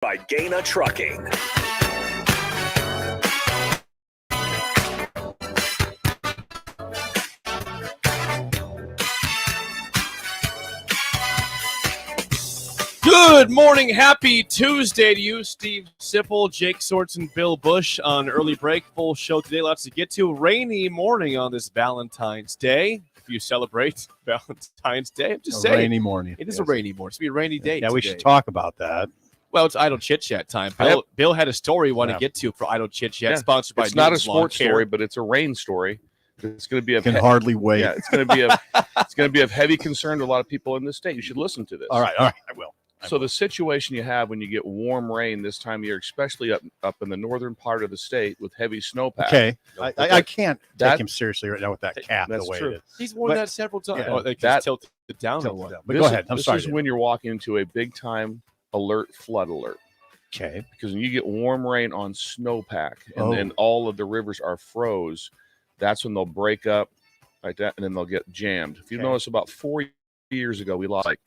by Gaina Trucking. Good morning. Happy Tuesday to you, Steve Sipple, Jake Swartzen, Bill Bush on early break. Full show today. Lots to get to. Rainy morning on this Valentine's Day. If you celebrate Valentine's Day, I'm just saying. Rainy morning. It is a rainy morning. It's going to be a rainy day Yeah, today. we should talk about that. Well, it's Idle Chit Chat time. Bill had a story we want to get to for Idle Chit Chat, sponsored by It's not a Newton's sports Lawn Care. story, but it's a rain story. It's going to be Can hardly wait. Yeah, it's going to be of heavy concern to a lot of people in this state. You should listen to this. All right, I will. So the situation you have when you get warm rain this time of year, especially up in the northern part of the state with heavy snowpack. Okay, I can't take him seriously right now with that cap that's the way true. it is. He's worn that several times. Yeah. Oh, they just tilted it down or what? But go ahead. I'm sorry. This is when you're walking into a big-time flood alert. Okay. Because when you get warm rain on snowpack and then all of the rivers are froze, that's when they'll break up like that, and then they'll get jammed. If you notice, about 4 years ago, we lost like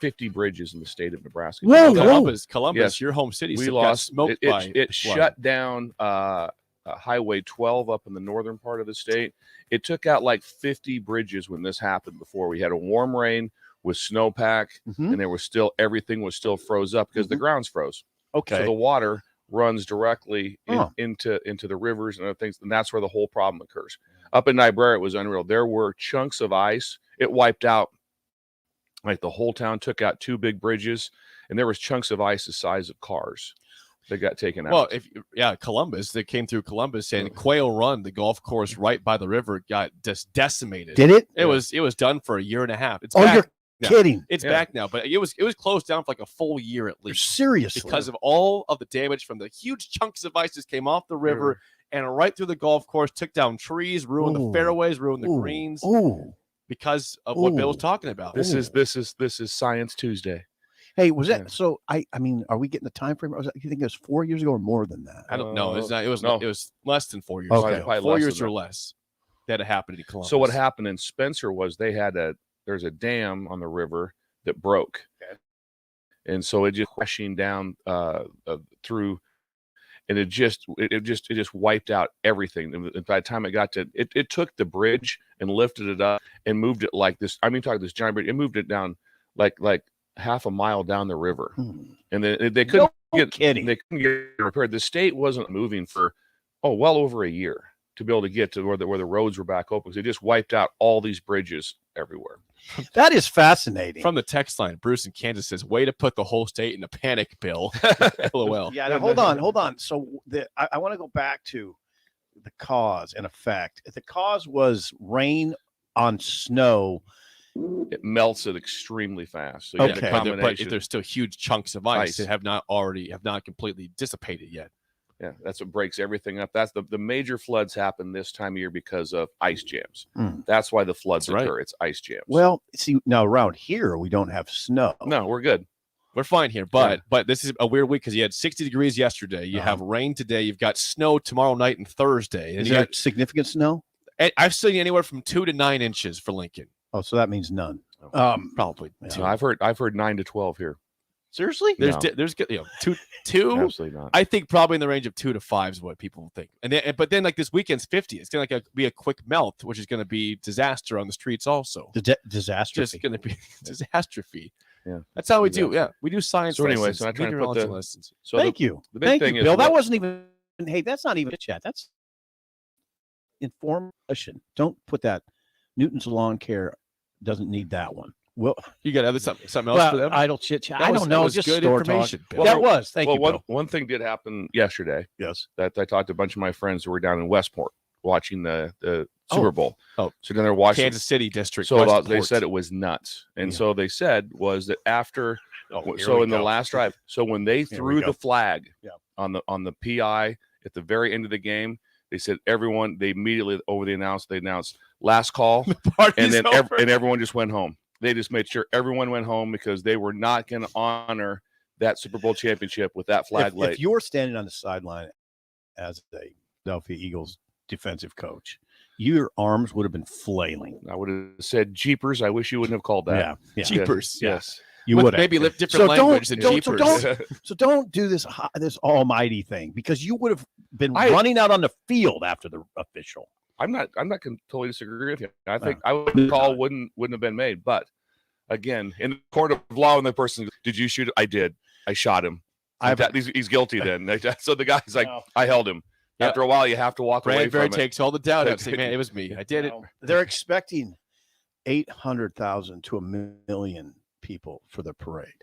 50 bridges in the state of Nebraska. Columbus, yes. Your home city. We got lost. smoked It shut down Highway 12 up in the northern part of the state. It took out like 50 bridges when this happened before. We had a warm rain with snowpack, and there was everything was still froze up because the ground's froze. Okay. So the water runs directly into the rivers and other things, and that's where the whole problem occurs. Up in Nebraska, it was unreal. There were chunks of ice. It wiped out, like the whole town took out 2 big bridges, and there was chunks of ice the size of cars that got taken out. Well, Columbus, they came through Columbus, and Quail Run, the golf course right by the river, got just decimated. Did it? It was done for a year and a half. It's back. You're now. Kidding. It's back now, but it was closed down for like a full year at least. Seriously. Because of all of the damage from the huge chunks of ice that came off the river and right through the golf course, took down trees, ruined the fairways, ruined the greens. Because of what Bill was talking about. This is Science Tuesday. Hey, was that so? I mean, are we getting the time frame? You think it was 4 years ago or more than that? I don't know. It was less than 4 years. Okay. Ago. 4 years or less that it happened in Columbus. So what happened in Spencer was there's a dam on the river that broke, and so it just crashing down through. And it just wiped out everything. And by the time it got to it took the bridge and lifted it up and moved it like this. I mean, talking this giant bridge, it moved it down like half a mile down the river. And then they couldn't get repaired. The state wasn't moving for well over a year to be able to get to where the roads were back open, because they just wiped out all these bridges everywhere. That is fascinating. From the text line, Bruce in Kansas says, "Way to put the whole state in a panic, Bill." LOL. Yeah, hold on. So I want to go back to the cause and effect. The cause was rain on snow. It melts it extremely fast. So but there's still huge chunks of ice that have not completely dissipated yet. Yeah, that's what breaks everything up. That's the major floods happen this time of year because of ice jams. That's why the floods occur. Right. It's ice jams. Well, see, now around here we don't have snow. No, we're good. We're fine here, but this is a weird week because you had 60 degrees yesterday. You have rain today. You've got snow tomorrow night and Thursday. And is there significant snow? I've seen anywhere from 2 to 9 inches for Lincoln. Oh, so that means none. Probably. Yeah. No, I've heard 9 to 12 here. Seriously? There's two. Absolutely not. I think probably in the range of 2 to 5 is what people think. But then like this weekend's 50. It's gonna be a quick melt, which is gonna be disaster on the streets also. Disaster. Just gonna be disastrophe. Yeah, that's how we do. Yeah, we do science. So anyway, so I'm trying to put the lessons. So thank you, the big thing is Bill. That wasn't even. Hey, that's not even a chat. That's information. Don't put that. Newton's Lawn Care doesn't need that one. Well, you got something else for them? Idle chit chat. I don't know. Just good store information. Well, that was. Thank you. Bill. One thing did happen yesterday. Yes, that I talked to a bunch of my friends who were down in Westport watching the Super Bowl. So then they're watching Kansas City district. So they said it was nuts, and so they said was that after. The last drive, so when they threw the flag on the PI at the very end of the game, they said they immediately they announced last call, and then everyone just went home. They just made sure everyone went home because they were not going to honor that Super Bowl championship with that flag laid. If you were standing on the sideline as a Philadelphia Eagles defensive coach, your arms would have been flailing. I would have said, "Jeepers!" I wish you wouldn't have called that. Yeah. Jeepers. Yes. You would maybe live different So language than don't Jeepers. so don't do this almighty thing, because you would have been I- running out on the field after the official. I'm not going to totally disagree with you. I think I would call wouldn't have been made, but again, in the court of law, when the person goes, did you shoot? I did. I shot him. He's guilty then. So the guy's like, No. I held him. Yep. After a while, you have to walk away Bradbury from it. takes all the doubt out. Say, man, it was me. I did it. They're expecting 800,000 to 1,000,000 people for the parade.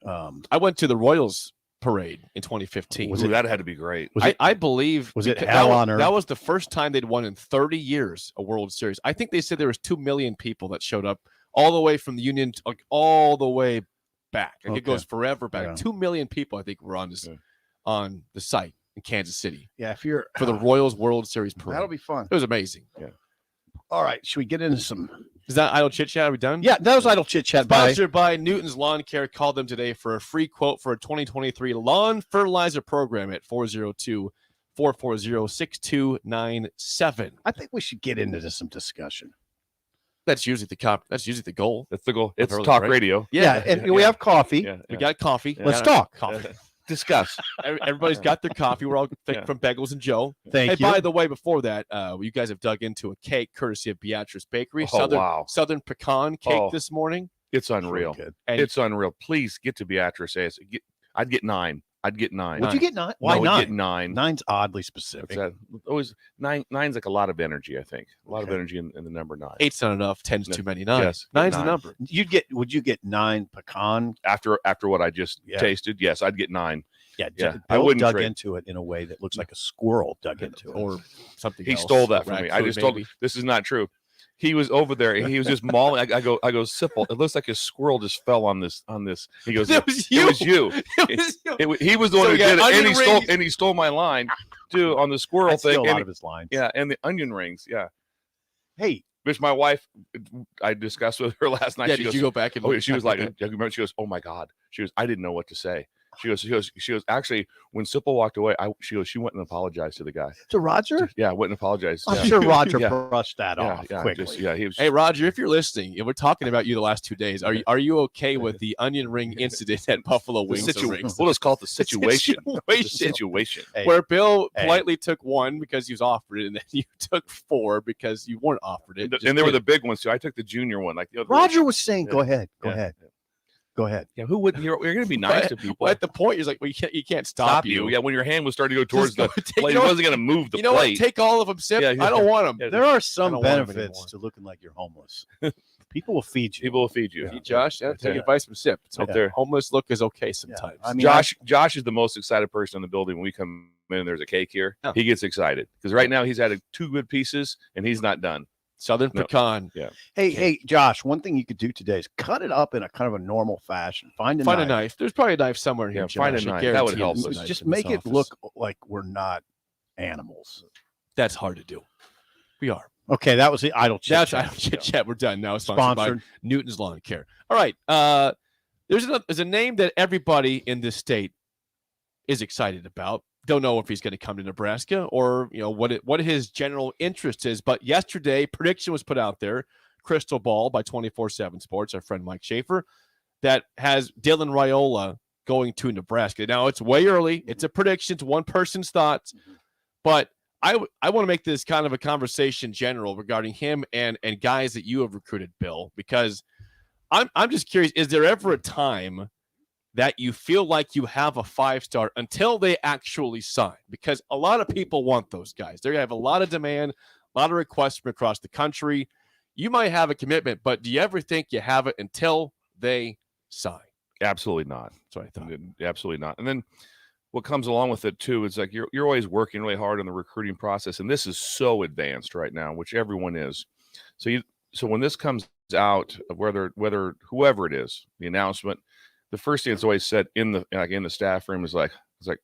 I went to the Royals parade in 2015. Ooh, that had to be great. I believe was it because hell on earth? That was the first time they'd won in 30 years a World Series. I think they said there was 2 million people that showed up all the way from the Union, like all the way back. Like it goes forever back. Yeah. 2 million people, I think, were on this on the site in Kansas City. Yeah, if you're for the Royals World Series parade. That'll be fun. It was amazing. Yeah. All right, should we get into some? Is that idle chit chat? Are we done? Yeah, that was idle chit chat. Sponsored by Newton's Lawn Care. Call them today for a free quote for a 2023 lawn fertilizer program at 402-440-6297. I think we should get into some discussion. That's usually the goal. That's the goal. It's Early talk break. radio. Yeah, and we have coffee. Yeah, We got coffee. Let's We got talk. Coffee. Discuss. Everybody's got their coffee. We're all from Bagels and Joe. Thank you. By the way, before that, you guys have dug into a cake courtesy of Beatrice Bakery. Wow. Southern pecan cake this morning. It's unreal. And it's unreal. Please get to Beatrice. I'd get 9. I'd get 9. Would you get 9? Why no, 9? I'd get 9. 9's oddly specific. Always 9's like a lot of energy. I think a lot of energy in the number 9. 8's not enough. 10's too many. 9. Yes, 9's 9. the number. Would you get 9 pecan? After what I just tasted, yes, I'd get 9. Yeah, I Bill wouldn't dug trade. into it in a way that looks like a squirrel dug into it, or something. He else. stole that from Rat me. I food, just told maybe. him this is not true. He was over there and he was just mauling. I go, Sipple. It looks like a squirrel just fell on this. He goes, It was you. It was you. He was the one So who we got did it, onion and he stole my line too on the squirrel I thing. steal a and lot of his lines. Yeah, and the onion rings. Yeah, Hey, which my wife, I discussed with her last night. Yeah, She did goes, you go back and oh, look she was back like, at that? she goes, oh my god. She goes, I didn't know what to say. She goes. Actually, when Sipple walked away, she went and apologized to the guy. to Roger? Yeah, went and apologized. I'm Yeah. sure Roger Yeah. brushed that off quickly. He was. Hey, Roger, if you're listening, and we're talking about you the last 2 days, are you okay with the onion ring incident at Buffalo Wings and Rings? We'll just call it the situation. The Situation. situation. Hey, Where Bill Hey. politely took 1 because he was offered it, and then you took 4 because you weren't offered it. And they were the big ones too. I took the junior one. Like the other Roger was saying, "Go ahead, go Yeah. ahead, go ahead." Yeah, who wouldn't? You're going to be nice to people. Well, at the point, you're like, well, you can't stop you. Yeah, when your hand was starting to go towards Just the go take- plate, you know it what? wasn't going to move the You know plate. what? Take all of them, Sip. Yeah, I don't want them. Yeah. There are I some don't want 'em benefits anymore. to looking like you're homeless. People will feed you. People will feed you. See, Josh, take Yeah. advice from Sip. It's Right okay. there. Homeless look is okay sometimes. I mean, Josh is the most excited person in the building when we come in and there's a cake here. Yeah. He gets excited because right now he's had 2 good pieces and he's not done. Southern No. pecan. Hey, Josh, one thing you could do today is cut it up in a kind of a normal fashion. Find a knife. There's probably a knife somewhere here. Yeah, find a Josh. I knife. That would guarantee help there's a us. knife Just in this make it office. look like we're not animals. That's hard to do. We are. Okay, that was the idle chit. That's idle chit chat. We're done now. Sponsored by Sponsored. Newton's Lawn Care. All right. There's a name that everybody in this state is excited about. Don't know if he's going to come to Nebraska or what his general interest is. But yesterday, prediction was put out there. Crystal Ball by 24/7 Sports, our friend Mike Schaefer, that has Dylan Raiola going to Nebraska. Now it's way early. It's a prediction. It's one person's thoughts, but I want to make this kind of a conversation general regarding him and guys that you have recruited, Bill, because I'm just curious, is there ever a time that you feel like you have a 5-star until they actually sign? Because a lot of people want those guys. They have a lot of demand, a lot of requests from across the country. You might have a commitment, but do you ever think you have it until they sign? Absolutely not. That's what I thought. Absolutely not. And then what comes along with it too is like you're always working really hard on the recruiting process, and this is so advanced right now, which everyone is. So when this comes out, whether whoever it is, the announcement, the first thing that's always said in the staff room is like,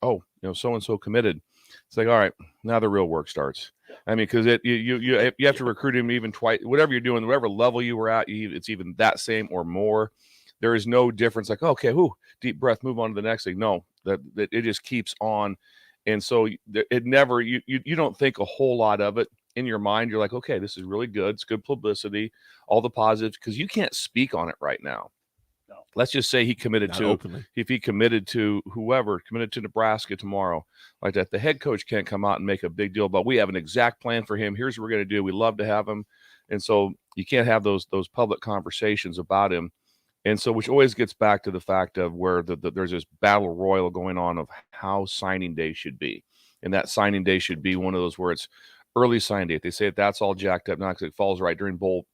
oh, so and so committed. It's like, all right, now the real work starts. I mean, because you have to recruit him even twice, whatever you're doing, whatever level you were at, it's even that same or more. There is no difference. Like, okay, deep breath, move on to the next thing. No, that it just keeps on, and so it never. You don't think a whole lot of it in your mind. You're like, okay, this is really good. It's good publicity, all the positives, because you can't speak on it right now. No. let's just say he committed Not to openly. if he committed to whoever committed to Nebraska tomorrow like that, the head coach can't come out and make a big deal about we have an exact plan for him. Here's what we're going to do. We love to have him. And so you can't have those public conversations about him. And so, which always gets back to the fact of where there's this battle royal going on of how signing day should be. And that signing day should be one of those where it's early signing day. They say that's all jacked up now because it falls right during bowl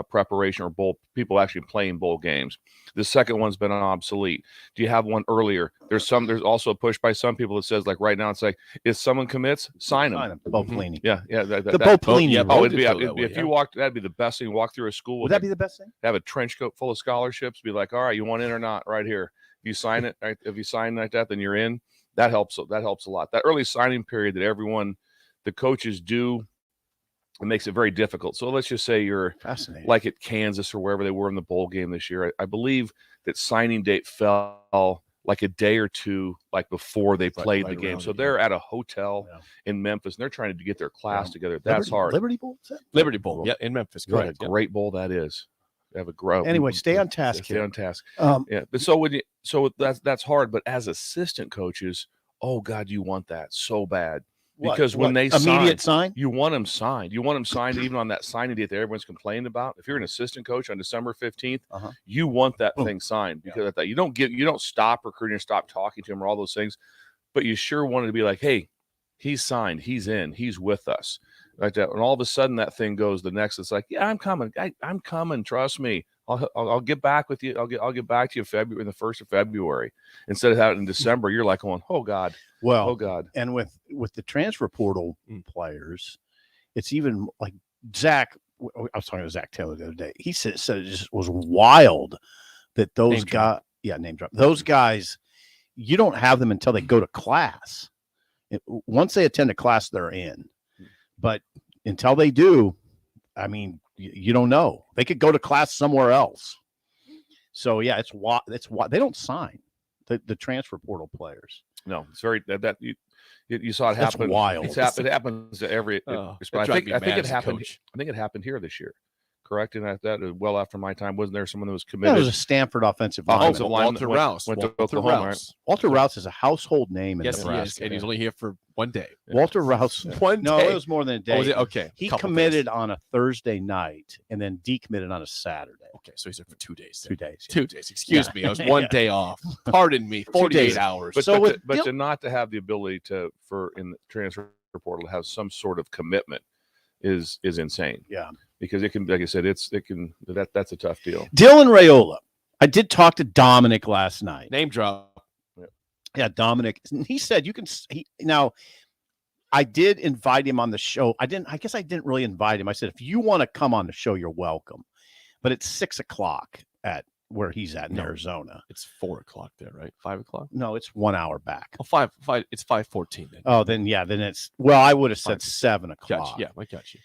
preparation or bowl people actually playing bowl games. The second one's been obsolete. Do you have one earlier? There's also a push by some people that says like right now it's like if someone commits, sign them. Bo Pelini. Yeah. The Bo Pelini. It'd be if you walked, that'd be the best thing. Walk through a school. Would that be the best thing? Have a trench coat full of scholarships. Be like, all right, you want in or not? Right here. If you sign it, right, if you sign like that, then you're in. That helps. That helps a lot. That early signing period that the coaches do, it makes it very difficult. So let's just say you're like at Kansas or wherever they were in the bowl game this year. I believe that signing date fell like a day or two like before they played the game. So they're at a hotel in Memphis and they're trying to get their class together. That's hard. Liberty Bowl? Liberty Bowl. Yeah, in Memphis. What a great bowl that is. They have a grow. Anyway, stay on task. Stay on task. Yeah. But so that's hard. But as assistant coaches, oh God, you want that so bad. Because when they sign, you want them signed. You want them signed even on that signing date that everyone's complaining about. If you're an assistant coach on December 15th, you want that thing signed because of that. You don't stop recruiting or stop talking to him or all those things, but you sure wanted to be like, hey, he's signed, he's in, he's with us. Like that. And all of a sudden that thing goes the next. It's like, yeah, I'm coming. I'm coming. Trust me. I'll get back with you. I'll get back to you in the 1st of February. Instead of having in December, you're like going, oh God. Well, oh God. And with the transfer portal players, it's even like Zach. I was talking to Zach Taylor the other day. He said it just was wild that those guys. Yeah, name drop. Those guys, you don't have them until they go to class. Once they attend a class, they're in. But until they do, I mean, you don't know. They could go to class somewhere else. So yeah, it's why they don't sign the transfer portal players. No, it's very that you saw it happen. That's wild. It happens to every. I think it happened. I think it happened here this year. Correct, and that well after my time, wasn't there someone that was committed? Yeah, it was a Stanford offensive lineman. Walter Rouse. Went to Oklahoma. Right? Walter Rouse is a household name in Nebraska. Yes, and he's only here for one day. Walter Rouse. No, it was more than a day. Oh, was it? Okay. He committed on a Thursday night and then decommitted on a Saturday. Okay, so he's there for 2 days. 2 days. 2 days. Excuse me. I was one day off. Pardon me. 48 hours. But to not to have the ability for in the transfer portal to have some sort of commitment is insane. Yeah. Because it can, like I said, that's a tough deal. Dylan Raiola. I did talk to Dominic last night. Name drop. Yeah, Dominic. He said you can. Now, I did invite him on the show. I guess I didn't really invite him. I said if you want to come on the show, you're welcome. But it's 6:00 at where he's at in Arizona. It's 4:00 there, right? 5:00. No, it's 1 hour back. Oh, 5. It's 5:14 then. Oh, then it's. Well, I would have said 7:00. Gotcha. Yeah, I got you.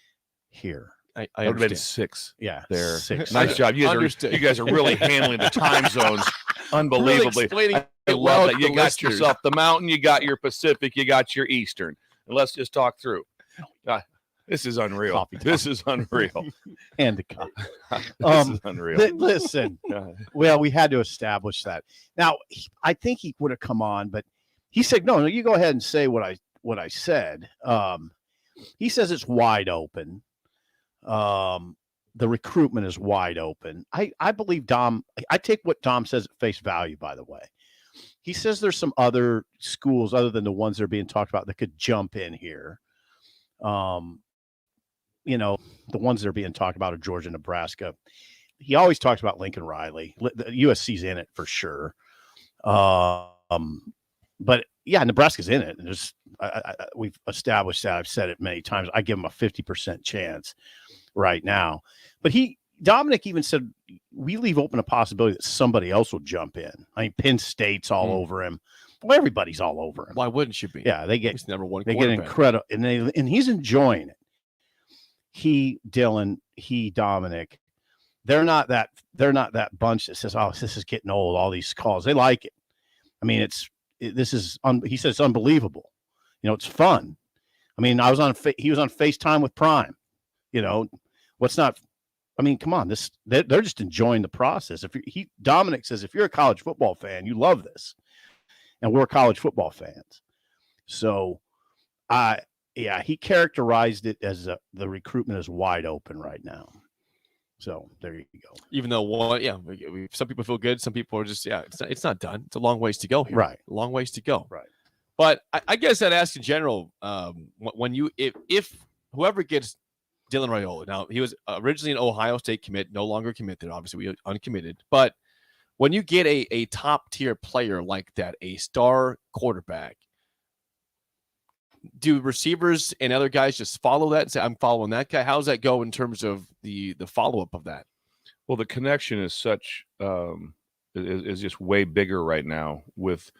Here. I would have been 6. Yeah, there. 6. Nice job. You guys are really handling the time zones unbelievably. Really I love that. You got yourself the mountain, you got your Pacific, you got your Eastern. And let's just talk through. This is unreal. This is unreal. And the cup. This is unreal. Listen, well, we had to establish that. Now, I think he would have come on, but he said, no, you go ahead and say what I said. He says it's wide open. The recruitment is wide open. I believe Dom. I take what Dom says at face value, by the way. He says there's some other schools other than the ones that are being talked about that could jump in here. The ones that are being talked about are Georgia, Nebraska. He always talks about Lincoln Riley. The USC's in it for sure. But yeah, Nebraska's in it. And we've established that. I've said it many times. I give him a 50% chance right now. But Dominic even said we leave open a possibility that somebody else will jump in. I mean, Penn State's all over him. Well, everybody's all over him. Why wouldn't you be? Yeah, they get he's number one. They get incredible, and he's enjoying it. Dominic. They're not that bunch that says, "Oh, this is getting old." All these calls, they like it. I mean, he says it's unbelievable. It's fun. I mean, he was on FaceTime with Prime. What's not I mean, come on, they're just enjoying the process. Dominic says, if you're a college football fan, you love this, and we're college football fans. So, he characterized it as the recruitment is wide open right now. So there you go. Even though some people feel good, some people are just it's not done. It's a long ways to go here. Right, a long ways to go. Right. But I guess I'd ask in general, when you if whoever gets Dylan Raiola, now he was originally an Ohio State commit, no longer committed. Obviously, we uncommitted. But when you get a top tier player like that, a star quarterback, do receivers and other guys just follow that and say, I'm following that guy? How does that go in terms of the follow-up of that? Well, the connection is such is just way bigger right now with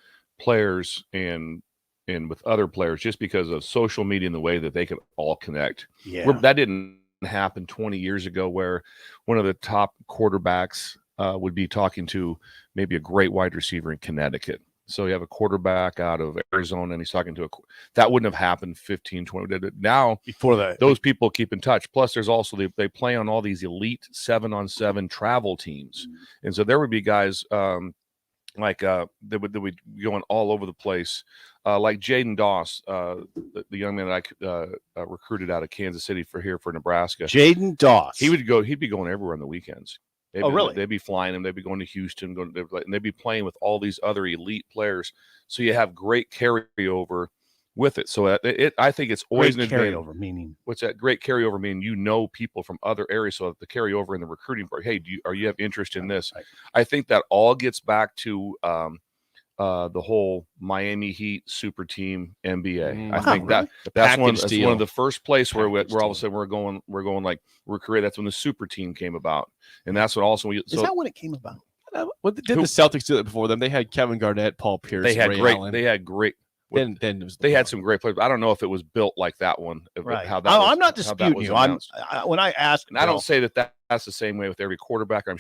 players and with other players, just because of social media and the way that they can all connect. Yeah. That didn't happen 20 years ago, where one of the top quarterbacks would be talking to maybe a great wide receiver in Connecticut. So you have a quarterback out of Arizona, and he's talking to that wouldn't have happened 15, 20. Now, before that, those people keep in touch. Plus, there's also they play on all these elite 7-on-7 travel teams. And so there would be guys that would be going all over the place. Like Jaden Doss, the young man that I recruited out of Kansas City for Nebraska. Jaden Doss. He'd be going everywhere on the weekends. Really? They'd be flying him. They'd be going to Houston, and they'd be playing with all these other elite players. So you have great carryover with it. So I think it's always great carryover. Meaning, what's that? Great carryover meaning people from other areas. So the carryover in the recruiting part. Hey, do you have interest in this? Right. I think that all gets back to the whole Miami Heat super team NBA. I think really? that's one of the first place where all of a sudden we're going like recruit. That's when the super team came about, and that's what also is that when it came about? Did the Celtics do it before them? They had Kevin Garnett, Paul Pierce. They had Ray great. Allen. They had great. Then they had some great players. I don't know if it was built like that one. Right. I'm not disputing you. When I ask, and I don't say that's the same way with every quarterback. I'm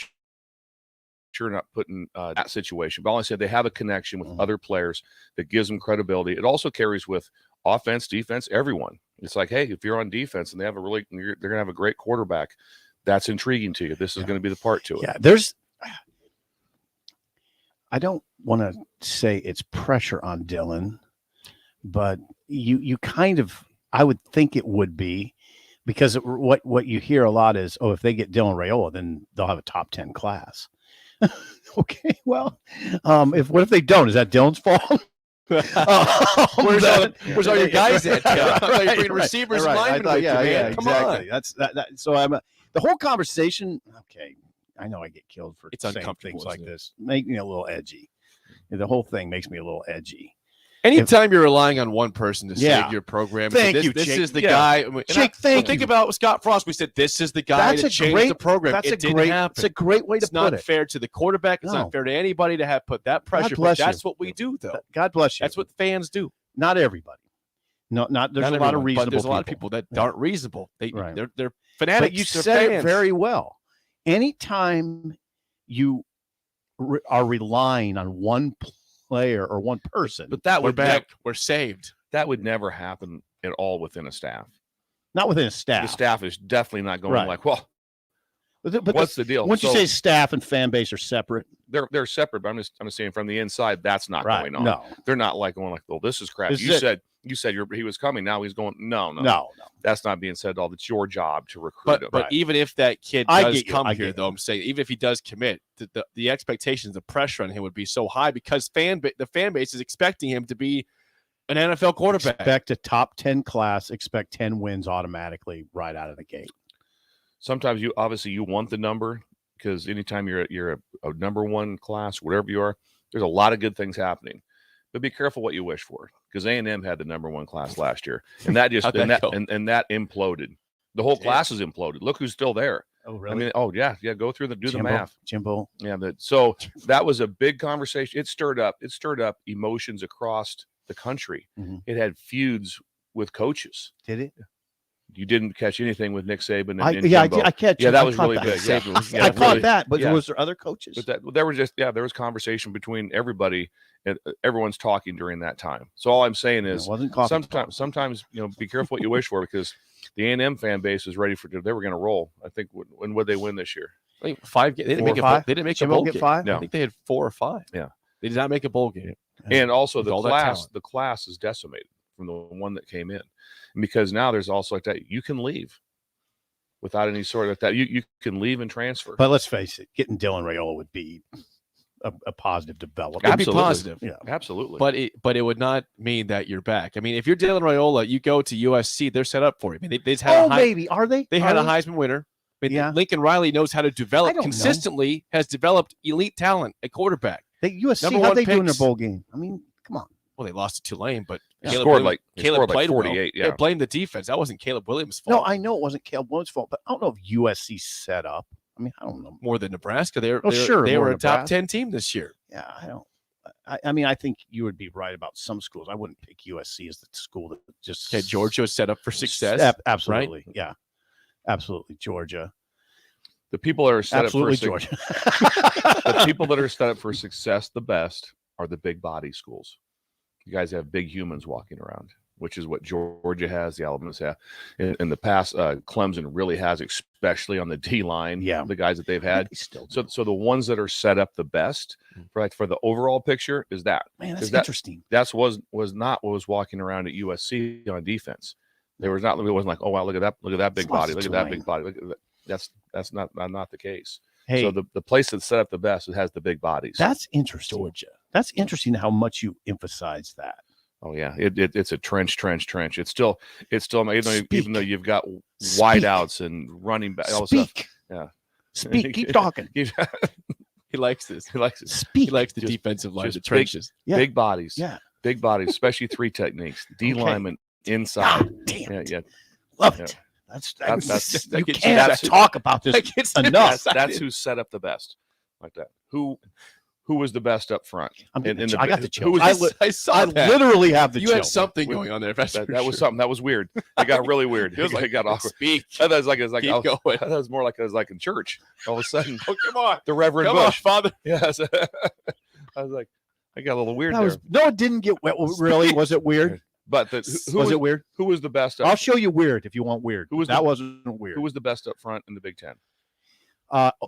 sure not putting that situation, but all I said, they have a connection with other players that gives them credibility. It also carries with offense, defense, everyone. It's like, hey, if you're on defense and they're gonna have a great quarterback, that's intriguing to you. This is going to be the part to it. Yeah, I don't want to say it's pressure on Dylan, but you kind of, I would think it would be, because what you hear a lot is, if they get Dylan Raiola, then they'll have a top 10 class. Okay, well, what if they don't? Is that Dylan's fault? Where's all your guys at? Right, bringing receivers and linemen with you, man. Come exactly. on. That's that. So the whole conversation. Okay, I know I get killed for saying things like this. Make me a little edgy. The whole thing makes me a little edgy. Anytime you're relying on one person to save your program, this Jake. Is the guy. Jake, think about Scott Frost. We said this is the guy that changed the program. It didn't happen. It's a great way to put it. It's not fair to the quarterback. It's not fair to anybody to have put that pressure. But that's what we do, though. God bless you. That's what fans do. Not everybody. There's a lot of reasonable. But there's a lot of people that aren't reasonable. They're fanatics. But you said it very well. Anytime you are relying on one player or one person, but we're saved. That would never happen at all within a staff. Not within a staff. The staff is definitely not going like, well, but what's the deal? Once you say staff and fan base are separate, they're separate. But I'm just saying from the inside, that's not going on. No, they're not going like, well, this is crap. You said he was coming. Now he's going. No. That's not being said at all. It's your job to recruit him. But even if that kid does come here, though, I'm saying even if he does commit, the expectations, the pressure on him would be so high because the fan base is expecting him to be an NFL quarterback. Expect a top 10 class. Expect 10 wins automatically right out of the gate. Sometimes you want the number, because anytime you're a number one class, whatever you are, there's a lot of good things happening. But be careful what you wish for, because A&M had the number one class last year, and that just and that imploded. The whole class is imploded. Look who's still there. Oh, really? I mean, go through the math. Jimbo. Yeah, so that was a big conversation. It stirred up emotions across the country. Mm-hmm. It had feuds with coaches. Did it? You didn't catch anything with Nick Saban and Jimbo. I catch. Yeah, that was really big. I caught that, but was there other coaches? But there was conversation between everybody, and everyone's talking during that time. So all I'm saying is, it wasn't sometimes be careful what you wish for, because the A&M fan base was ready for. They were going to roll. I think when would they win this year? I think 5 games. They didn't make five? They didn't make Jim a bowl won't get game. 5? I think they had 4 or 5. Yeah. They did not make a bowl game. And also With all that talent. the class is decimated from the one that came in, because now there's also like that you can leave without any sort of that. You can leave and transfer. But let's face it, getting Dylan Raiola would be a positive development. It'd be Absolutely. positive. Yeah. Absolutely. But it would not mean that you're back. I mean, if you're Dylan Raiola, you go to USC, they're set up for you. I mean, they just had maybe. Are they? They had a Heisman winner. I mean, Yeah. Lincoln Riley knows how to I develop don't consistently, has developed elite talent at quarterback. USC, Number how one they do in their picks. bowl game? I mean, come on. Well, they lost to Tulane, but They Caleb scored Williams- like Caleb played 48. well. Yeah. They blamed the defense. That wasn't Caleb Williams' fault. No, I know it wasn't Caleb Williams' fault, but I don't know if USC set up. I mean, I don't know. More than Nebraska. They sure, they more were a Nebraska. top 10 team this year. Yeah, I don't. I mean, I think you would be right about some schools. I wouldn't pick USC as the school that just. Okay, Georgia was set up for success. Absolutely, yeah, absolutely, Georgia. The people that are set Absolutely, up for Georgia. the people that are set up for success the best are the big body schools. You guys have big humans walking around, which is what Georgia has, the Alabamas have. In the past, Clemson really has, especially on the D line. Yeah. The guys that they've had. They still So do. the ones that are set up the best for the overall picture is that. Man, that's is that- interesting. That's was not what was walking around at USC on defense. There was not. It wasn't like, oh wow, look at that big It's body, lost look to at that Tulane. big body. Look at that. That's not the case. Hey, So the place that's set up the best, it has the big bodies. that's interesting. Georgia. That's interesting how much you emphasize that. Oh yeah, it's a trench. It's still even though you've got Speak. wideouts and running back, all this stuff. Speak. Yeah. Speak. Keep talking. He He likes this. likes it. Speak. He likes the Just- defensive line, just the big- trenches. Yeah. Big bodies. Yeah. Big bodies, especially 3 techniques. D Okay. lineman inside. God damn Yeah, it. yeah. Love Yeah. it. That's that you gets- can't that's- talk about this That gets me enough. excited. That's who set up the best, like that. Who was the best up front? I'm getting In the the- I got the who chills. was I, I saw I that. literally have the You chills. had something going on there. That's That, for that was sure. something that was weird. It got really weird. It was like, it got awkward. Speak. That was like Keep oh, going. that was more like it was like in church. All of a sudden, Oh, come on. the Reverend Come on, Bush. Father. Yes. I was like, I got a little weird That there. was no, it didn't get wet. Really? Was it weird? But who Was it weird? Who was the best? I'll show you weird if you want weird. Who was that the- wasn't weird. Who was the best up front in the Big Ten?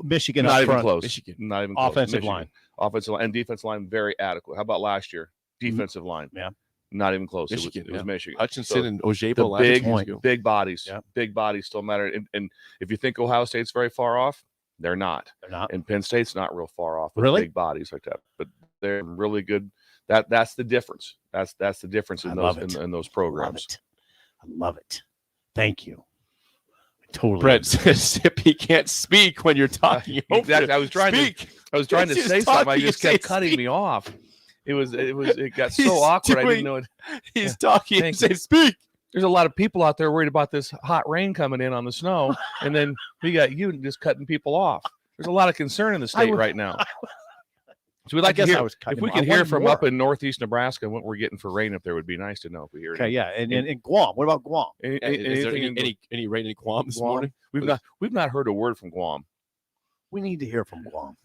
Michigan Not up even front. close. Michigan. Not even close. Offensive Michigan. line. Offensive line and defensive line very adequate. How about last year? Defensive line. Yeah. Not even close. Michigan, It was yeah. Michigan. Hutchinson So and the Ojabo last big, year. big bodies. Yeah. Big bodies still matter. And if you think Ohio State's very far off, they're not. They're not. And Penn State's not real far off with Really? big bodies like that. But they're really good. That's the difference. That's the difference in I those love it. in those Love programs. it. I love it. Thank you. I totally. Brett agree. says Sippy can't speak when you're talking. over Exactly. him. I was trying Speak. to I was trying to It's say just something. I talking, just you kept say cutting speak. me off. It got He's so awkward. I doing- didn't know it. He's talking. Thank Say speak. There's a lot of people out there worried about this hot rain coming in on the snow, and then we got you just cutting people off. There's a lot of concern in the state would- right now. So we'd I like to guess hear I was cutting if we him off. could I hear wanted from more. up in northeast Nebraska what we're getting for rain up there would be nice to know if we hear it. Okay, yeah, and Guam. What about Guam? Is there Anything in any rain in Guam this Guam? morning? We've not heard a word from Guam. We need to hear from Guam.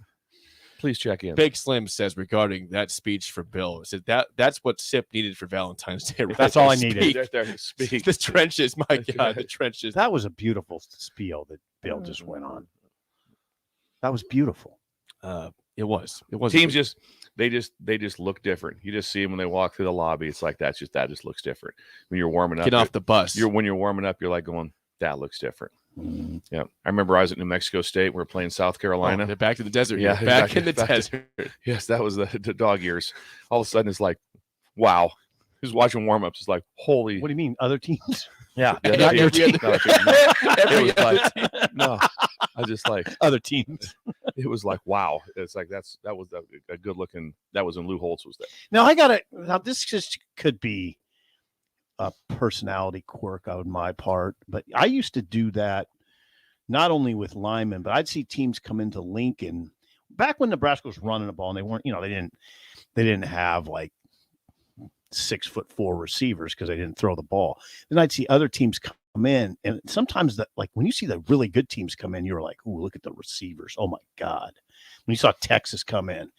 Please check in. Big Slim says regarding that speech for Bill, said that's what Sip needed for Valentine's Day. Right? That's all I Speak. needed. There, speak. The trenches, my God, the trenches. That was a beautiful spiel that Bill just went on. That was beautiful. It was. Teams just look different. You just see them when they walk through the lobby. It's like that just looks different. When you're warming up, get off the bus. when you're warming up, you're like going, that looks different. Mm. Yeah, I remember I was at New Mexico State. We were playing South Carolina. Oh, they're back to the desert. Yeah, Yeah, back exactly. in the Back to- desert. Yes, that was the dog ears. All of a sudden, it's like, wow. Who's watching warm ups? It's like, holy. What do you mean, other teams? Yeah, Not your team. Every It was other like, no, I just like Other teams. it was like wow. It's like that was a good looking. That was when Lou Holtz was there. Now this just could be a personality quirk on my part, but I used to do that not only with linemen, but I'd see teams come into Lincoln back when Nebraska was running the ball and they weren't, they didn't have like 6'4" receivers because they didn't throw the ball. Then I'd see other teams come in, and sometimes like when you see the really good teams come in, you're like, "Ooh, look at the receivers! Oh my God!" When you saw Texas come in,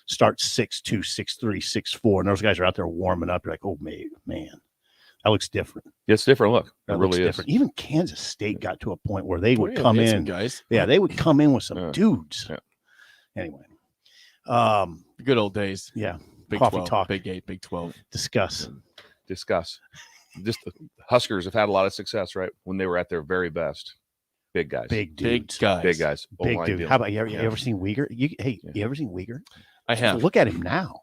start 6'2", 6'3", 6'4", and those guys are out there warming up, you're like, "Oh man, That looks different. It's different. Look, That it looks really is. different. Even Kansas State got to a point where they would Yeah, come they had some in. guys. Yeah, they would come in with some dudes. Yeah. Anyway, Good old days. yeah. Big Coffee 12, talk. Big 8, Big 12. Discuss. Just the Huskers have had a lot of success, right? When they were at their very best. Big guys. Big Big dudes. guys. Big guys. Big O-line dude. deal. How about you? You Yeah. ever seen Uyghur? You Yeah. ever seen Uyghur? I have. Look at him now.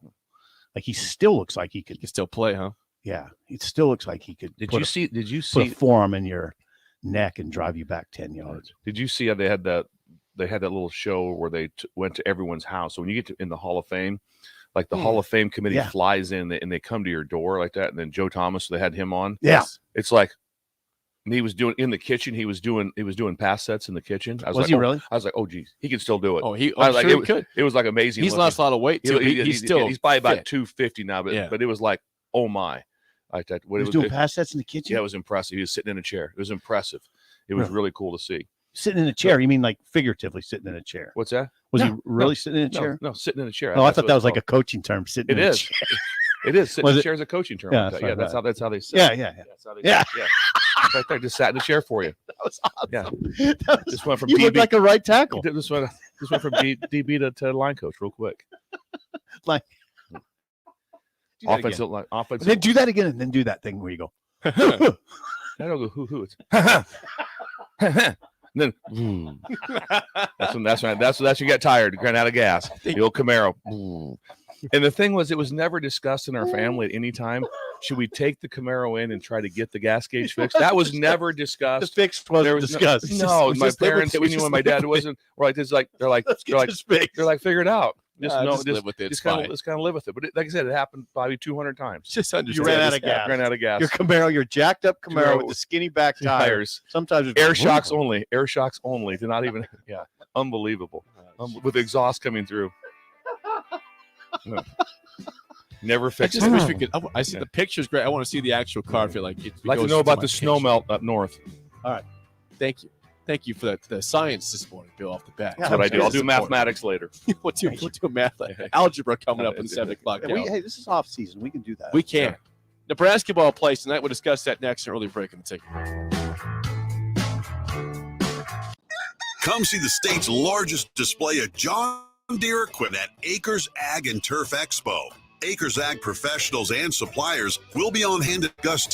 Like he still looks like he could. You can still play, huh? Yeah, it still looks like he could. Did put you a- see? Did you put a see? forearm in your neck and drive you back 10 yards? Did you see how they had that? They had that little show where they went to everyone's house. So when you get in the Hall of Fame, like the Hall of Fame committee Yeah. flies in and they come to your door like that. And then Joe Thomas, they had him on. Yeah. It's like and he was doing in the kitchen. He was doing pass sets in the kitchen. I was like, he oh, really? I was like, oh geez, he can still do it. Oh, I was like, sure he could. it was like amazing. He's looking. lost a lot of weight, too. He's still he's probably about fit. 250 now, but Yeah. but it was like, oh my. Like that. He was doing pass sets in the kitchen? Yeah, it was impressive. He was sitting in a chair. It was impressive. It was really cool to see. Sitting in a chair? You mean like figuratively sitting in a chair? What's that? Was No, he really sitting in a chair? No, sitting in a chair. Oh, I That's thought what that it's was like a called. coaching term. Sitting It in is. a chair. It is. Sitting Was in a it? chair is a coaching term. Yeah, Like that. Yeah, that's that's how they sit. Yeah. That's how they Yeah. sit. Yeah. Right there. Just sat in the chair for you. That was awesome. Yeah. That was- Just went from you look DB. like a right tackle. This went from DB to line coach real quick. Like, Do that Offensive line. Offensive. then do that again and then do that thing where you go. I don't go who. It's and then that's when you get tired, ran out of gas. The old Camaro. And the thing was, it was never discussed in our family at any time. Should we take the Camaro in and try to get the gas gauge fixed? That was never The discussed. fix wasn't discussed. No, we my just live with parents, it. We even just when my live dad with it. wasn't right. It's like they're like This fixed. figure it out. Just live with it. It's Just kind fine. of live with it. But like I said, it happened probably 200 times. Just You understand. ran out this. of gas. Ran out of gas. Your Camaro, your jacked up Camaro with the skinny back tires. Tires. Sometimes it's Air shocks only. Air shocks only. Did not even. Yeah, unbelievable. With exhaust coming through. No. Never I fixed just it. wish we could. I see the pictures great. I want to see the actual car. I feel like it I'd like to goes know about my the snow picture. melt up north. Thank you. Thank you for the science this morning, Bill, off the bat. Yeah, That's what I do. I'll do Support. mathematics later. we'll do math. Algebra coming up at 7 o'clock. Yeah, hey, this is off season. We can do that. We can. Nebraska ball plays tonight. We'll discuss that next in early break in the ticket. Come see the state's largest display of John Deere equipment at Acres Ag and Turf Expo. Acres Ag professionals and suppliers will be on hand to discuss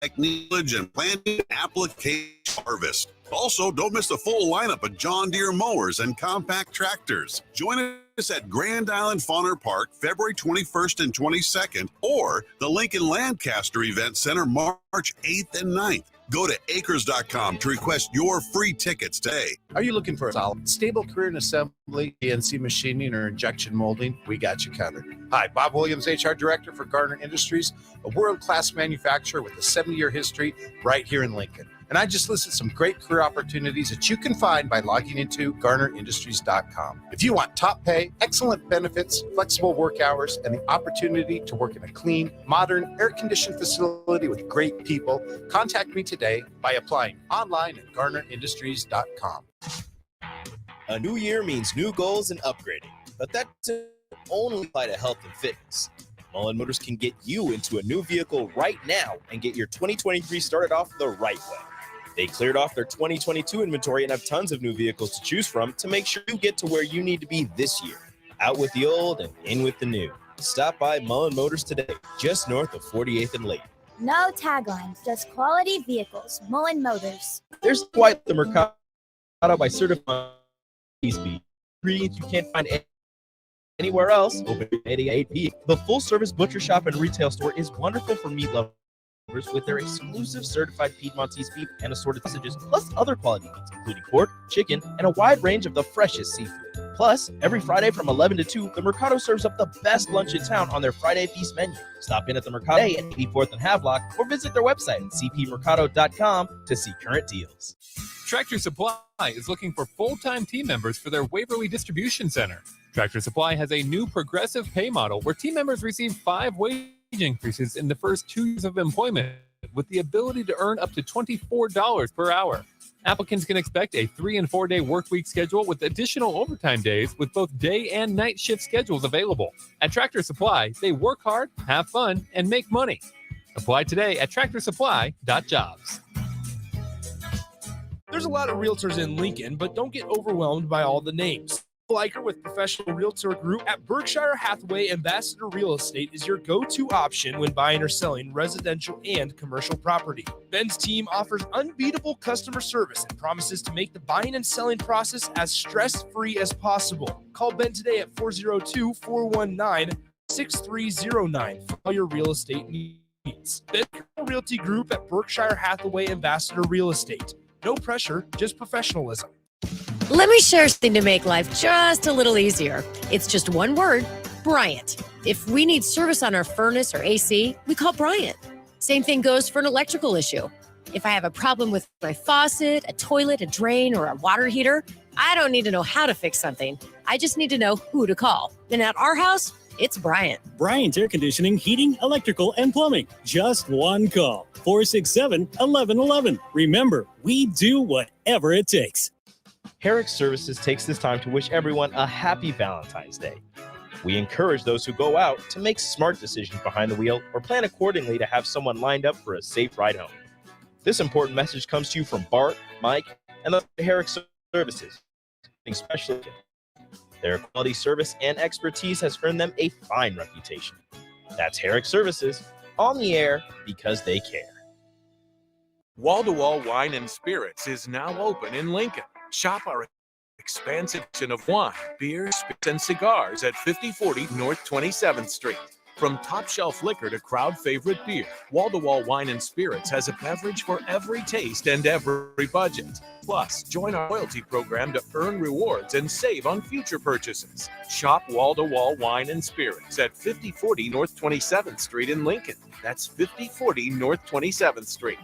technology and planting application harvest. Also, don't miss the full lineup of John Deere mowers and compact tractors. Join us at Grand Island Fauner Park February 21st and 22nd or the Lincoln Lancaster Event Center March 8th and 9th. Go to acres.com to request your free tickets today. Are you looking for a solid, stable career in assembly, CNC machining, or injection molding? We got you covered. Hi, Bob Williams, HR Director for Garner Industries, a world-class manufacturer with a 70-year history right here in Lincoln. And I just listed some great career opportunities that you can find by logging into GarnerIndustries.com. If you want top pay, excellent benefits, flexible work hours, and the opportunity to work in a clean, modern, air-conditioned facility with great people, contact me today by applying online at GarnerIndustries.com. A new year means new goals and upgrading, but that doesn't only apply to health and fitness. Mullen Motors can get you into a new vehicle right now and get your 2023 started off the right way. They cleared off their 2022 inventory and have tons of new vehicles to choose from to make sure you get to where you need to be this year. Out with the old and in with the new. Stop by Mullen Motors today, just north of 48th and Lake. No taglines, just quality vehicles. Mullen Motors. There's quite the Mercado by certified speed. Ingredients you can't find anywhere else. Open 8 to 8 p.m. The full-service butcher shop and retail store is wonderful for meat lovers with their exclusive certified Piedmontese beef and assorted sausages, plus other quality meats, including pork, chicken, and a wide range of the freshest seafood. Plus, every Friday from 11 to 2, the Mercado serves up the best lunch in town on their Friday Feast menu. Stop in at the Mercado at 84th and Havelock or visit their website at cpmercado.com to see current deals. Tractor Supply is looking for full-time team members for their Waverly Distribution Center. Tractor Supply has a new progressive pay model where team members receive 5 wage increases in the first 2 years of employment with the ability to earn up to $24 per hour. Applicants can expect a 3- and 4-day work week schedule with additional overtime days with both day and night shift schedules available. At Tractor Supply, they work hard, have fun, and make money. Apply today at tractorsupply.jobs. There's a lot of realtors in Lincoln, but don't get overwhelmed by all the names. Liker with Professional Realtor Group at Berkshire Hathaway Ambassador Real Estate is your go-to option when buying or selling residential and commercial property. Ben's team offers unbeatable customer service and promises to make the buying and selling process as stress-free as possible. Call Ben today at 402-419-6309 for all your real estate needs. Ben Realty Group at Berkshire Hathaway Ambassador Real Estate. No pressure, just professionalism. Let me share something to make life just a little easier. It's just one word, Bryant. If we need service on our furnace or AC, we call Bryant. Same thing goes for an electrical issue. If I have a problem with my faucet, a toilet, a drain, or a water heater, I don't need to know how to fix something. I just need to know who to call. And at our house, it's Bryant. Bryant Air Conditioning, Heating, Electrical, and Plumbing. Just one call. 467-1111. Remember, we do whatever it takes. Herrick Services takes this time to wish everyone a happy Valentine's Day. We encourage those who go out to make smart decisions behind the wheel or plan accordingly to have someone lined up for a safe ride home. This important message comes to you from Bart, Mike, and the Herrick Services, especially. Their quality service and expertise has earned them a fine reputation. That's Herrick Services, on the air because they care. Wall-to-Wall Wine and Spirits is now open in Lincoln. Shop our expansive selection of wine, beer, spirits, and cigars at 5040 North 27th Street. From top-shelf liquor to crowd-favorite beer, Wall-to-Wall Wine and Spirits has a beverage for every taste and every budget. Plus, join our loyalty program to earn rewards and save on future purchases. Shop Wall-to-Wall Wine and Spirits at 5040 North 27th Street in Lincoln. That's 5040 North 27th Street.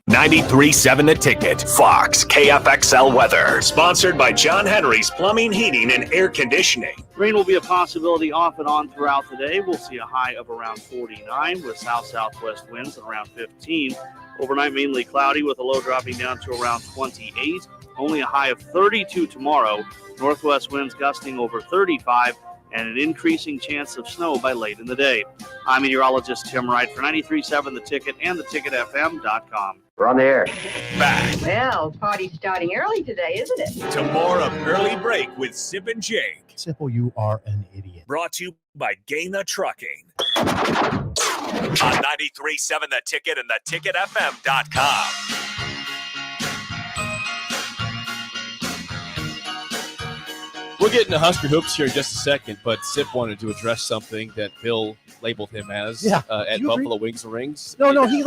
93.7 The Ticket, Fox, KFXL weather. Sponsored by John Henry's Plumbing, Heating, and Air Conditioning. Rain will be a possibility off and on throughout the day. We'll see a high of around 49 with south-southwest winds at around 15. Overnight, mainly cloudy with a low dropping down to around 28. Only a high of 32 tomorrow. Northwest winds gusting over 35 and an increasing chance of snow by late in the day. I'm meteorologist Tim Wright for 93.7 The Ticket and theticketfm.com. We're on the air. Back Well, party's starting early today, isn't it? to more of Early Break with Sip and Jake. Simple, you are an idiot. Brought to you by Gaina Trucking. On 93.7 The Ticket and theticketfm.com. We're getting to Husker hoops here in just a second, but Sip wanted to address something that Bill labeled him as at Buffalo Wings and Rings. No, he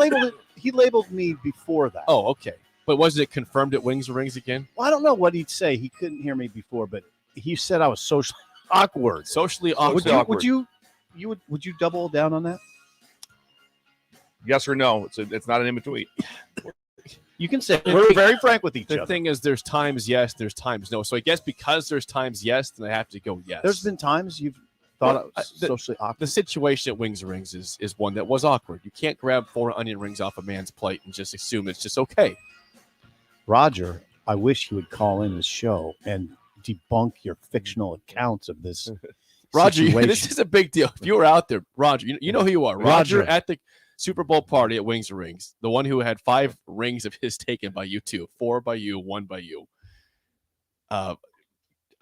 labeled me before that. Oh, okay. But was it confirmed at Wings and Rings again? Well, I don't know what he'd say. He couldn't hear me before, but he said I was socially awkward. Socially awkward. Would you double down on that? Yes or no? It's not an in between. You can say we're very frank with each other. The thing is, there's times yes, there's times no. So I guess because there's times yes, then I have to go yes. There's been times you've thought I was socially awkward. The situation at Wings and Rings is one that was awkward. You can't grab 4 onion rings off a man's plate and just assume it's just okay. Roger, I wish you would call in the show and debunk your fictional accounts of this. Roger, situation. this is a big deal. If you were out there, Roger, you know who you are. Roger at the Super Bowl party at Wings and Rings, the one who had 5 rings of his taken by you two, 4 by you, 1 by you. I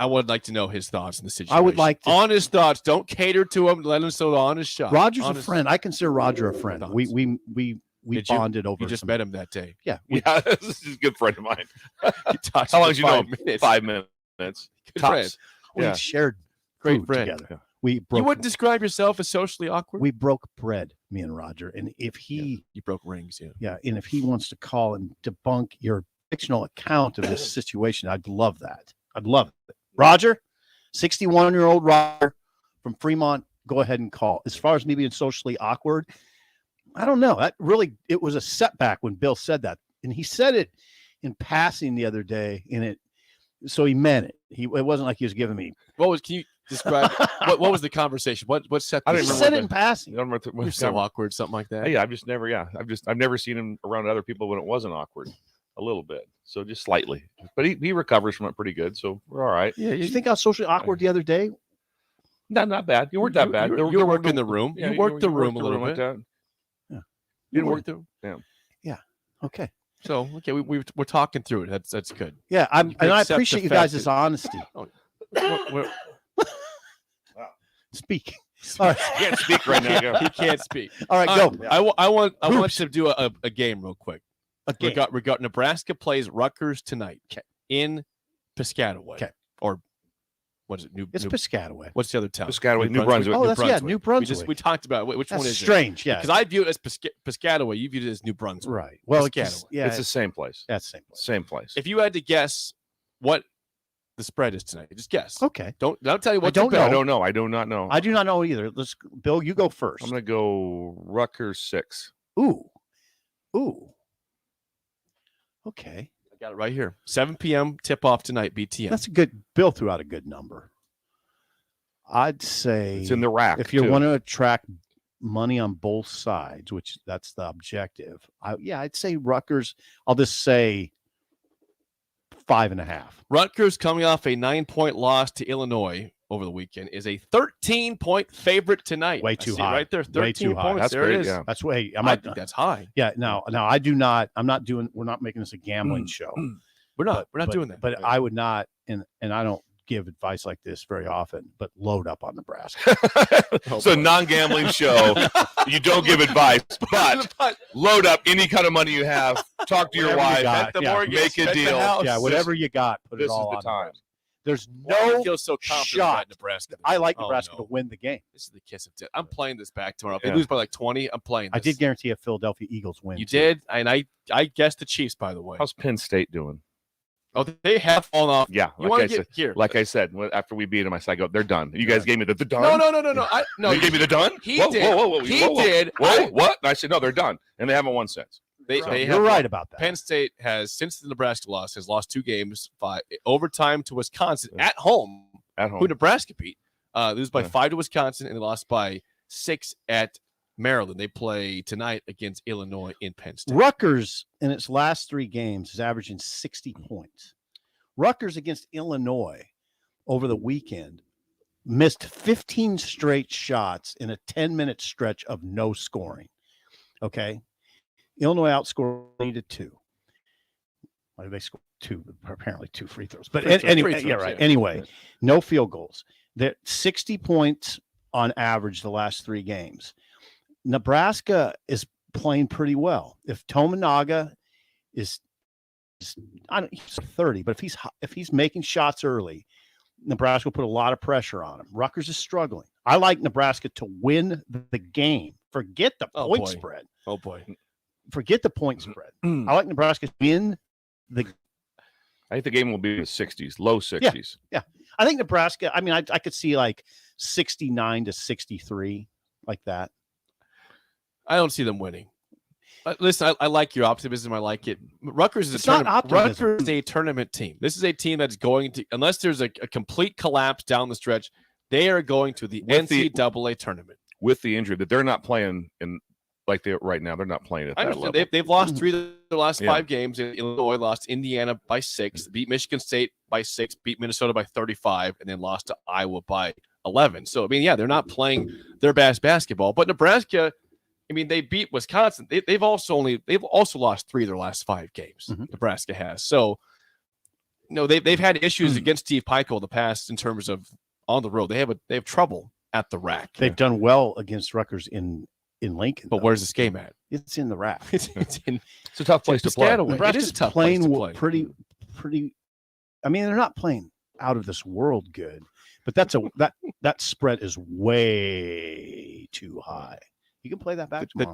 would like to know his thoughts in the situation. I would like to, honest thoughts. Don't cater to him. Let him show the honest shot. Roger's a friend. I consider Roger a friend. Thoughts. We bonded over. You just met him that day. Yeah. This is a good friend of mine. How long did you know him? Minutes. 5 minutes. Good Tops. friend. We shared Great food friend. together. Yeah. You wouldn't describe yourself as socially awkward? We broke bread, me and Roger. And if he you broke rings, yeah, and if he wants to call and debunk your fictional account of this situation, I'd love that. I'd love it. Roger, 61-year-old Roger from Fremont, go ahead and call. As far as me being socially awkward, I don't know. It was a setback when Bill said that. And he said it in passing the other day, so he meant it. It wasn't like he was giving me. Can you describe what was the conversation? What set? I He said it in passing. You're so awkward, something like that. Yeah, I've never seen him around other people when it wasn't awkward. A little bit, so just slightly, but he recovers from it pretty good, so we're all right. Yeah, you think I was socially awkward the other day? Not bad. You weren't that bad. You were working the room. Yeah, you worked the room a little like bit. that. Yeah. You didn't work through? Yeah. Okay. So, okay, we're talking through it. That's good. Yeah, and I accept appreciate the you fact guys' that- honesty. Oh, Speak. All right. Can't speak right now. Go. He can't speak. All right, go. I want Hoops. to do a game real quick. We got Nebraska plays Rutgers tonight in Piscataway. Okay. Or what is it? It's Piscataway. What's the other town? Piscataway, New Brunswick. Oh, that's New Brunswick. We talked about which That's one is strange. Yeah. Because I view it as Piscataway. You view it as New Brunswick. Right. Well, Piscataway. It's the same place. That's the same place. Same place. If you had to guess what the spread is tonight, just guess. Okay. Don't tell you what. don't I don't know. I do not know. I do not know either. Bill, you go first. I'm going to go Rutgers 6. Ooh. Okay. I got it right here. 7 p.m. tip off tonight. BTN. That's a good. Bill threw out a good number. I'd say It's in the rack. if you too. want to attract money on both sides, which that's the objective. I'd say Rutgers. I'll just say 5.5. Rutgers, coming off a 9-point loss to Illinois over the weekend, is a 13-point favorite tonight. Way I too see it high. right there. 13 Way too high. points. That's there great, it is. yeah. That's way. I think that's high. Yeah. Now I do not. I'm not doing. We're not making this a gambling show. We're not doing that. But I would not, and I don't give advice like this very often. But load up on Nebraska. So non-gambling show. You don't give advice, but load up any kind of money you have. Talk to your Whatever you wife. got. Bet the Yeah. mortgage, Make a bet the deal. house. Yeah, whatever you got, put This it all is the on time. Nebraska. There's I no feel so confident shot. about Nebraska. I like Oh, Nebraska no. to win the game. This is the kiss of death. I'm playing this back tomorrow. If they Yeah. lose by like 20, I'm playing this. I did guarantee a Philadelphia Eagles win. You too. did, and I guessed the Chiefs, by the way. How's Penn State doing? Oh, they have fallen off. Yeah, You want like to I get said, here? like I said, after we beat them, I said, they're done. You guys gave me the done. No. No, you gave me the done. He Whoa, did. Whoa, whoa, whoa, He whoa, whoa. did. Whoa, what? And I said, no, they're done, and they haven't won since. They You're have right about that. Penn State has, since the Nebraska loss, has lost 2 games, 5 overtime to Wisconsin at home. At home. Who Nebraska beat. They lose by Yeah. 5 to Wisconsin, and they lost by 6 at Maryland. They play tonight against Illinois in Penn State. Rutgers in its last 3 games is averaging 60 points. Rutgers against Illinois over the weekend missed 15 straight shots in a 10-minute stretch of no scoring. Okay. Illinois outscored 3-2. Why did they score 2? Apparently 2 free throws. But anyway, free yeah, throws, right. yeah. Anyway, no field goals. They're 60 points on average the last 3 games. Nebraska is playing pretty well. If Tominaga is he's 30, but if he's making shots early, Nebraska will put a lot of pressure on him. Rutgers is struggling. I like Nebraska to win the game. Forget the point spread. Oh boy. Forget the point spread. I like Nebraska to win the. I think the game will be in the 60s, low 60s. Yeah. I think Nebraska, I mean, I could see like 69 to 63, like that. I don't see them winning. Listen, I like your optimism. I like it. Rutgers is It's not optimism. Rutgers is a tournament team. This is a team that's going to, unless there's a complete collapse down the stretch, they are going to the NCAA tournament. With the injury that they're not playing in, like they right now, they're not playing at I that understand. level. They've lost 3 of the last Yeah. 5 games. Illinois lost Indiana by 6, beat Michigan State by 6, beat Minnesota by 35, and then lost to Iowa by 11. So, I mean, yeah, they're not playing their best basketball. But Nebraska, I mean, they beat Wisconsin. They've also lost 3 of their last 5 games. Nebraska has. So, they've had issues against Steve Pikiell in the past in terms of on the road. They have trouble at the rack. They've done well against Rutgers in Lincoln. But where's this game at? It's in the rack. It's a tough place to play. Piscataway. It Nebraska's is a tough place playing to play. pretty. I mean, they're not playing out of this world good, but that spread is way too high. You can play that back tomorrow.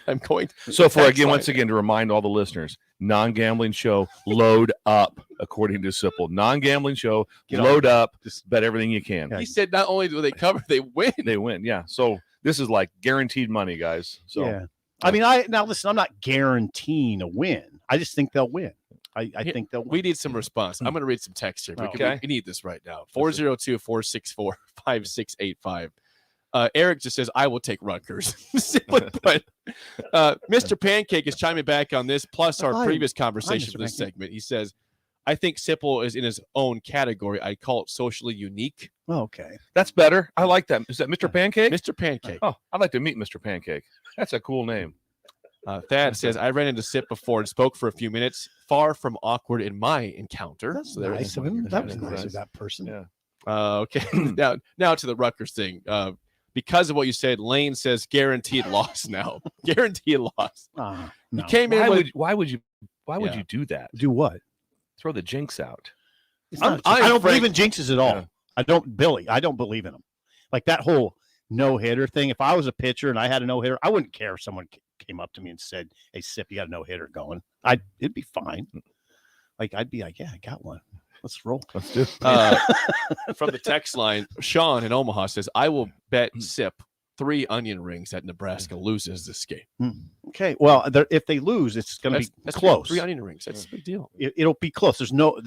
I'm going. So for Text again, line. once again, to remind all the listeners, non-gambling show, load up, according to Sipple. Non-gambling show, load up, bet everything you can. He said not only do they cover, they win. They win, yeah. So this is like guaranteed money, guys. So Yeah. I mean, now listen, I'm not guaranteeing a win. I just think they'll win. I think they'll win. We need some response. I'm going to read some text here. Okay. We need this right now. 402-464-5685. Eric just says, I will take Rutgers. Simply put. Mr. Pancake is chiming back on this, plus our Hi. previous Hi, conversation Mr. for this Pancake. segment. He says, I think Sipple is in his own category. I call it socially unique. Oh, okay. that's better. I like that. Is that Mr. Pancake? Mr. Pancake. Oh, I'd like to meet Mr. Pancake. That's a cool name. Thad says, I ran into Sip before and spoke for a few minutes. Far from awkward in my encounter. That's so nice of him. That was nice of that person. Yeah. Okay. now to the Rutgers thing. Because of what you said, Lane says guaranteed loss now. Guaranteed loss. No. You came in. Why would you do that? Do what? Throw the jinx out. I don't believe in jinxes at all. Yeah. I don't believe in them. Like that whole no-hitter thing. If I was a pitcher and I had a no-hitter, I wouldn't care if someone came up to me and said, "Hey, Sip, you got a no-hitter going." It'd be fine. Like I'd be like, "Yeah, I got one. Let's roll. Let's do it." From the text line, Sean in Omaha says, "I will bet Sip 3 onion rings that Nebraska loses this game." Okay. Well, if they lose, it's going to be close. 3 onion rings. That's a big deal. It'll be close. There's no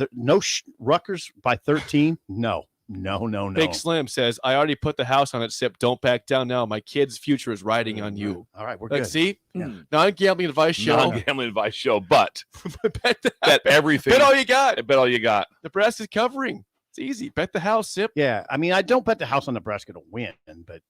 Rutgers by 13. No. Big Slim says, "I already put the house on it, Sip. Don't back down now. My kid's future is riding on you." All right, we're good. See? Yeah. Non-gambling advice show. Non-gambling advice show, but bet everything. Bet all you got. Bet all you got. Nebraska's covering. It's easy. Bet the house, Sip. Yeah. I mean, I don't bet the house on Nebraska to win, but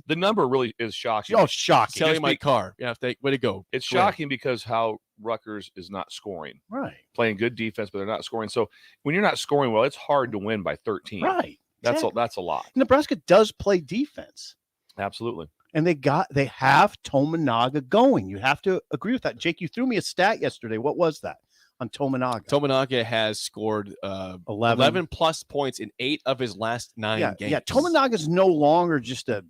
the number really is shocking. Oh, shocking. Selling my car. Yeah, way to go. It's shocking because how Rutgers is not scoring. Right. Playing good defense, but they're not scoring. So when you're not scoring well, it's hard to win by 13. Right. That's a lot. Nebraska does play defense. Absolutely. And they have Tominaga going. You have to agree with that. Jake, you threw me a stat yesterday. What was that on Tominaga? Tominaga has scored 11 plus points in 8 of his last 9 games. Yeah, Tominaga's no longer just a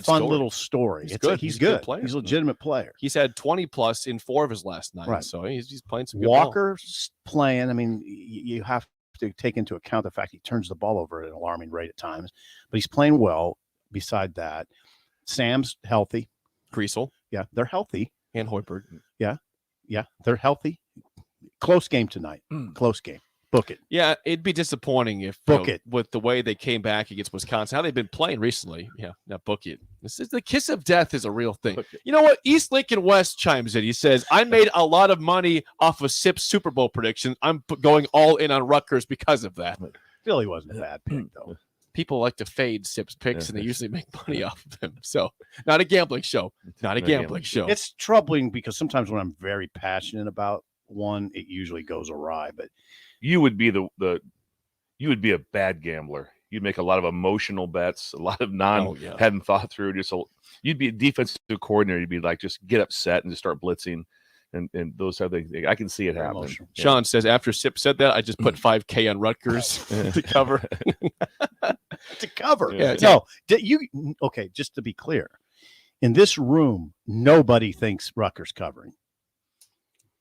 fun little story. He's good. He's a good. Good player. He's a legitimate player. He's had 20 plus in 4 of his last 9. Right. So he's playing some good Walker's playing. I mean, you have to take into account the fact he turns the ball over at an alarming rate at times, but he's playing well. Beside that, Sam's healthy. Creasel. Yeah, they're healthy. And Hoiberg. Yeah, they're healthy. Close game tonight. Close game. Book it. Yeah, it'd be disappointing if book it with the way they came back against Wisconsin, how they've been playing recently. Yeah, now book it. This is the kiss of death is a real thing. You know what? East Lincoln West chimes in. He says, "I made a lot of money off of Sip's Super Bowl prediction. I'm going all in on Rutgers because of that." Philly wasn't a bad pick though. People like to fade Sip's picks, and they usually make money off of them. So, not a gambling show. Not a gambling show. It's troubling because sometimes when I'm very passionate about one, it usually goes awry. But you would be you would be a bad gambler. You'd make a lot of emotional bets, a lot of hadn't thought through. You'd be a defensive coordinator. You'd be like, just get upset and just start blitzing. And those type of things. I can see it happening. Yeah. Sean says, after Sip said that, I just put $5K on Rutgers to cover. To cover. Yeah. No, okay, just to be clear. In this room, nobody thinks Rutgers covering.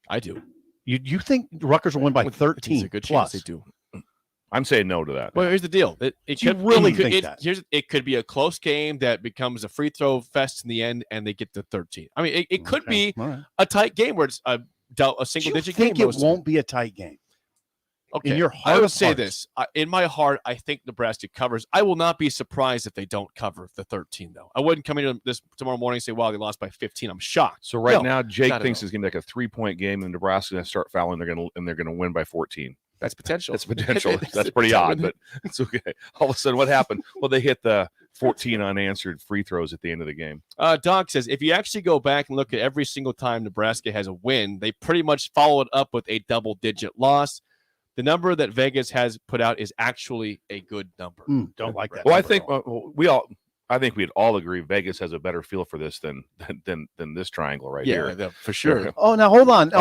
I do. You think Rutgers will win by 13 It's a good plus? chance they do. I'm saying no to that. Well, here's the deal. It could be a close game that becomes a free throw fest in the end, and they get to 13. I mean, it could be a tight game where it's a single digit game. I think it won't be a tight game. Okay. In your heart, I would say this. In my heart, I think Nebraska covers. I will not be surprised if they don't cover the 13, though. I wouldn't come into this tomorrow morning and say, wow, they lost by 15. I'm shocked. So now, Jake thinks it's going to be like a 3-point game, and Nebraska's going to start fouling. They're going to win by 14. That's potential. That's potential. That's pretty odd, but it's okay. All of a sudden, what happened? Well, they hit the 14 unanswered free throws at the end of the game. Doc says, if you actually go back and look at every single time Nebraska has a win, they pretty much follow it up with a double-digit loss. The number that Vegas has put out is actually a good number. Don't like that. Well, I think I think we'd all agree Vegas has a better feel for this than this triangle right here. Yeah, for sure. Oh, now hold on.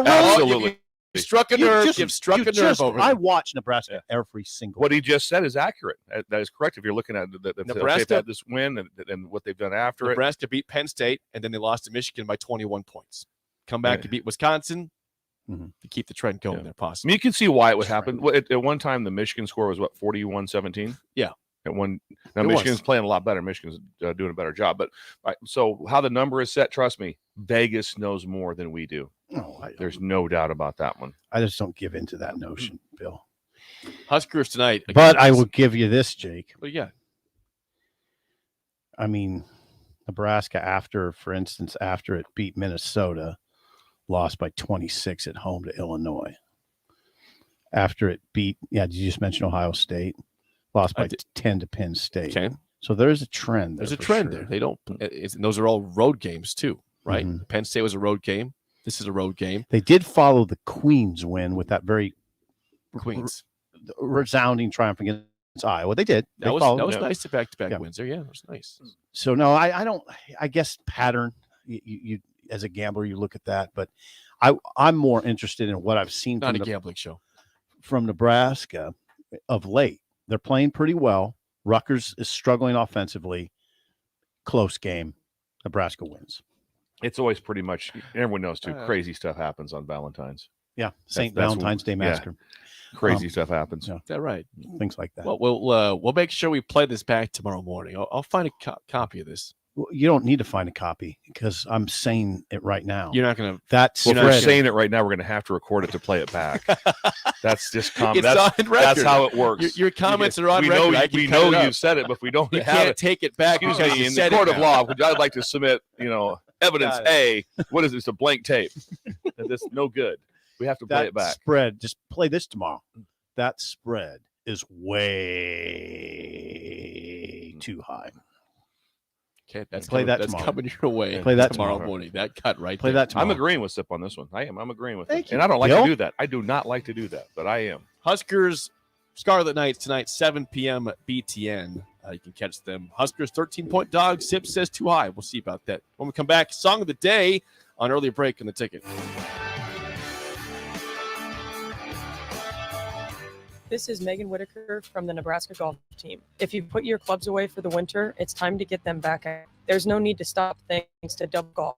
Absolutely. You've struck a nerve. You've struck a nerve over I watch Nebraska every single. What he just said is accurate. That is correct. If you're looking at Nebraska, they've had this win and what they've done after Nebraska beat Penn State, and then they lost to Michigan by 21 points. Come back to beat Wisconsin. To keep the trend going there, possibly. I mean, you can see why it would happen. At one time, the Michigan score was 41-17. Yeah. Now Michigan's playing a lot better. Michigan's doing a better job. But so how the number is set, trust me, Vegas knows more than we do. There's no doubt about that one. I just don't give into that notion, Bill. Huskers tonight. But I will give you this, Jake. But yeah. I mean, Nebraska, for instance, after it beat Minnesota, lost by 26 at home to Illinois. After it beat, did you just mention Ohio State? Lost by 10 to Penn State. Okay. So there's a trend. There's a trend there. They don't. And those are all road games too, right? Mm-hmm. Penn State was a road game. This is a road game. They did follow the Queens win with that very resounding triumph against Iowa. They did. That was nice to back-to-back wins there. Yeah, it was nice. So no, I don't. I guess pattern. You as a gambler, you look at that, but I'm more interested in what I've seen. Not a gambling show from Nebraska of late. They're playing pretty well. Rutgers is struggling offensively. Close game. Nebraska wins. It's always pretty much, everyone knows too, crazy stuff happens on Valentine's. Yeah, Valentine's Day Massacre. Yeah, crazy stuff happens. Yeah. Is that right? Things like that. Well, we'll make sure we play this back tomorrow morning. I'll find a copy of this. Well, you don't need to find a copy because I'm saying it right now. You're not going to. That's if we're saying it right now, we're going to have to record it to play it back. That's just that's how it works. Your comments are on record. We know you've said it, but if we don't you have can't it, take it back. Excuse me, in the court of law, I'd like to submit, evidence A. What is this? A blank tape? That's no good. We have to play it back. Spread. Just play this tomorrow. That spread is way too high. Okay, that's tomorrow. Coming your way. Play that tomorrow morning. That cut right. Play there. that tomorrow. I'm agreeing with Sip on this one. I'm agreeing with Thank it. you. And I don't like Bill? to do that. I do not like to do that, but I am. Huskers Scarlet Knights tonight, 7 p.m. at BTN. You can catch them. Huskers 13-point dog. Sip says too high. We'll see about that. When we come back, song of the day on early break in the ticket. This is Megan Whitaker from the Nebraska golf team. If you put your clubs away for the winter, it's time to get them back out. There's no need to stop thanks to Double Golf.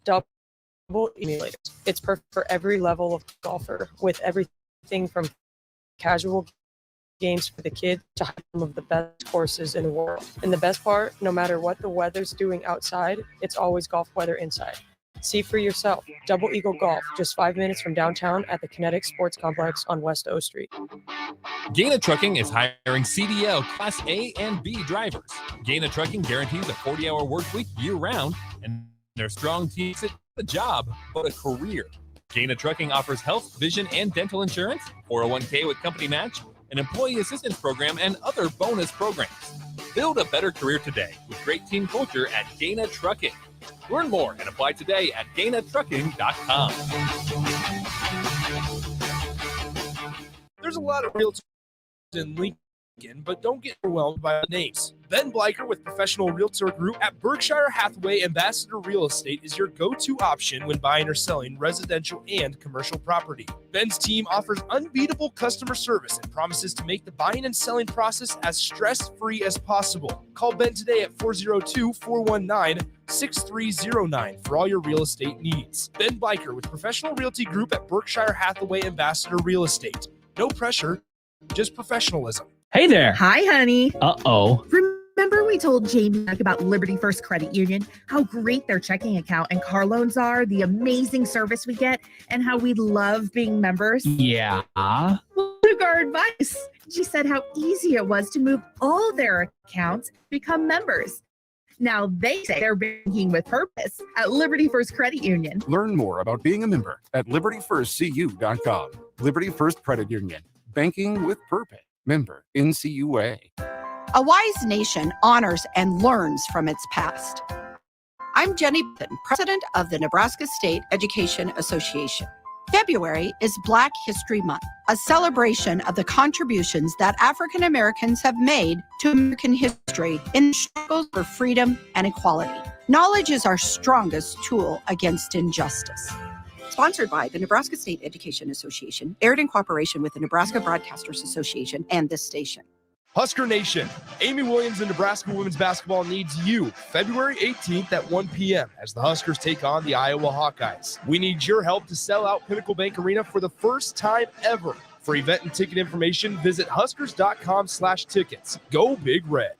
Double emulators. It's perfect for every level of golfer with everything from casual games for the kids to some of the best courses in the world. And the best part, no matter what the weather's doing outside, it's always golf weather inside. See for yourself. Double Eagle Golf, just 5 minutes from downtown at the Kinetic Sports Complex on West O Street. Gaina Trucking is hiring CDL Class A and B drivers. Gaina Trucking guarantees a 40-hour work week year-round, and their strong team isn't a job, but a career. Gaina Trucking offers health, vision, and dental insurance, 401k with company match, an employee assistance program, and other bonus programs. Build a better career today with great team culture at Gaina Trucking. Learn more and apply today at GainaTrucking.com. There's a lot of realtors in Lincoln, but don't get overwhelmed by the names. Ben Bleicher with Professional Realtor Group at Berkshire Hathaway Ambassador Real Estate is your go-to option when buying or selling residential and commercial property. Ben's team offers unbeatable customer service and promises to make the buying and selling process as stress-free as possible. Call Ben today at 402-419-6309 for all your real estate needs. Ben Bleicher with Professional Realty Group at Berkshire Hathaway Ambassador Real Estate. No pressure, just professionalism. Hey there. Hi, honey. Uh-oh. Remember we told Jamie about Liberty First Credit Union, how great their checking account and car loans are, the amazing service we get, and how we love being members? Yeah. Well, took our advice. She said how easy it was to move all their accounts to become members. Now they say they're banking with purpose at Liberty First Credit Union. Learn more about being a member at libertyfirstcu.com. Liberty First Credit Union. Banking with purpose. Member NCUA. A wise nation honors and learns from its past. I'm Jenny Benton, president of the Nebraska State Education Association. February is Black History Month, a celebration of the contributions that African Americans have made to American history in struggles for freedom and equality. Knowledge is our strongest tool against injustice. Sponsored by the Nebraska State Education Association, aired in cooperation with the Nebraska Broadcasters Association and this station. Husker Nation, Amy Williams and Nebraska women's basketball needs you February 18th at 1 p.m. as the Huskers take on the Iowa Hawkeyes. We need your help to sell out Pinnacle Bank Arena for the first time ever. For event and ticket information, visit huskers.com/tickets. Go Big Red.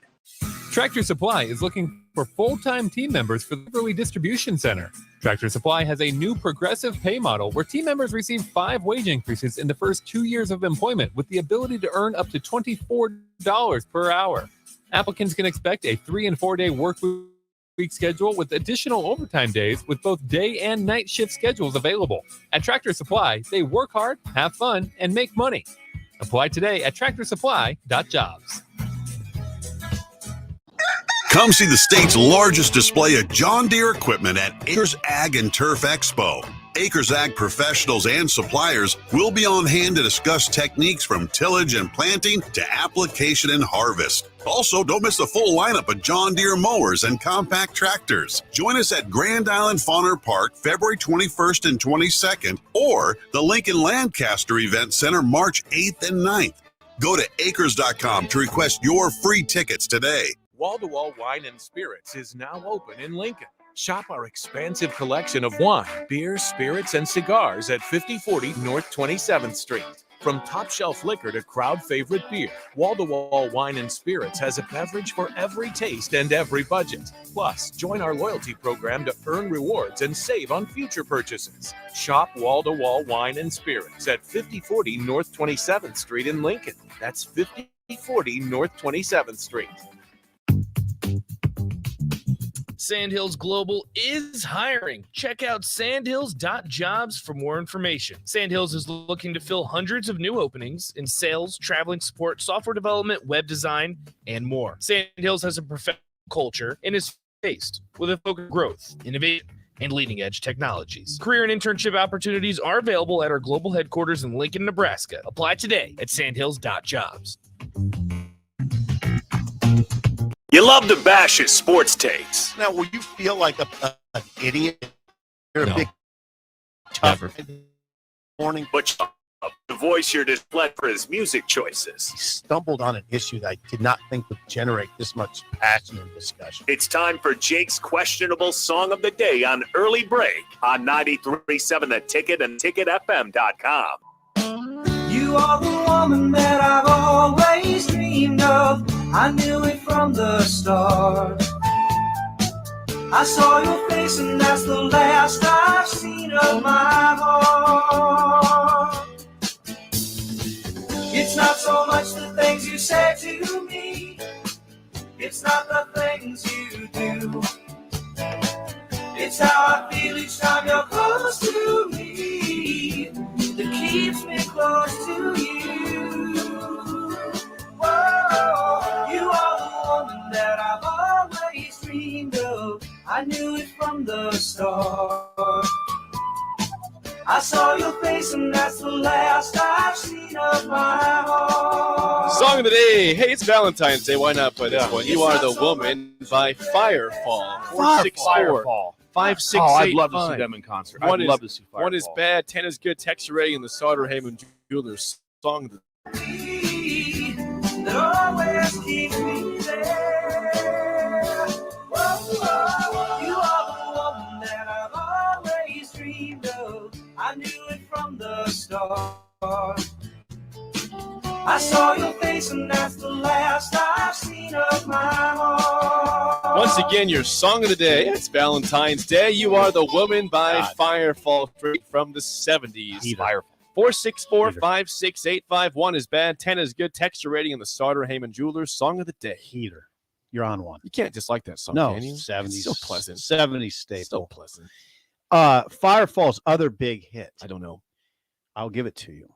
Tractor Supply is looking for full-time team members for the Waverly Distribution Center. Tractor Supply has a new progressive pay model where team members receive 5 wage increases in the first 2 years of employment with the ability to earn up to $24 per hour. Applicants can expect a 3- and 4-day work week schedule with additional overtime days with both day and night shift schedules available. At Tractor Supply, they work hard, have fun, and make money. Apply today at tractorsupply.jobs. Come see the state's largest display of John Deere equipment at Acres Ag and Turf Expo. Acres Ag professionals and suppliers will be on hand to discuss techniques from tillage and planting to application and harvest. Also, don't miss the full lineup of John Deere mowers and compact tractors. Join us at Grand Island Fauner Park February 21st and 22nd or the Lincoln Lancaster Event Center March 8th and 9th. Go to acres.com to request your free tickets today. Wall-to-Wall Wine and Spirits is now open in Lincoln. Shop our expansive collection of wine, beer, spirits, and cigars at 5040 North 27th Street. From top shelf liquor to crowd favorite beer, Wall-to-Wall Wine and Spirits has a beverage for every taste and every budget. Plus, join our loyalty program to earn rewards and save on future purchases. Shop Wall-to-Wall Wine and Spirits at 5040 North 27th Street in Lincoln. That's 5040 North 27th Street. Sandhills Global is hiring. Check out sandhills.jobs for more information. Sandhills is looking to fill hundreds of new openings in sales, traveling support, software development, web design, and more. Sandhills has a professional culture and is based with a focus on growth, innovation, and leading-edge technologies. Career and internship opportunities are available at our global headquarters in Lincoln, Nebraska. Apply today at sandhills.jobs. You love to bash his sports takes. Now, will you feel like an idiot? You're No. a big Never. morning. But you love to voice your displeasure for his music choices. He stumbled on an issue that I did not think would generate this much passion and discussion. It's time for Jake's questionable song of the day on Early Break on 93.7 The Ticket and TicketFM.com. You are the woman that I've always dreamed of. I knew it from the start. I saw your face and that's the last I've seen of my heart. It's not so much the things you say to me, it's not the things you do. It's how I feel each time you're close to me that keeps me close to you. Whoa, you are the woman that I've always dreamed of. I knew it from the start. I saw your face and that's the last I've seen of my heart. Song of the day. Hey, it's Valentine's Day. Why not play this one? You Are the Woman by Firefall. 464 5685. Oh, I'd love to see them in concert. I'd love to see Firefall. One is bad, 10 is good. Text Ray in the Sauterhaven Jewelers song of the That always keeps me there. Whoa, whoa, you are the woman that I've always dreamed of. I knew it from the start. I saw your face and that's the last I've seen of my heart. Once again, your song of the day. It's Valentine's Day. You Are the Woman by Firefall, straight from the 70s. Firefall. 464-56851 1 is bad, 10 is good. Texture rating in the Sauter Heyman Jewelers song of the day. Heater. You're on one. You can't dislike that song, No, can you? 70s. It's so pleasant. 70s staple. So pleasant. Firefall's other big hit. I don't know. I'll give it to you.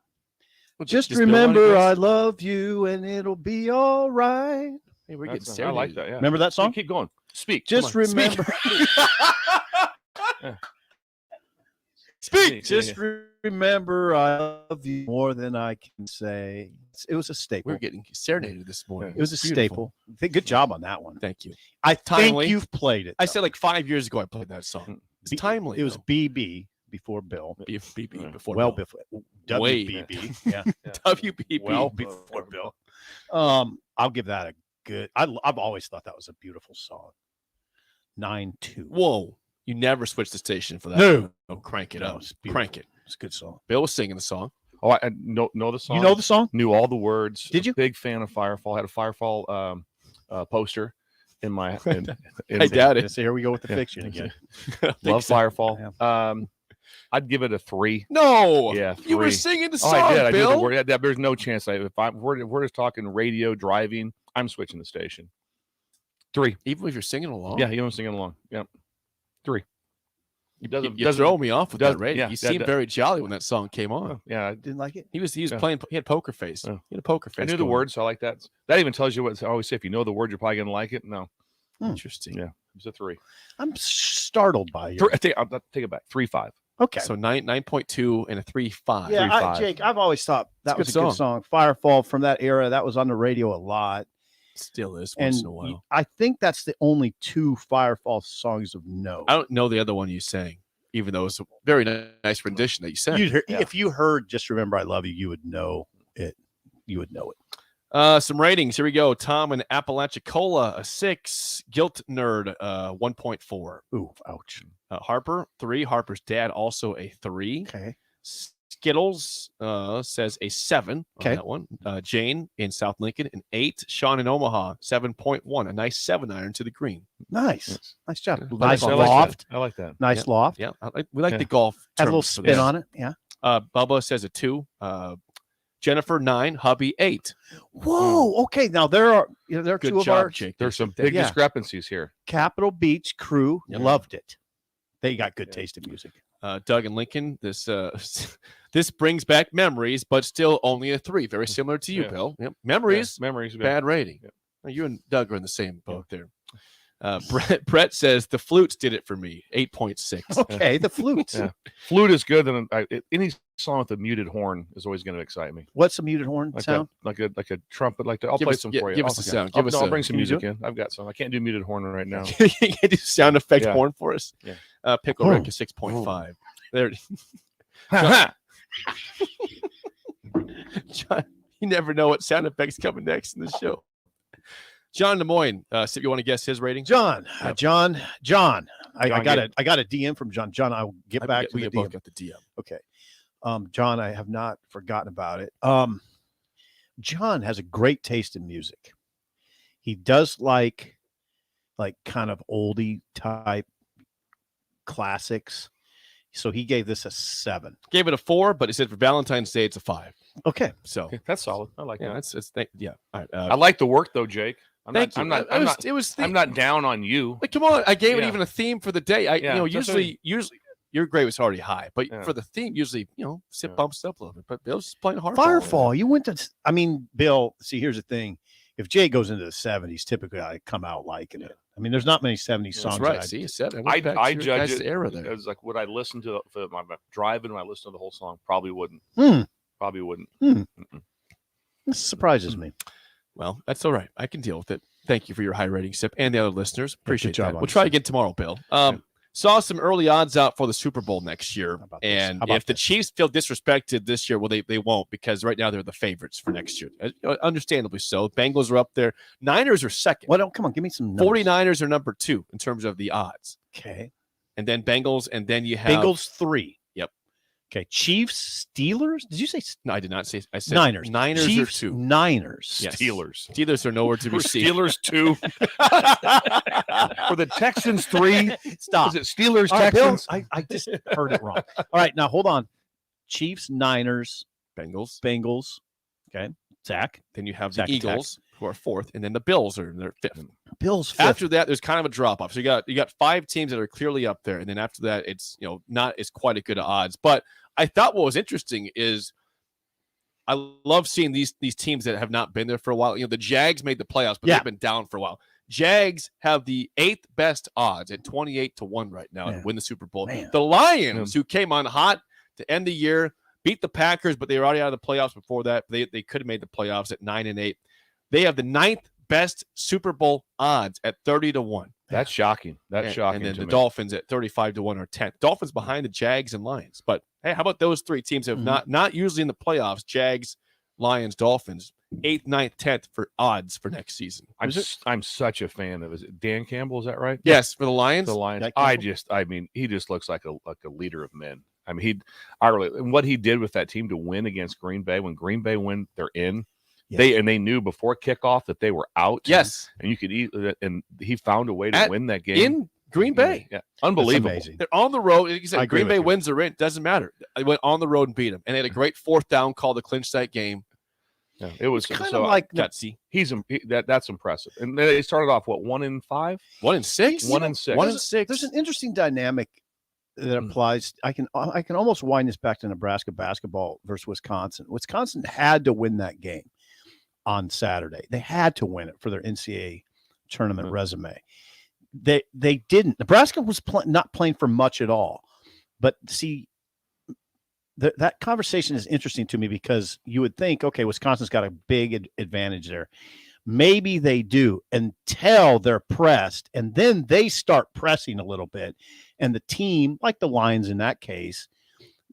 Well, Just build on remember it, I Chris. love you and it'll be all right. Hey, we're getting I like that. Yeah. Remember that song? Keep going. Speak. Just Come on. remember. Speak. Just remember I love you more than I can say. It was a staple. We're getting serenaded this morning. It was a Beautiful. staple. Good job on that one. Thank you. I Timely. think you've played it. I said like 5 years ago I played that song. It's timely. It was though. BB before Bill. BB before Well Bill. before Way. WBB. Yeah. WBB. Well before Bill. I'll give that a good. I've always thought that was a beautiful song. 9-2. Whoa. You never switched the station for that. No. Oh, crank it No, up. it's beautiful. Crank it. It's a good song. Bill was singing the song. Oh, I know the song. You know the song? Knew all the words. Did you? Big fan of Firefall. Had a Firefall poster in my. I doubt it. So here we go with the fiction again. Love Firefall. I'd give it a 3. No. Yeah, 3. You were singing the Oh, song, I did. I knew the Bill. word. There's no chance. If we're just talking radio driving, I'm switching the station. 3. Even if you're singing along? Yeah, you know, singing along. Yeah, 3. He You throw me off with that radio. Yeah, You seemed very jolly when that song came on. Oh, yeah, I didn't like it. He was Yeah. playing. He had poker face. Oh. He had a poker face. I knew the going on. words, so I like that. That even tells you what I always say. If you know the word, you're probably gonna like it. No, Interesting. Yeah, it's a 3. I'm startled by you. I'll take it back. 3.5. Okay. So 9.2 and a 3.5. Yeah, Jake, I've always thought that was a good song. Firefall from that era, that was on the radio a lot. Still is once in a while. I think that's the only 2 Firefall songs of note. I don't know the other one you sang, even though it's a very nice rendition that you sang. If you heard Just Remember I Love You, you would know it. You would know it. Some ratings. Here we go. Tom and Apalachicola, a 6. Guilt Nerd, 1.4. Ooh, ouch. Harper, 3. Harper's dad, also a 3. Okay. Skittles says a 7 on that one. Jane in South Lincoln, an 8. Sean in Omaha, 7.1. A nice 7-iron to the green. Nice. Nice job. Yeah. Nice I loft. like that. Nice loft. Yeah. We like the golf. Had a little terms for spin this. on it. Yeah. Bubba says a 2. Jennifer, 9. Hubby, 8. Whoa. Okay. Now there are Good 2 of job, our Jake. There's some big discrepancies here. Capitol Beach crew loved it. They got good taste in music. Doug and Lincoln, this this brings back memories, but still only a 3. Very similar to you, Bill. Yep. Memories, memories, bad rating. Now, you and Doug are in the same boat there. Brett says the flutes did it for me, 8.6. Okay, the flutes. Flute is good. And any song with a muted horn is always going to excite me. What's a muted horn sound? Like a trumpet. I'll Give play us- some yeah, for you. give us a sound. Give us I'll a- bring some can you music do in. I've got some. I can't do muted horn right now. You can do sound effect Yeah. horn for us. Yeah. Pickle Rick is 6.5. There. John, you never know what sound effects coming next in the show. John Des Moines, see if you want to guess his rating. John. I got John, a DM from John. John, I'll get back to we the both DM. got the DM. Okay. John, I have not forgotten about it. John has a great taste in music. He does like kind of oldie type classics. So he gave this a 7. Gave it a 4, but he said for Valentine's Day it's a 5. Okay. So that's solid. I like yeah, that. All right, I like the work though, Jake. Thank you. I'm not I'm not down on you. Like, come on, I gave it Yeah. even a theme for the day. Usually your grade was already high, but Yeah. for the theme, usually bumps up a little bit. But Bill's just playing hard. Firefall. You went to. I mean, Bill. See, here's the thing. If Jay goes into the 70s, typically I come out liking it. I mean, there's not many 70s songs. That's right. that See, you said it. I judge it era there. as like would I listen to for my driving? Would I listen to the whole song? Probably wouldn't. Probably wouldn't. This surprises me. Well, that's all right. I can deal with it. Thank you for your high rating, Sip, and the other listeners. Appreciate job that. on We'll it, try Sip. again tomorrow, Bill. Saw some early odds out for the Super Bowl next year. And if the Chiefs feel disrespected this year, well, they won't, because right now they're the favorites for next year. Understandably so. Bengals are up there. Niners are second. Well, come on, give me some numbers. 49ers are number 2 in terms of the odds. Okay. And then Bengals, and then you have Bengals 3. Yep. Okay. Chiefs, Steelers. Did you say? No, I did not say. I said Niners. Niners Chiefs, are 2. Niners. Yes. Steelers are nowhere to be seen. Steelers 2. For the Texans 3. Stop. Is it Steelers, All right, Bill, Texans? I just heard it wrong. All right, now hold on. Chiefs, Niners, Bengals. Okay. Zach. Then you have Zach the attack. Eagles, who are 4th, and then the Bills are in their 5th. Bills 5th. After that, there's kind of a drop off. So you got 5 teams that are clearly up there, and then after that, it's not as quite a good odds. But I thought what was interesting is I love seeing these teams that have not been there for a while. The Jags made the playoffs, but they've been down for a while. Jags have the 8th best odds at 28-1 right now to win the Super Bowl. The Lions, who came on hot to end the year, beat the Packers, but they were already out of the playoffs before that. They could have made the playoffs at 9-8. They have the 9th best Super Bowl odds at 30-1. That's shocking. That's shocking. And then to the me. Dolphins at 35-1 or 10th. Dolphins behind the Jags and Lions. But hey, how about those 3 teams that have not usually in the playoffs? Jags, Lions, Dolphins. 8th, 9th, 10th for odds for next season. I'm such a fan of. Is it Dan Campbell? Is that right? Yes, for the Lions. The Lions. Dan Campbell? He just looks like a leader of men. I mean, and what he did with that team to win against Green Bay. When Green Bay win, they're in. Yeah. They knew before kickoff that they were out. Yes, and you could and he found a way to win that game in Green Bay. Yeah, unbelievable. They're on the road. Like you said, Green Bay wins or in, doesn't matter. They went on the road and beat them, and they had a great 4th down call to clinch that game. Yeah, it was kind so of like gutsy. That's impressive. And they started off 1-5, 1-6, 1-6, 1-6. There's an interesting dynamic that applies. I can almost wind this back to Nebraska basketball versus Wisconsin. Wisconsin had to win that game on Saturday. They had to win it for their NCAA tournament resume. they didn't. Nebraska was not playing for much at all. But see, that conversation is interesting to me because you would think, okay, Wisconsin's got a big advantage there. Maybe they do until they're pressed, and then they start pressing a little bit. And the team, like the Lions in that case,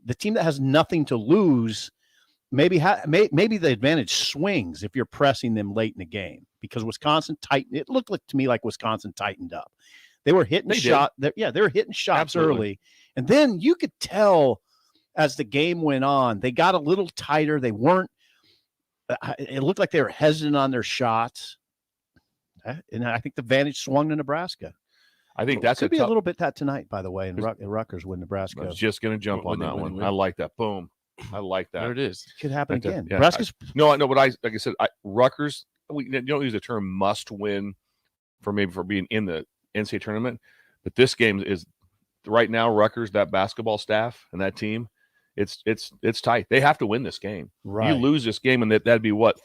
the team that has nothing to lose, maybe the advantage swings if you're pressing them late in the game because Wisconsin tightened. It looked to me like Wisconsin tightened up. They were hitting shots. They were hitting shots Absolutely. early, and then you could tell as the game went on, they got a little tighter. They weren't. It looked like they were hesitant on their shots, and I think the advantage swung to Nebraska. I think that could be a little bit that tonight, by the way, in Rutgers with Nebraska. I was just going to jump on that one. I like that. Boom. I like that. There it is. It could happen again. Yeah. Nebraska's No, but like I said, Rutgers. You don't use the term must win for being in the NCAA tournament, but this game is right now. Rutgers, that basketball staff and that team, it's tight. They have to win this game. Right. You lose this game, and that'd be what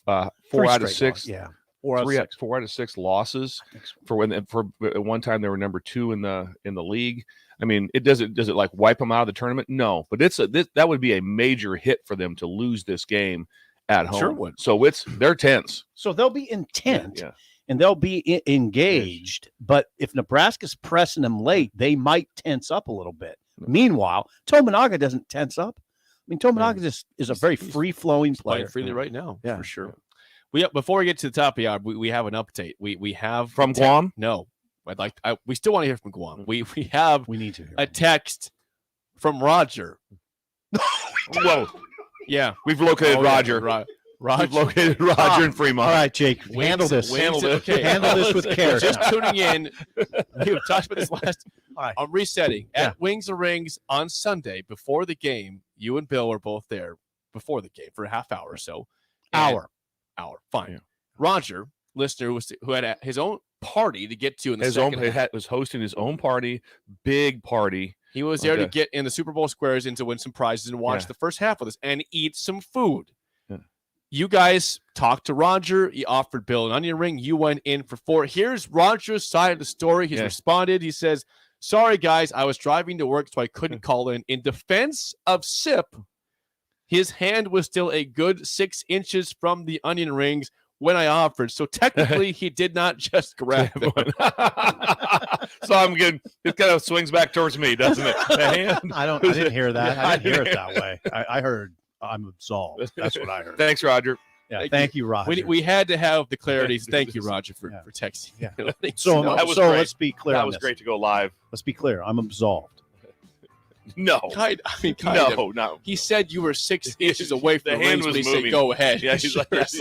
4 out of 6. Yeah. 4 out of 6 losses for at one time they were number 2 in the league. I mean, does it like wipe them out of the tournament? No, but that would be a major hit for them to lose this game at home. Sure would. So they're tense. So they'll be intent Yeah. and they'll be engaged. But if Nebraska's pressing them late, they might tense up a little bit. Meanwhile, Tominaga doesn't tense up. I mean, Tominaga is a very free-flowing player. Playing freely right now, Yeah. for sure. Before we get to the top of the hour, we have an update. We have from Guam. No, we still want to hear from Guam. We need to hear a text from Roger. Whoa, yeah, we've located Roger. Roger. We've located Roger in Fremont. All right, Jake, handle this. Okay. Handle this with care. Just tuning in. We've talked about this last. All right. I'm resetting at Wings and Rings on Sunday before the game. You and Bill were both there before the game for a half hour or so. Hour. Fine. Yeah. Roger, listener, who had his own party to get to in the second half. Was hosting his own party, big party. He was there to get in the Super Bowl squares and to win some prizes and watch the first half with us and eat some food. Yeah. You guys talked to Roger. He offered Bill an onion ring. You went in for 4. Here's Roger's side of the story. He's responded. He says, "Sorry, guys, I was driving to work, so I couldn't call in." In defense of Sip, his hand was still a good 6 inches from the onion rings when I offered. So technically, he did not just grab them. So I'm good. It kind of swings back towards me, doesn't it? The hand. I didn't hear that. I didn't hear it that way. I heard I'm absolved. That's what I heard. Thanks, Roger. Yeah, thank you, Roger. We had to have the clarity. Thank you, Roger, for texting. Yeah. So let's be clear. That on was this. great to go live. Let's be clear. I'm absolved. No. Kind No, of. no. He said you were 6 inches away from The the hand rings, was but he moving. said, "Go ahead." Yeah, he's like, It's you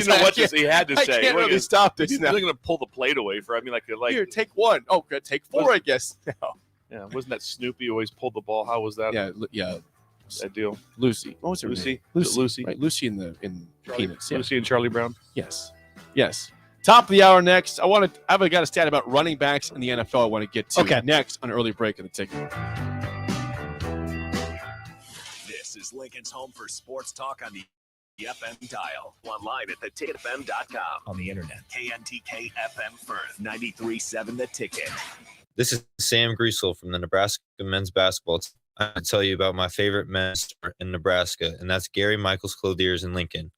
know like, what he had to I say. can't Look really at- stop this He's now. going to pull the plate away for. I mean, like Here, take 1. Oh, good. Take 4, I guess. No. Yeah, wasn't that Snoopy always pulled the ball? How was that? Yeah. That deal. Lucy. What was her Lucy? name? Lucy. Lucy. Right. Lucy in Peanuts. Yeah. Lucy and Charlie Brown. Yes. Top of the hour next. I've got a stat about running backs in the NFL I want to get to next on early break of the ticket. This is Lincoln's home for sports talk on the FM dial. Online at theticketfm.com. On the internet. KNTK FM Firth. 93.7 The Ticket. This is Sam Griesel from the Nebraska men's basketball team. I'm going to tell you about my favorite men's store in Nebraska, and that's Gary Michaels Clothiers in Lincoln.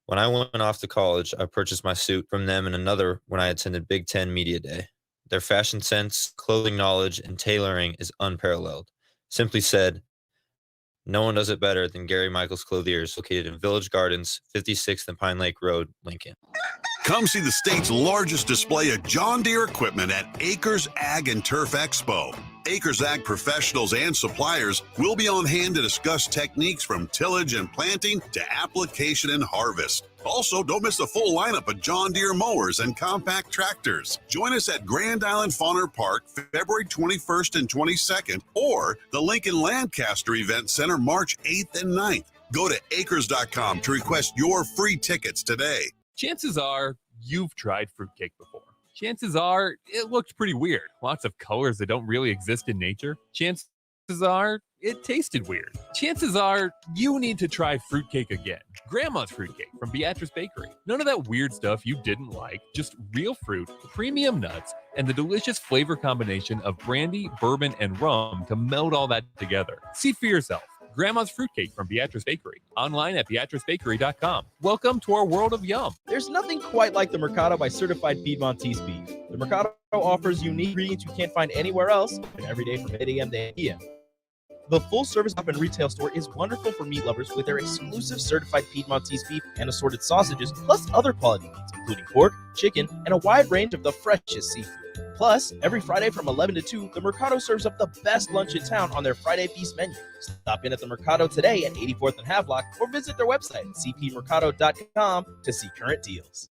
When I went off to college, I purchased my suit from them and another when I attended Big Ten Media Day. Their fashion sense, clothing knowledge, and tailoring is unparalleled. Simply said, no one does it better than Gary Michaels Clothiers, located in Village Gardens, 56th and Pine Lake Road, Lincoln. Come see the state's largest display of John Deere equipment at Acres Ag and Turf Expo. Acres Ag professionals and suppliers will be on hand to discuss techniques from tillage and planting to application and harvest. Also, don't miss the full lineup of John Deere mowers and compact tractors. Join us at Grand Island Fauner Park, February 21st and 22nd, or the Lincoln Lancaster Event Center, March 8th and 9th. Go to acres.com to request your free tickets today. Chances are you've tried fruitcake before. Chances are it looked pretty weird. Lots of colors that don't really exist in nature. Chances are it tasted weird. Chances are you need to try fruitcake again. Grandma's fruitcake from Beatrice Bakery. None of that weird stuff you didn't like, just real fruit, premium nuts, and the delicious flavor combination of brandy, bourbon, and rum to meld all that together. See for yourself. Grandma's fruitcake from Beatrice Bakery. Online at beatricebakery.com. Welcome to our world of yum. There's nothing quite like the Mercado by Certified Piedmontese beef. The Mercado offers unique ingredients you can't find anywhere else, and every day from 8 a.m. to 8 p.m. The full-service shop and retail store is wonderful for meat lovers with their exclusive certified Piedmontese beef and assorted sausages, plus other quality meats, including pork, chicken, and a wide range of the freshest seafood. Plus, every Friday from 11 to 2, the Mercado serves up the best lunch in town on their Friday Feast menu. Stop in at the Mercado today at 84th and Havelock or visit their website at cpmercado.com to see current deals.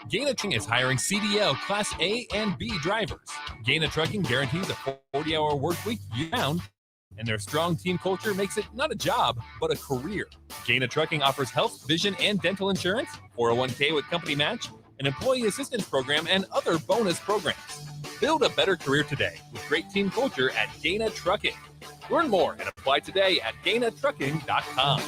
Gaina Trucking is hiring CDL Class A and B drivers. Gaina Trucking guarantees a 40-hour work week year-round, and their strong team culture makes it not a job, but a career. Gaina Trucking offers health, vision, and dental insurance, 401k with company match, an employee assistance program, and other bonus programs. Build a better career today with great team culture at Gaina Trucking. Learn more and apply today at GainaTrucking.com.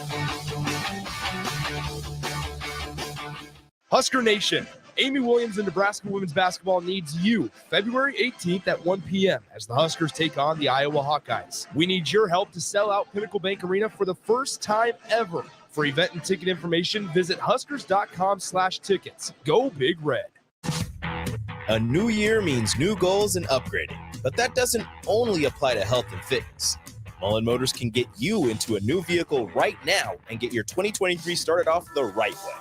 Husker Nation, Amy Williams and Nebraska women's basketball needs you February 18th at 1 p.m. as the Huskers take on the Iowa Hawkeyes. We need your help to sell out Pinnacle Bank Arena for the first time ever. For event and ticket information, visit huskers.com/tickets. Go Big Red. A new year means new goals and upgrading, but that doesn't only apply to health and fitness. Mullen Motors can get you into a new vehicle right now and get your 2023 started off the right way.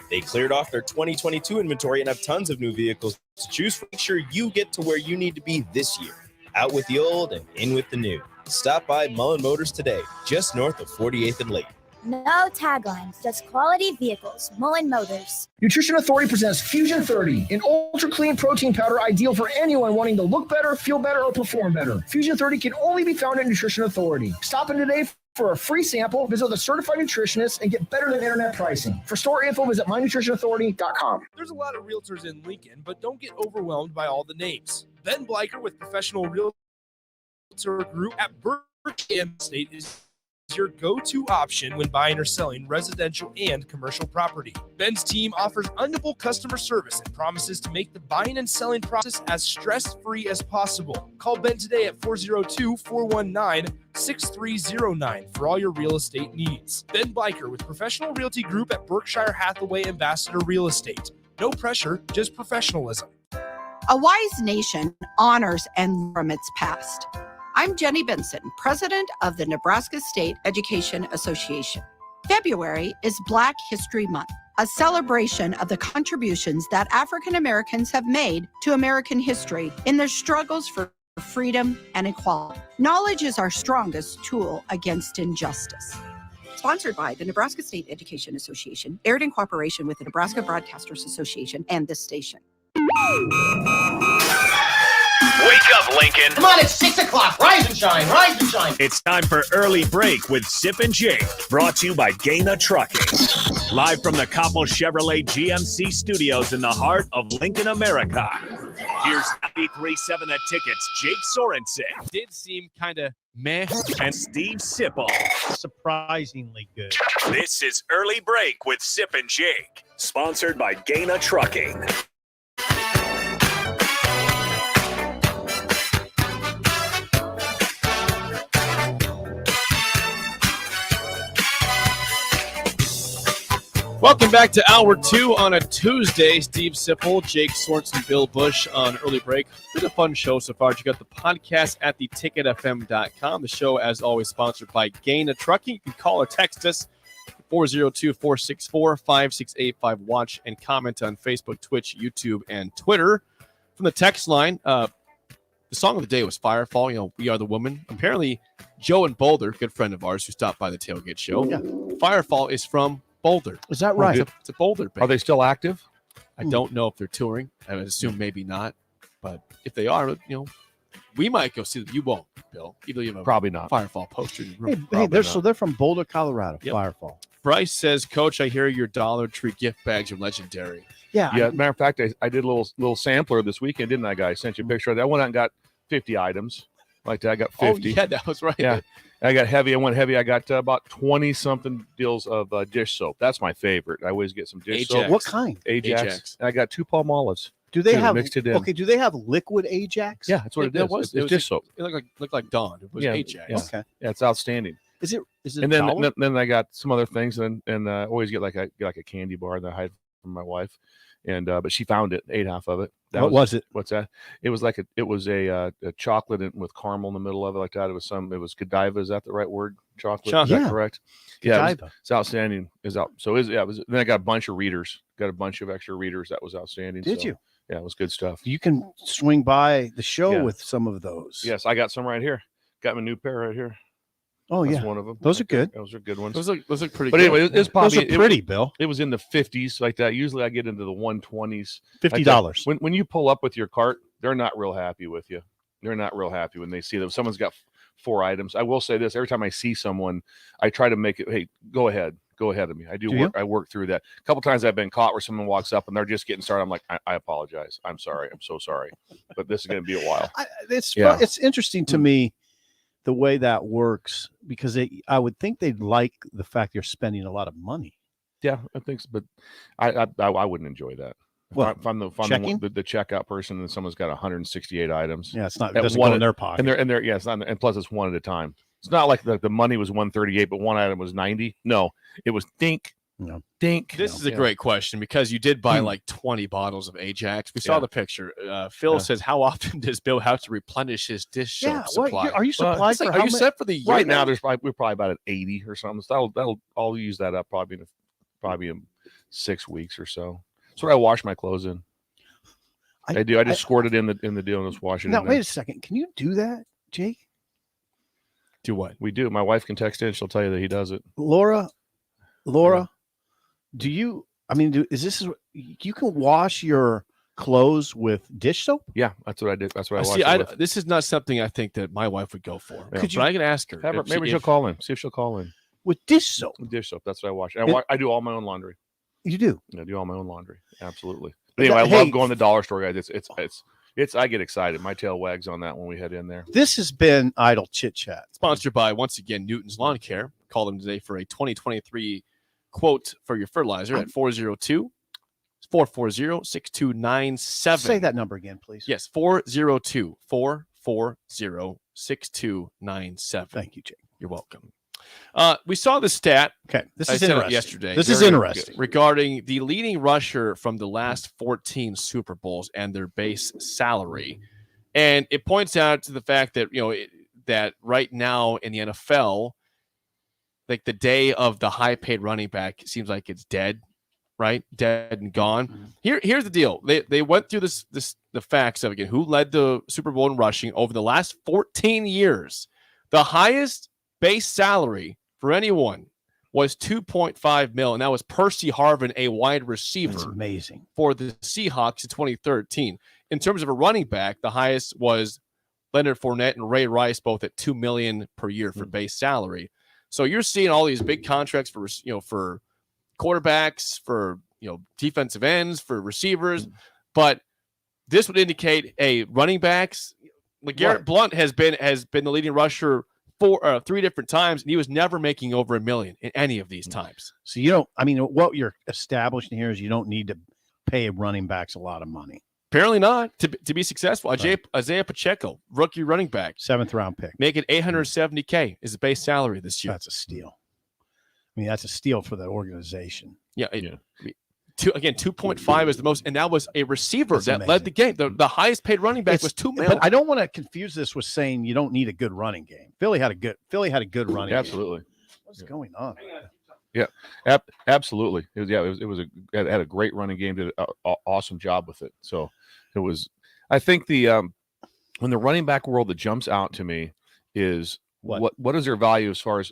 They cleared off their 2022 inventory and have tons of new vehicles to choose from. Make sure you get to where you need to be this year. Out with the old and in with the new. Stop by Mullen Motors today, just north of 48th and Lake. No taglines, just quality vehicles. Mullen Motors. Nutrition Authority presents Fusion 30, an ultra-clean protein powder ideal for anyone wanting to look better, feel better, or perform better. Fusion 30 can only be found at Nutrition Authority. Stop in today for a free sample, visit with a certified nutritionist, and get better than internet pricing. For store info, visit mynutritionauthority.com. There's a lot of realtors in Lincoln, but don't get overwhelmed by all the names. Ben Bleicher with Professional Realtor Group at Birch State is your go-to option when buying or selling residential and commercial property. Ben's team offers undeniable customer service and promises to make the buying and selling process as stress-free as possible. Call Ben today at 402-419-6309 for all your real estate needs. Ben Bleicher with Professional Realty Group at Berkshire Hathaway Ambassador Real Estate. No pressure, just professionalism. A wise nation honors and learns from its past. I'm Jenny Benson, president of the Nebraska State Education Association. February is Black History Month, a celebration of the contributions that African Americans have made to American history in their struggles for freedom and equality. Knowledge is our strongest tool against injustice. Sponsored by the Nebraska State Education Association, aired in cooperation with the Nebraska Broadcasters Association and this station. Wake up, Lincoln. Come on, it's 6 o'clock. Rise and shine, rise and shine. It's time for Early Break with Sip and Jake, brought to you by Gaina Trucking. Live from the Koppel Chevrolet GMC studios in the heart of Lincoln, America. Here's 93.7 The Ticket's Jake Sorensen. Did seem kind of meh. And Steve Sipple. Surprisingly good. This is Early Break with Sip and Jake, sponsored by Gaina Trucking. Welcome back to Hour 2 on a Tuesday. Steve Sipple, Jake Sorensen, Bill Bush on Early Break. It's been a fun show so far. You got the podcast at theticketfm.com. The show, as always, sponsored by Gaina Trucking. You can call or text us 402-464-5685. Watch and comment on Facebook, Twitch, YouTube, and Twitter. From the text line, the song of the day was Firefall. You know, We Are the Woman. Apparently, Joe in Boulder, good friend of ours who stopped by the Tailgate Show. Yeah. Firefall is from Boulder. Is that right? It's a Boulder band. Are they still active? I don't know if they're touring. I would assume maybe not. But if they are, you know, we might go see them. You won't, Bill. Even though you have a Probably not. Firefall poster in your room. Hey, they're from Boulder, Colorado. Yep. Firefall. Bryce says, Coach, I hear your Dollar Tree gift bags are legendary. Yeah. Matter of fact, I did a little sampler this weekend, didn't I, guys? Sent you a picture of that. I went out and got 50 items. like that. I got 50. Oh, yeah, that was right. Yeah. I got heavy. I went heavy. I got about 20-something deals of dish soap. That's my favorite. I always get some dish soap. What kind? Ajax. And I got 2 palm olives. Do they have mixed it in? Okay, do they have liquid Ajax? Yeah, that's what it is. It's dish soap. It looked like Dawn. It was Ajax. Yeah. Okay. Yeah, it's outstanding. Is it? And then I got some other things, and I always get like a candy bar that I hide from my wife, and but she found it, ate half of it. What was it? What's that? It was like a chocolate with caramel in the middle of it, like that. It was Godiva. Is that the right word? Chocolate. Is that correct? Godiva. Yeah, it's outstanding. Then I got a bunch of readers. Got a bunch of extra readers. That was outstanding. Did you? Yeah, it was good stuff. You can swing by the show with some of those. Yes, I got some right here. Got my new pair right here. Oh, That's yeah. one of them. Those are good. Those are good ones. Those look pretty But good. anyway, it's probably Those are pretty, Bill. It was in the 50s like that. Usually I get into the 120s. $50. When you pull up with your cart, they're not real happy with you. They're not real happy when they see them. Someone's got 4 items. I will say this: every time I see someone, I try to make it. Hey, go ahead of me. I work through that. A couple times I've been caught where someone walks up and they're just getting started. I'm like, I apologize. I'm sorry. I'm so sorry. But this is going to be a while. It's interesting to me the way that works, because I would think they'd like the fact you're spending a lot of money. Yeah, I think so, but I wouldn't enjoy that. If I'm the checkout person and someone's got 168 items. Yeah, it's not. It doesn't go in their pocket. And they're it's not, and plus it's one at a time. It's not like the money was 138, but one item was 90. No, it was dink. This is a great question, because you did buy like 20 bottles of Ajax. We saw the picture. Phil says, how often does Bill have to replenish his dish soap supply? Are you supplied for? Are you set for the year? Right now, we're probably about at 80 or something. So I'll use that up probably in 6 weeks or so. That's what I wash my clothes in. I do. I just squirt it in the deal and just wash it. Now in wait a second. Can you do that, Jake? Do what? We do. My wife can text in. She'll tell you that he does it. Laura, do you? I mean, you can wash your clothes with dish soap? Yeah, that's what I did. That's what I watched. This is not something I think that my wife would go for. Yeah. But I can ask her. Maybe she'll call in. See if she'll call in with dish soap. With dish soap. That's what I wash. I do all my own laundry. You do? I do all my own laundry. Absolutely. But anyway, I love going to the dollar store, guys. It's. I get excited. My tail wags on that when we head in there. This has been Idle Chit Chat, sponsored by once again Newton's Lawn Care. Call them today for a 2023 quote for your fertilizer at 402-440-6297. Say that number again, please. Yes, 402-440-6297. Thank you, Jake. You're welcome. We saw the stat. Okay, this I is said it interesting. yesterday. This is interesting regarding the leading rusher from the last 14 Super Bowls and their base salary, and it points out to the fact that that right now in the NFL, like the day of the high-paid running back seems like it's dead, right? Dead and gone. Mm-hmm. Here's the deal. They went through the facts of again who led the Super Bowl in rushing over the last 14 years. The highest base salary for anyone was $2.5 million, and that was Percy Harvin, a wide receiver. That's amazing. For the Seahawks in 2013. In terms of a running back, the highest was Leonard Fournette and Ray Rice, both at $2 million per year for base salary. So you're seeing all these big contracts for for quarterbacks, for defensive ends, for receivers, but this would indicate running backs. LeGarrette Blount has been the leading rusher 3 different times, and he was never making over $1 million in any of these times. So what you're establishing here is you don't need to pay running backs a lot of money. Apparently not to be successful. Isaiah Pacheco, rookie running back, 7th round pick, making $870K is the base salary this year. That's a steal. I mean, that's a steal for the organization. Yeah. 2.5 is the most, and that was a receiver that led the game. The highest paid running back was $2 million. But I don't want to confuse this with saying you don't need a good running game. Philly had a good running game. Absolutely. What's going on? Yeah, absolutely. It had a great running game. Did an awesome job with it. So it was. I think when the running back world that jumps out to me is what is their value as far as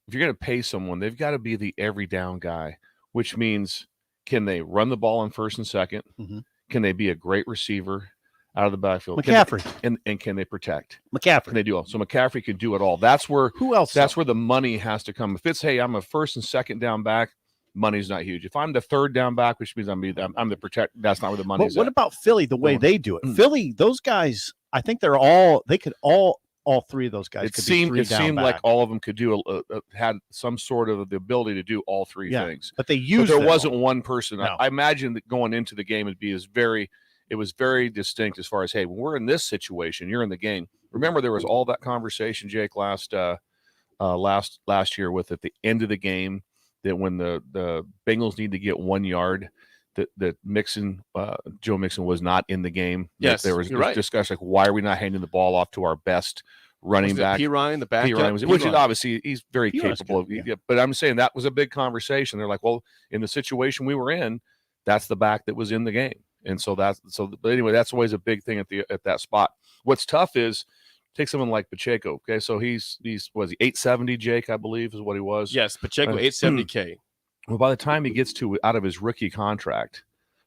if you're going to pay someone, they've got to be the every down guy, which means can they run the ball on first and second? Mm-hmm. Can they be a great receiver out of the backfield? McCaffrey. And can they protect? McCaffrey. Can they do all? So McCaffrey can do it all. That's where who else? That's where the money has to come. If it's I'm a first and second down back, money's not huge. If I'm the third down back, which means I'm the protect, that's not where the money's What at. about Philly? The way they do it, Philly, those guys, I think they could all all three of those guys It could seemed be three down back. like all of them could do had some sort of the ability to do all three things. But they used. But there wasn't one person. No. I imagine that going into the game it was very distinct as far as, hey, when we're in this situation, you're in the game. Remember, there was all that conversation, Jake, last year with at the end of the game that when the Bengals need to get 1 yard, that Mixon, Joe Mixon was not in the game. Yes, there was you're right. discussion like, why are we not handing the ball off to our best running back? P. Ryan, the backup. Which is obviously he's very P. Ryan's capable good, of. But I'm saying that was a big conversation. They're like, well, in the situation we were in, that's the back that was in the game, and but anyway, that's always a big thing at that spot. What's tough is take someone like Pacheco. Okay, so he's was he 870, Jake, I believe is what he was. Yes, Pacheco 870K. Well, by the time he gets out of his rookie contract,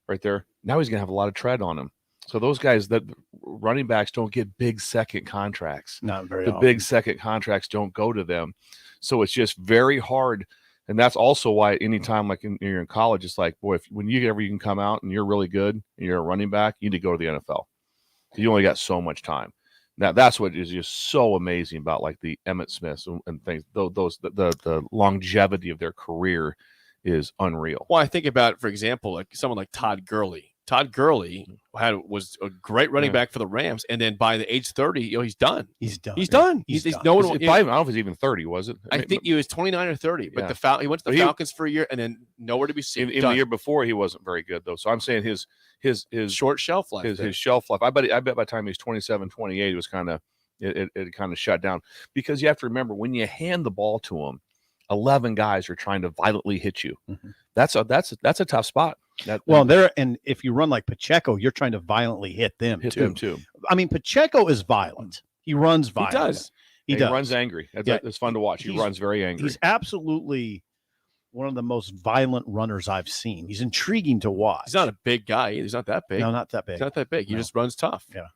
right there, now he's gonna have a lot of tread on him. So those guys, that running backs, don't get big second contracts. Not very the often. big second contracts don't go to them. So it's just very hard. And that's also why anytime like you're in college, it's like, boy, when you can come out and you're really good and you're a running back, you need to go to the NFL. You only got so much time. Now that's what is just so amazing about like the Emmitt Smiths and things. The longevity of their career is unreal. Well, I think about, for example, like someone like Todd Gurley. Todd Gurley was a great running back for the Rams, and then by the age 30, he's done. He's done. He's done. He's no one. I don't know if he's even 30, was it? I think he was 29 or 30. But he went to the Falcons for a year, and then nowhere to be seen. In the year before, he wasn't very good though. So I'm saying his short shelf life. His shelf life. I bet by the time he was 27, 28, it was it kind of shut down, because you have to remember when you hand the ball to him, 11 guys are trying to violently hit you. Mm-hmm. That's a tough spot. And if you run like Pacheco, you're trying to violently hit them too. I mean, Pacheco is violent. He runs violent. He does. He does. He runs angry. It's fun to watch. He runs very angry. He's absolutely one of the most violent runners I've seen. He's intriguing to watch. He's not a big guy. He's not that big. No, not that big. He's not that big. He just runs tough. Yeah.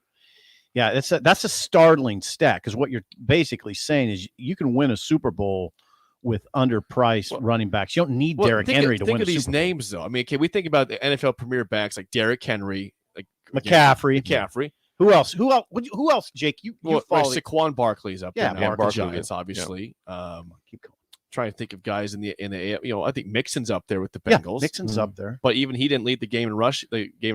Yeah, that's a startling stat, because what you're basically saying is you can win a Super Bowl with underpriced running backs. You don't need Derrick Henry to win a Super Bowl. Think of these names, though. I mean, can we think about the NFL premier backs like Derrick Henry, like McCaffrey. Who else? Who else, Jake? You follow Saquon Barkley's up there now with the Barkley, Giants, obviously. Keep going. Trying to think of guys in the I think Mixon's up there with the Bengals. Mixon's up there. But even he didn't lead the game in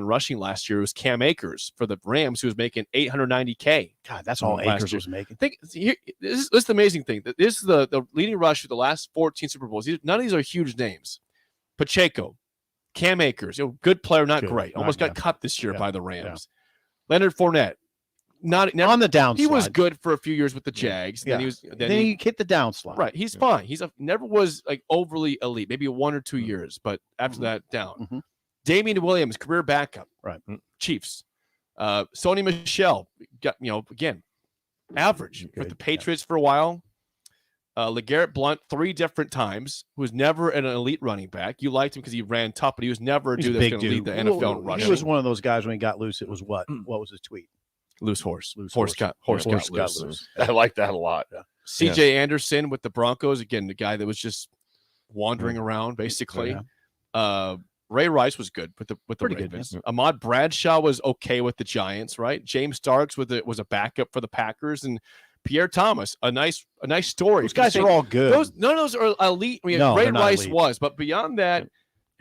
rushing last year. It was Cam Akers for the Rams, who was making $890K. God, that's all Akers was making. This is the amazing thing. This is the leading rush for the last 14 Super Bowls. None of these are huge names. Pacheco, Cam Akers, good player, not great. Almost got cut this year by the Rams. Leonard Fournette. Not on the downslide. He was good for a few years with the Jags. Yeah. Then he hit the downslide. Right. He's fine. He's never was like overly elite, maybe 1 or 2 years, but after that, down. Damian Williams, career backup. Right. Chiefs. Sony Michel got, again, average with the Patriots for a while. LeGarrette Blount 3 different times, who was never an elite running back. You liked him because he ran tough, but he was never a dude that's going to lead the NFL in rushing. He was one of those guys when he got loose. It was what? What was his tweet? Loose horse. Horse got loose. I like that a lot. Yeah. CJ Anderson with the Broncos, again, the guy that was just wandering around basically. Ray Rice was good with the Ravens. Ahmad Bradshaw was okay with the Giants, right? James Starks was a backup for the Packers, and Pierre Thomas, a nice story. Those guys are all good. None of those are elite. I mean, Ray Rice was, but beyond that.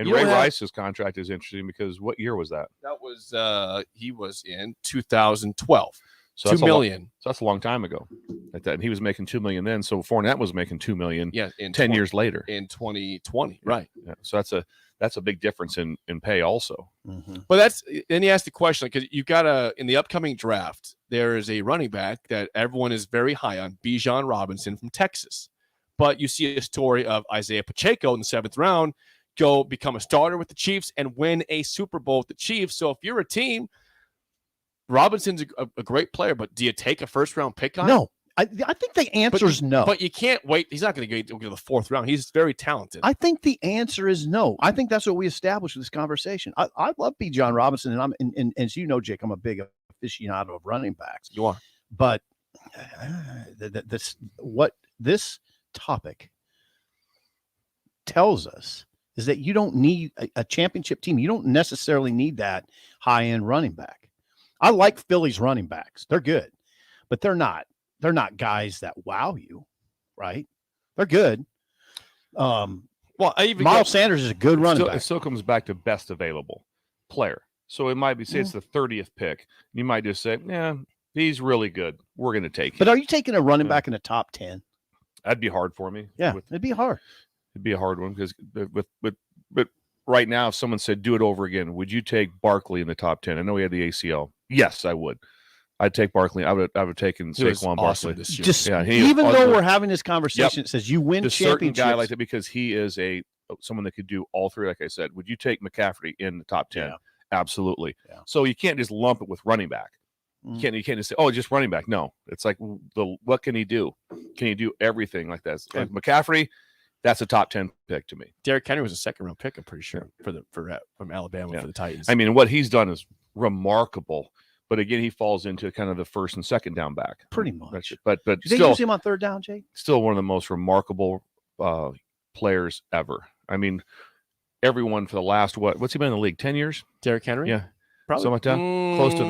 And Ray Rice's contract is interesting because what year was that? That was he was in 2012. So $2 million. So that's a long time ago. And he was making $2 million then. So Fournette was making $2 million. Yeah, 10 years later in 2020. Right. Yeah. So that's a big difference in pay also. But then you ask the question, because you got in the upcoming draft, there is a running back that everyone is very high on, Bijan Robinson from Texas. But you see a story of Isaiah Pacheco in the 7th round go become a starter with the Chiefs and win a Super Bowl with the Chiefs. So if you're a team, Robinson's a great player, but do you take a 1st-round pick on him? No. I think the answer is no. But you can't wait. He's not going to go to the 4th round. He's very talented. I think the answer is no. I think that's what we established with this conversation. I love Bijan Robinson, and as you know, Jake, I'm a big aficionado of running backs. You are. But what this topic tells us is that you don't need a championship team. You don't necessarily need that high-end running back. I like Philly's running backs. They're good, but they're not they're not guys that wow you, right? They're good. Well, Miles Sanders is a good running back. It still comes back to best available player. So it might be, say it's the 30th pick. You might just say, yeah, he's really good. We're going to take him. But are you taking a running back in the top 10? That'd be hard for me. Yeah, it'd be hard. It'd be a hard one because but right now, if someone said do it over again, would you take Barkley in the top 10? I know he had the ACL. Yes, I would. I'd take Barkley. I would have taken Saquon Barkley this year. Just even though we're having this conversation, it says you win the certain championships. guy like that because he is someone that could do all three. Like I said, would you take McCaffrey in the top 10? Yeah. Absolutely. Yeah. So you can't just lump it with running back. You can't just say, oh, just running back. No, it's like what can he do? Can he do everything like that? Like McCaffrey, that's a top 10 pick to me. Derrick Henry was a second-round pick, I'm pretty sure, from Alabama for the Titans. I mean, what he's done is remarkable. But again, he falls into kind of the first and second down back. Pretty much. But Do they still, use him on third down, Jake? Still one of the most remarkable players ever. I mean, everyone for the last, what's he been in the league? 10 years? Derrick Henry? Yeah. Probably. Something like that. Close to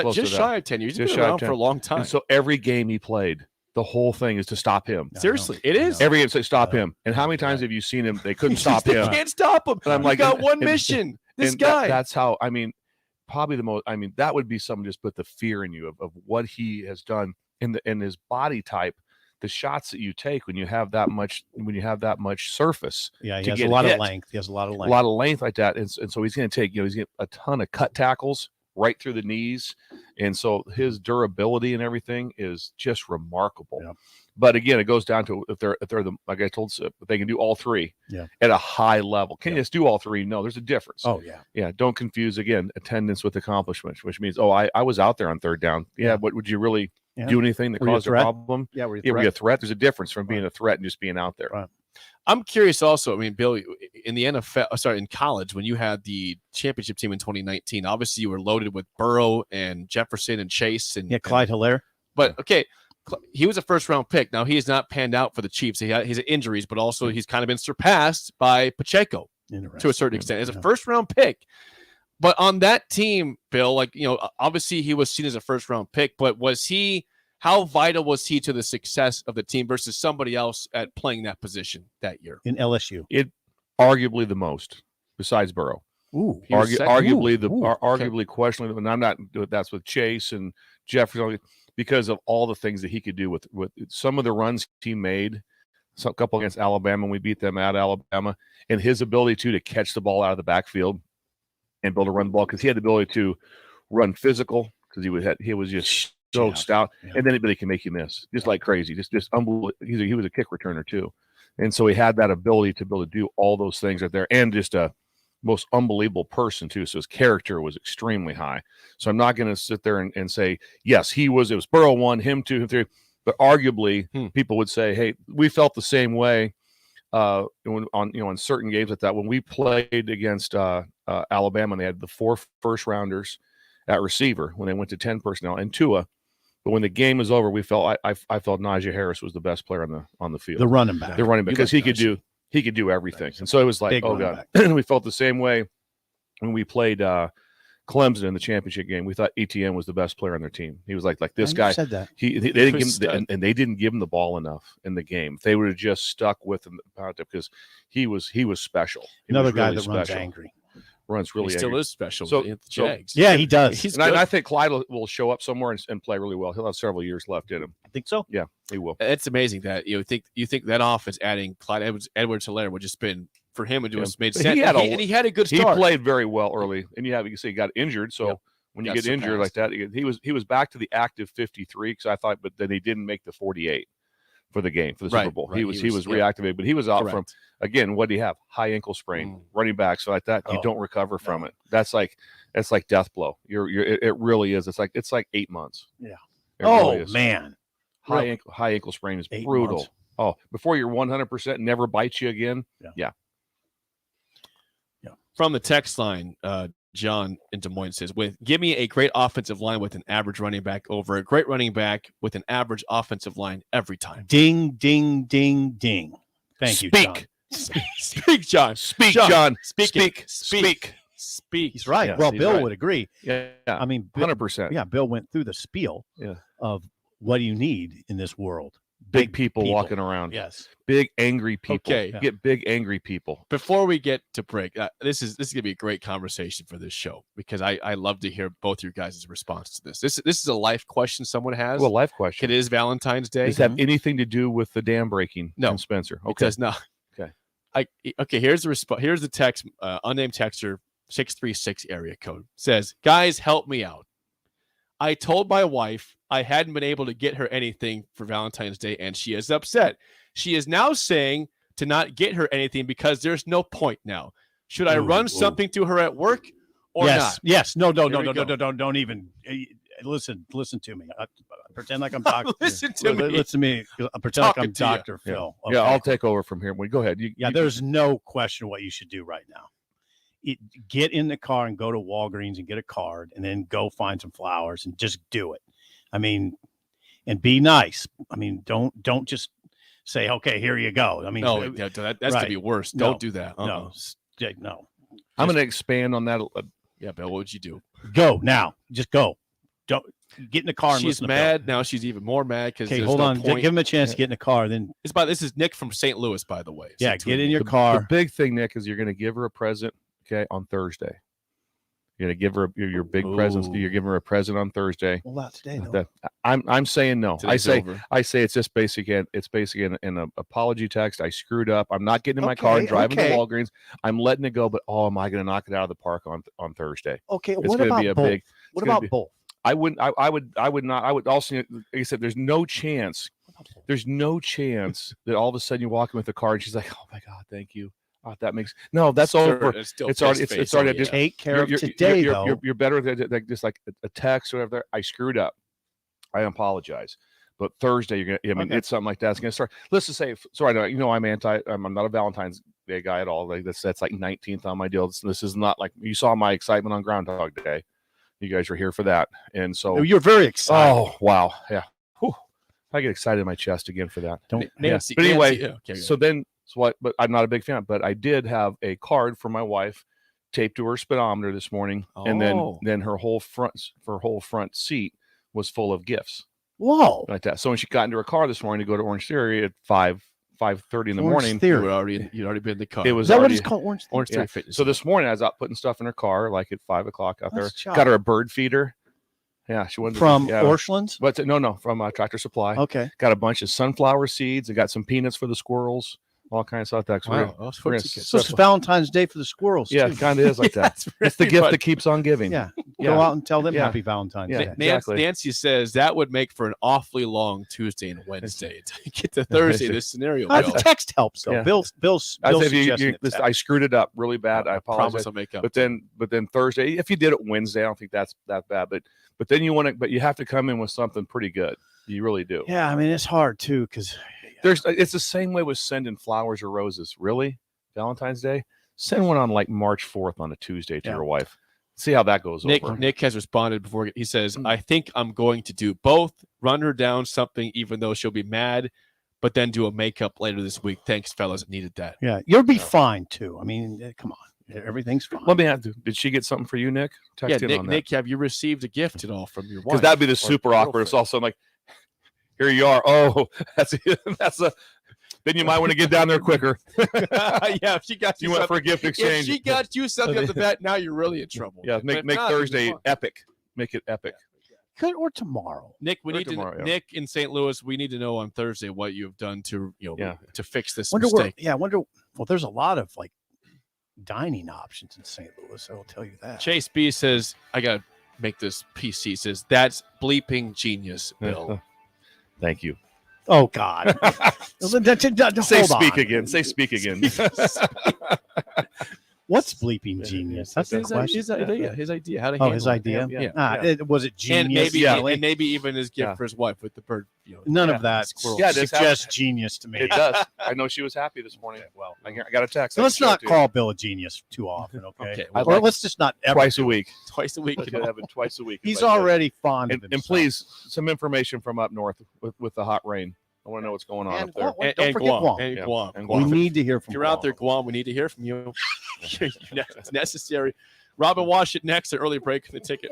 that. Just shy of 10 years. He's been around for a long time. And so every game he played, the whole thing is to stop him. Seriously, it is. Every game, say stop him. And how many times have you seen him? They couldn't stop him. They can't stop him. And I'm like, got one mission. This guy. That's how, I mean, probably the most, I mean, that would be something just put the fear in you of what he has done in his body type, the shots that you take when you have that much surface. Yeah, he has a lot of length. He has a lot of length. A lot of length like that. And so he's going to take, he's going to a ton of cut tackles right through the knees. And so his durability and everything is just remarkable. Yeah. But again, it goes down to if they're the, like I told Sip, if they can do all three at a high level. Can you just do all three? No, there's a difference. Oh, yeah. Yeah. Don't confuse, again, attendance with accomplishment, which means, I was out there on third down. Yeah. But would you really do anything that caused a problem? Yeah. Were you a threat? There's a difference from being a threat and just being out there. Right. I'm curious also, I mean, Bill, in the NFL, in college, when you had the championship team in 2019, obviously you were loaded with Burrow and Jefferson and Chase. And Clyde Hilaire. But, okay, he was a first-round pick. Now, he has not panned out for the Chiefs. He's had injuries, but also he's kind of been surpassed by Pacheco to a certain extent. As a first-round pick. But on that team, Bill, obviously he was seen as a first-round pick, but how vital was he to the success of the team versus somebody else at playing that position that year? In LSU. It arguably the most, besides Burrow. Ooh. Arguably questionably, and I'm not, that's with Chase and Jefferson, because of all the things that he could do with some of the runs he made, a couple against Alabama, and we beat them at Alabama, and his ability to catch the ball out of the backfield and be able to run the ball, because he had the ability to run physical, because he was just so stout, and then he can make you miss just like crazy, just unbelievable. He was a kick returner too, and so he had that ability to be able to do all those things right there, and just a most unbelievable person too. So his character was extremely high. So I'm not going to sit there and say yes, it was Burrow 1, him 2, him 3, but arguably people would say, hey, we felt the same way on certain games like that when we played against Alabama, and they had the 4 first rounders at receiver when they went to 10 personnel and Tua. But when the game was over, we felt I felt Najee Harris was the best player on the field. The running back, because he could do everything. And so it was like, oh God. We felt the same way when we played Clemson in the championship game. We thought ETN was the best player on their team. He was like this guy. Said that. They didn't give him, and they didn't give him the ball enough in the game. They would have just stuck with him because he was special. Another guy that runs angry. Runs really. He still is special. So, the Jags. Yeah, he does. I think Clyde will show up somewhere and play really well. He'll have several years left in him. I think so. Yeah, he will. It's amazing that you think that offense adding Clyde Edwards-Helaire would just been for him. It just made sense. And he had a good start. He played very well early, and you can say he got injured. So when you get injured like that, he was back to the active 53 because I thought, but then he didn't make the 48 for the game for the Super Bowl. Right. He was reactivated, but he was out from. Again, what do you have? High ankle sprain, running back, so like that. You don't recover from it. That's like death blow. It really is. It's like 8 months. Yeah. Really man. High ankle sprain is brutal. Months. Oh, before you're 100% never bites you again. Yeah. From the text line, John in Des Moines says, give me a great offensive line with an average running back over a great running back with an average offensive line every time. Ding, ding, ding, ding. Thank you, John. Speak, John. Speak, John. Speak. He's right. Yes, well, he's Bill right. would agree. Yeah. I mean, 100%. Yeah, Bill went through the spiel of what do you need in this world? Big people walking around. Yes. Big angry people. Okay. Get big angry people. Before we get to break, this is going to be a great conversation for this show because I love to hear both your guys' response to this. This is a life question someone has. Well, life question. It is Valentine's Day. Does it have anything to do with the dam breaking? No. From Spencer. It does not. Okay. Okay. Here's the response. Here's the text. Unnamed texter 636 area code says, "Guys, help me out. I told my wife I hadn't been able to get her anything for Valentine's Day, and she is upset. She is now saying to not get her anything because there's no point now. Should I run something to her at work or not?" Yes. No. Here we go. Don't even listen to me. Pretend like I'm Dr. Listen to me. Listen to me. Pretend like I'm Talking to you. Dr. Phil. Yeah, Okay. I'll take over from here. Go ahead. There's no question what you should do right now. Get in the car and go to Walgreens and get a card and then go find some flowers and just do it. I mean, and be nice. I mean, don't just say, okay, here you go. I mean, No, that's right. going to be worse. No, Don't do that. No. I'm going to expand on that. Yeah, Bill, what would you do? Go now. Just go. Don't get in the car. And She's listen to mad. Now she's even more mad because Okay, hold on. Give him a chance to get in the car. Then this is Nick from St. Louis, by the way. Yeah, get in your The car. big thing, Nick, is you're going to give her a present. Okay, on Thursday. You're going to give her your big presents. You're giving her a present on Thursday. Well, not today, though. I'm saying no. Today's I over. say it's just basically an apology text. I screwed up. I'm not getting in my car and driving to Walgreens. I'm letting it go. But am I going to knock it out of the park on Thursday? Okay. It's What gonna about be a both? big. What about both? I wouldn't. I would not. I would also. Like I said, there's no chance. There's no chance that all of a sudden you walk in with a car and she's like, "Oh my God, thank you." Oh, that makes that's Sir, over. it's still It's already. face-to-face, It's already. yeah. Just Take care of today, though. You're better than just like a text or whatever. I screwed up. I apologize. But Thursday, you're gonna. I mean, it's something like that. It's gonna start. Let's just say. Sorry, I'm not a Valentine's Day guy at all. Like that's like 19th on my deal. This is not like you saw my excitement on Groundhog Day. You guys were here for that, and so You're very excited. Oh wow, yeah. Whew. I get excited in my chest again for that. Nancy, But anyway, Nancy, okay, so then. So what? But I'm not a big fan. But I did have a card for my wife taped to her speedometer this morning, and then her whole front seat was full of gifts. Whoa! Like that. So when she got into her car this morning to go to Orange Theory at 5:30 in the morning, Theory. You'd already been in the car. it was Is that what already- it's called? Orange Theory yeah. Fitness. So this morning I was out putting stuff in her car, like at 5 o'clock out That's there. chopped. Got her a bird feeder. Yeah, she wanted From yeah. Orchlands? But no, from Tractor Supply. Okay. Got a bunch of sunflower seeds. I got some peanuts for the squirrels. All kinds of stuff. That's Wow, we're that's gonna pretty good. So it's Valentine's Day for the squirrels. yeah, too. it kind of is like that. That's It's the very gift funny. that keeps on giving. Yeah. Yeah. Go out and tell them Yeah. Happy Valentine's Yeah. Day. Exactly. Nancy says that would make for an awfully long Tuesday and Wednesday to get to Thursday. This scenario. The Bill. text helps though. Yeah. Bill's I said, suggesting it. I screwed it up really bad. I promise apologize. I'll make up. But then Thursday, if you did it Wednesday, I don't think that's that bad. But then you have to come in with something pretty good. You really do. Yeah, I mean it's hard too because It's the same way with sending flowers or roses. Really, Valentine's Day, send one on like March 4th on a Tuesday to your wife. See how that goes over. Nick has responded before. He says, "I think I'm going to do both. Run her down something, even though she'll be mad, but then do a makeup later this week. Thanks, fellas. Needed that." yeah, you'll be fine too. I mean, come on, everything's fine. Let me have to. Did she get something for you, Nick? Text in on that. Nick, have you received a gift at all from your wife? Because that'd be the or super awkward. It's also like, here you are. Oh, that's a. Then you might want to get down there quicker. Yeah, if she got You went for a gift exchange. If she got you something at the bat, now you're really in trouble. Yeah, But if make not, Thursday it's fine. epic. Make it epic. Good or tomorrow. Nick, we Or need tomorrow, to. yeah. Nick in St. Louis, we need to know on Thursday what you've done to to fix this Wonder mistake. Well, there's a lot of like dining options in St. Louis. I will tell you that. Chase B says, "I gotta make this PC." Says that's bleeping genius, Bill. Thank you. Oh God. Say Hold speak on. again. Say speak again. What's bleeping genius? That's the question. His idea. How to Oh, handle his it. idea. Yeah. Was it genius? And maybe even his gift for his wife with the bird. None of that squirrel. Yeah, this suggests happens. genius to me. It does. I know she was happy this morning. Well, I got a text. So I let's can show not it to call Bill a genius too often, okay? Okay, I'd Or like- let's just not ever twice a do it. week. Twice a week. I could have it twice a week. if He's I could. already fond of And himself. please, some information from up north with the hot rain. I want to know what's going on And up there. Guam. Don't forget Guam. And Yeah, Guam. and We Guam. need to hear from If you're out there, Guam. Guam, we need to hear from you. It's necessary. Robin Wash it next. An early break in the ticket.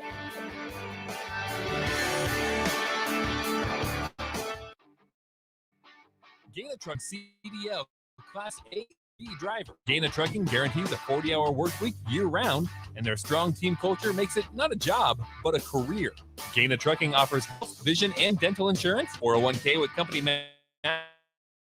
Gaina Truck CDL Class A driver. Gaina Trucking guarantees a 40-hour work week year-round, and their strong team culture makes it not a job, but a career. Gaina Trucking offers health, vision, and dental insurance, 401k with company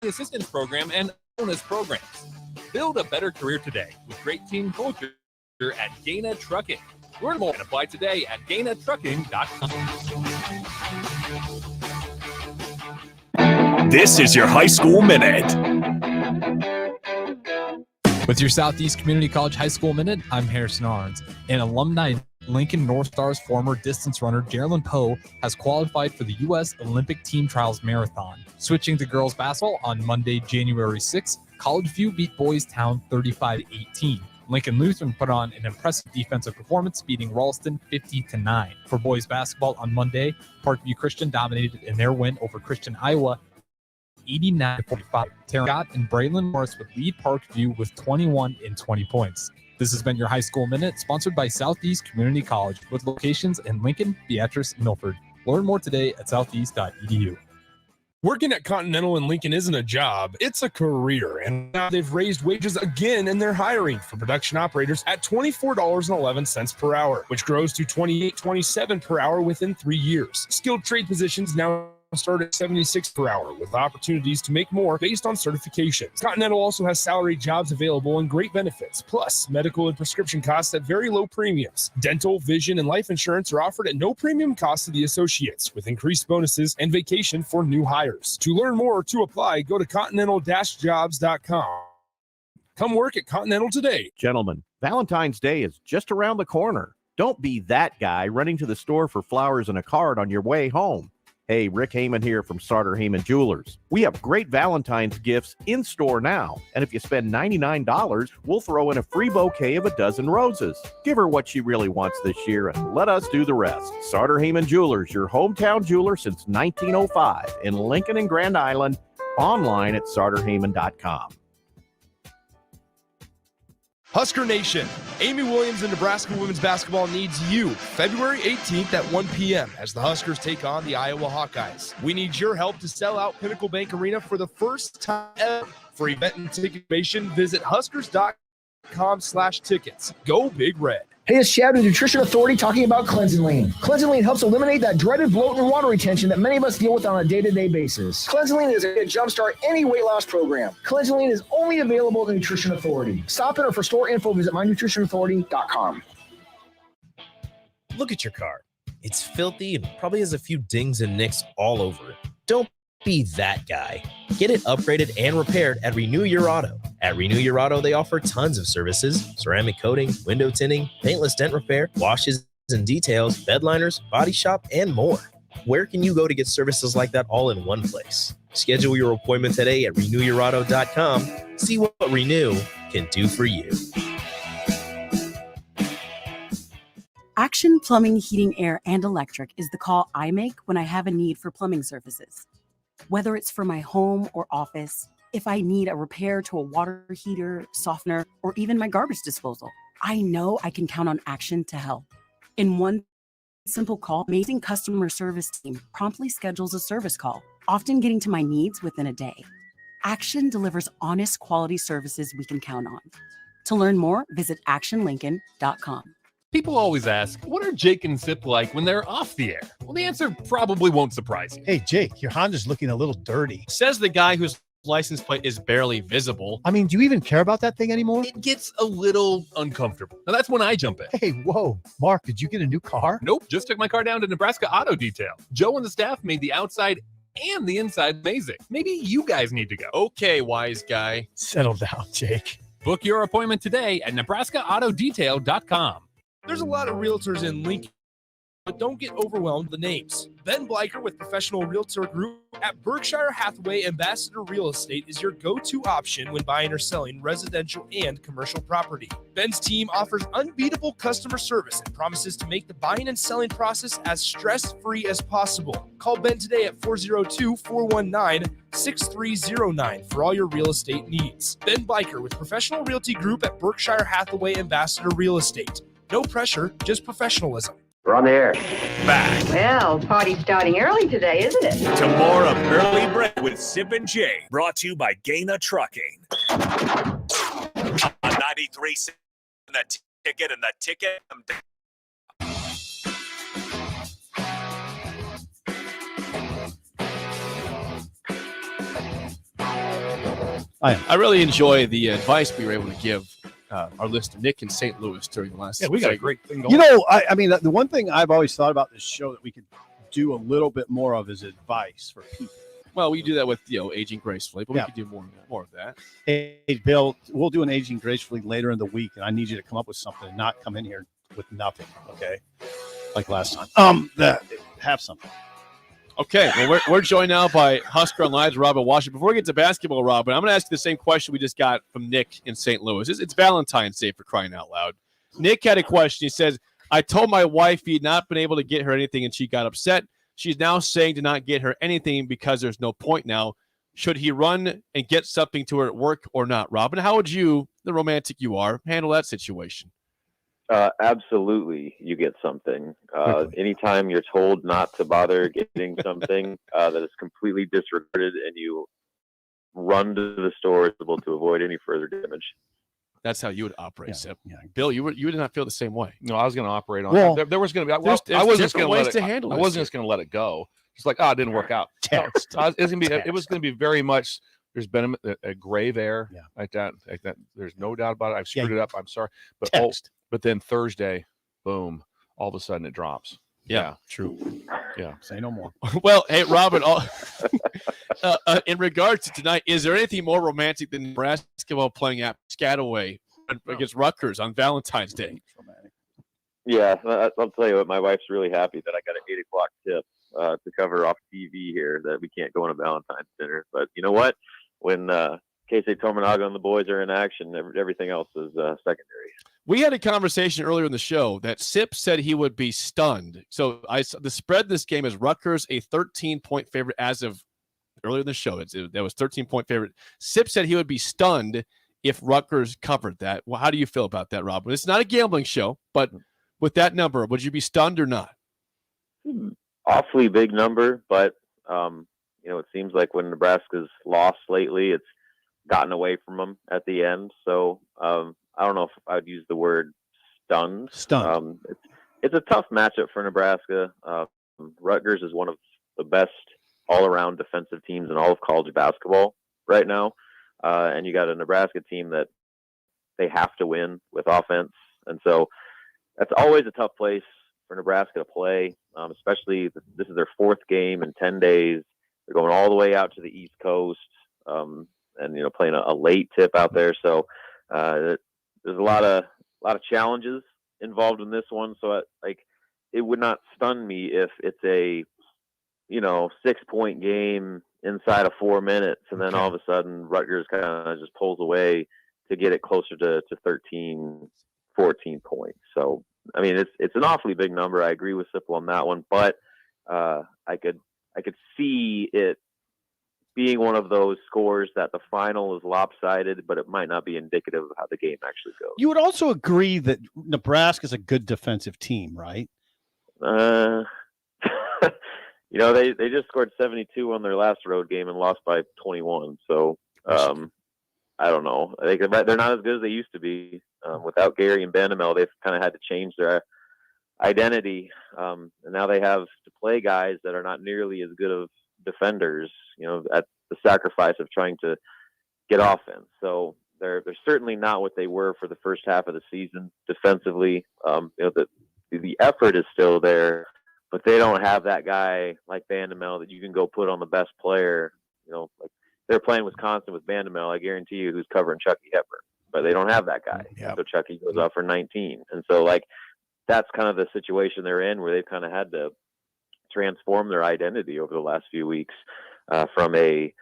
assistance program, and bonus programs. Build a better career today with great team culture at Gaina Trucking. Learn more and apply today at GainaTrucking.com. This is your high school minute. With your Southeast Community College High School Minute, I'm Harrison Arns. An alumni Lincoln North Stars former distance runner Jerrilyn Poe has qualified for the U.S. Olympic Team Trials Marathon. Switching to girls basketball on Monday, January 6th, College View beat Boys Town 35-18. Lincoln Lutheran put on an impressive defensive performance, beating Ralston 50-9. For boys basketball on Monday, Parkview Christian dominated in their win over Christian Iowa 89-45. Terrence Scott and Braylon Morris would lead Parkview with 21 and 20 points. This has been your High School Minute, sponsored by Southeast Community College, with locations in Lincoln, Beatrice, and Milford. Learn more today at southeast.edu. Working at Continental in Lincoln isn't a job, it's a career. And now they've raised wages again and they're hiring for production operators at $24.11 per hour, which grows to $28.27 per hour within 3 years. Skilled trade positions now start at $76 per hour, with opportunities to make more based on certifications. Continental also has salary jobs available and great benefits, plus medical and prescription costs at very low premiums. Dental, vision, and life insurance are offered at no premium cost to the associates, with increased bonuses and vacation for new hires. To learn more or to apply, go to continental-jobs.com. Come work at Continental today. Gentlemen, Valentine's Day is just around the corner. Don't be that guy running to the store for flowers and a card on your way home. Hey, Rick Heyman here from Sartor Heyman Jewelers. We have great Valentine's gifts in store now. And if you spend $99, we'll throw in a free bouquet of a dozen roses. Give her what she really wants this year and let us do the rest. Sartor Heyman Jewelers, your hometown jeweler since 1905 in Lincoln and Grand Island. Online at sartorheyman.com. Husker Nation, Amy Williams and Nebraska women's basketball needs you February 18th at 1 p.m. as the Huskers take on the Iowa Hawkeyes. We need your help to sell out Pinnacle Bank Arena for the first time ever. For event and ticket information, visit huskers.com/tickets. Go Big Red. Hey, it's Chad with Nutrition Authority talking about Cleansing Lean. Cleansing Lean helps eliminate that dreaded bloat and water retention that many of us deal with on a day-to-day basis. Cleansing Lean is a good jumpstart any weight loss program. Cleansing Lean is only available at Nutrition Authority. Stop in or for store info, visit mynutritionauthority.com. Look at your car. It's filthy and probably has a few dings and nicks all over it. Don't be that guy. Get it upgraded and repaired at Renew Your Auto. At Renew Your Auto, they offer tons of services: ceramic coating, window tinting, paintless dent repair, washes and details, bed liners, body shop, and more. Where can you go to get services like that all in one place? Schedule your appointment today at renewyourauto.com. See what Renew can do for you. Action Plumbing, Heating, Air, and Electric is the call I make when I have a need for plumbing services. Whether it's for my home or office, if I need a repair to a water heater, softener, or even my garbage disposal, I know I can count on Action to help. In one simple call, amazing customer service team promptly schedules a service call, often getting to my needs within a day. Action delivers honest, quality services we can count on. To learn more, visit actionlincoln.com. People always ask, what are Jake and Sip like when they're off the air? Well, the answer probably won't surprise you. Hey, Jake, your Honda's looking a little dirty. Says the guy whose license plate is barely visible. I mean, do you even care about that thing anymore? It gets a little uncomfortable. Now, that's when I jump in. Hey, whoa. Mark, did you get a new car? Nope, just took my car down to Nebraska Auto Detail. Joe and the staff made the outside and the inside amazing. Maybe you guys need to go. Okay, wise guy. Settle down, Jake. Book your appointment today at nebraskaautodetail.com. There's a lot of realtors in Lincoln, but don't get overwhelmed with the names. Ben Bleicher with Professional Realtor Group at Berkshire Hathaway Ambassador Real Estate is your go-to option when buying or selling residential and commercial property. Ben's team offers unbeatable customer service and promises to make the buying and selling process as stress-free as possible. Call Ben today at 402-419-6309 for all your real estate needs. Ben Bleicher with Professional Realty Group at Berkshire Hathaway Ambassador Real Estate. No pressure, just professionalism. We're on the air. Back Well, party's starting early today, isn't it? to more of Early Break with Sip and Jay, brought to you by Gaina Trucking. On 93 the ticket and the ticket. I really enjoy the advice we were able to give our listener Nick in St. Louis during the last. Yeah, we got a segment. great thing going. You know, I mean, the one thing I've always thought about this show that we could do a little bit more of is advice for people. Well, we do that with aging gracefully, but Yeah. we could do more of that. Hey, Bill, we'll do an aging gracefully later in the week, and I need you to come up with something and not come in here with nothing, okay? Like last time. Have something. Okay, well, we're joined now by Husker Online's Robin Washington. Before we get to basketball, Robin, I'm going to ask you the same question we just got from Nick in St. Louis. It's Valentine's Day, for crying out loud. Nick had a question. He says, I told my wife he had not been able to get her anything, and she got upset. She's now saying to not get her anything because there's no point now. Should he run and get something to her at work or not? Robin, how would you, the romantic you are, handle that situation? Absolutely, you get something. Anytime you're told not to bother getting something that is completely disregarded, and you run to the store to avoid any further damage. That's how you would operate, Sip. Yeah. Bill, you did not feel the same way. No, I was going to operate on. Well, there was going to be. there's I wasn't just different going ways let to it. handle I this wasn't here. just going to let it go. It's like, it didn't work out. No, it was going to be very much. There's been a grave error like that. There's no doubt about it. I've screwed it up. I'm sorry, but then Thursday, boom, all of a sudden it drops. Yeah, true. Yeah, say no more. Well, hey, Robin, in regards to tonight, is there anything more romantic than basketball playing at Piscataway against Rutgers on Valentine's Day? Yeah, I'll tell you what. My wife's really happy that I got an 8 o'clock tip to cover off TV here that we can't go on a Valentine's dinner. But you know what? When K-State Tominaga and the boys are in action, everything else is secondary. We had a conversation earlier in the show that Sip said he would be stunned. So the spread this game is Rutgers a 13-point favorite as of earlier in the show. That was 13-point favorite. Sip said he would be stunned if Rutgers covered that. Well, how do you feel about that, Rob? It's not a gambling show, but with that number, would you be stunned or not? Awfully big number, but it seems like when Nebraska's lost lately, it's gotten away from them at the end. So I don't know if I'd use the word stunned. It's a tough matchup for Nebraska. Rutgers is one of the best all-around defensive teams in all of college basketball right now, and you got a Nebraska team that they have to win with offense, and so that's always a tough place for Nebraska to play, especially this is their fourth game in 10 days. They're going all the way out to the East Coast, and playing a late tip out there. So there's a lot of challenges involved in this one. So it would not stun me if it's a 6-point game inside of 4 minutes, and then all of a sudden Rutgers kind of just pulls away to get it closer to 13, 14 points. So I mean, it's an awfully big number. I agree with Sipple on that one, but I could see it being one of those scores that the final is lopsided, but it might not be indicative of how the game actually goes. You would also agree that Nebraska is a good defensive team, right? They just scored 72 on their last road game and lost by 21. So I don't know. I think they're not as good as they used to be. Without Gary and Bandamel, they've kind of had to change their identity, and now they have to play guys that are not nearly as good of defenders, at the sacrifice of trying to get offense. So they're certainly not what they were for the first half of the season defensively. The effort is still there, but they don't have that guy like Bandamel that you can go put on the best player. Like they're playing Wisconsin with Bandamel, I guarantee you, who's covering Chucky Hepburn, but they don't have that guy. Yep. So Chucky goes off for 19. And so that's kind of the situation they're in, where they've kind of had to transform their identity over the last few weeks from a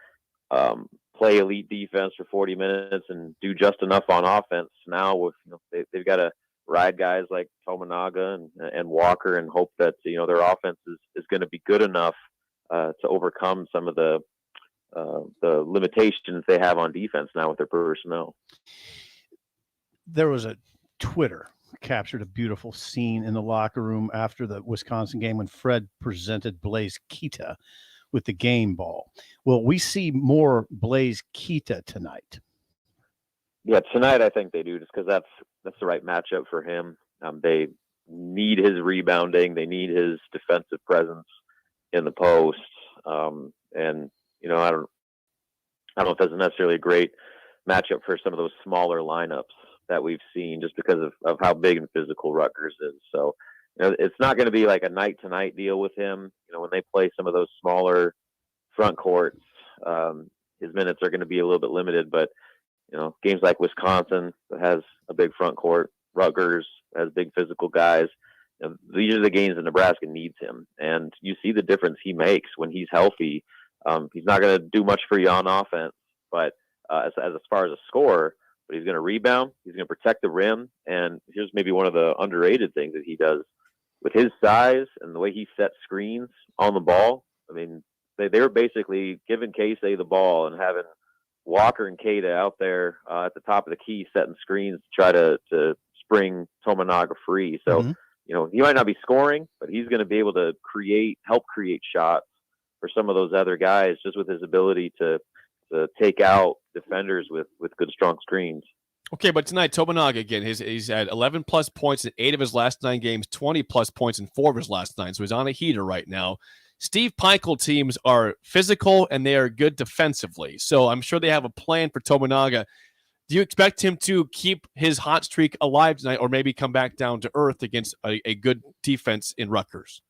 play elite defense for 40 minutes and do just enough on offense. Now with they've got to ride guys like Tominaga and Walker and hope that their offense is going to be good enough to overcome some of the limitations they have on defense now with their personnel. There was a Twitter captured a beautiful scene in the locker room after the Wisconsin game when Fred presented Blaze Keita with the game ball. Will we see more Blaze Keita tonight? Yeah, tonight I think they do, just because that's the right matchup for him. They need his rebounding. They need his defensive presence in the post. And I don't know if that's necessarily a great matchup for some of those smaller lineups that we've seen, just because of how big and physical Rutgers is. So it's not going to be like a night-to-night deal with him. When they play some of those smaller front courts, his minutes are going to be a little bit limited. But games like Wisconsin that has a big front court, Rutgers has big physical guys. These are the games that Nebraska needs him, and you see the difference he makes when he's healthy. He's not going to do much for you on offense, but as far as a scorer, but he's going to rebound, he's going to protect the rim, and here's maybe one of the underrated things that he does with his size and the way he sets screens on the ball. I mean, they were basically giving Casey the ball and having Walker and Keita out there at the top of the key setting screens to try to spring Tominaga free. So, he might not be scoring, but he's going to be able to help create shots for some of those other guys, just with his ability to take out defenders with good, strong screens. Okay, but tonight, Tominaga, again, he's had 11-plus points in 8 of his last 9 games, 20-plus points in 4 of his last 9, so he's on a heater right now. Steve Peichel teams are physical, and they are good defensively, so I'm sure they have a plan for Tominaga. Do you expect him to keep his hot streak alive tonight, or maybe come back down to earth against a good defense in Rutgers?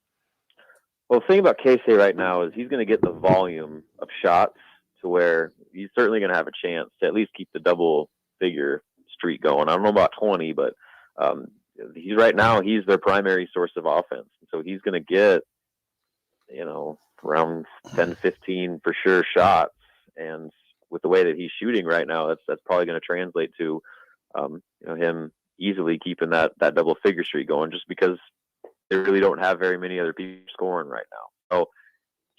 Well, the thing about Casey right now is he's going to get the volume of shots to where he's certainly going to have a chance to at least keep the double-figure streak going. I don't know about 20, but he's their primary source of offense. So he's going to get, around 10, 15 for sure shots. And with the way that he's shooting right now, that's probably going to translate to, him easily keeping that double-figure streak going, just because they really don't have very many other people scoring right now. So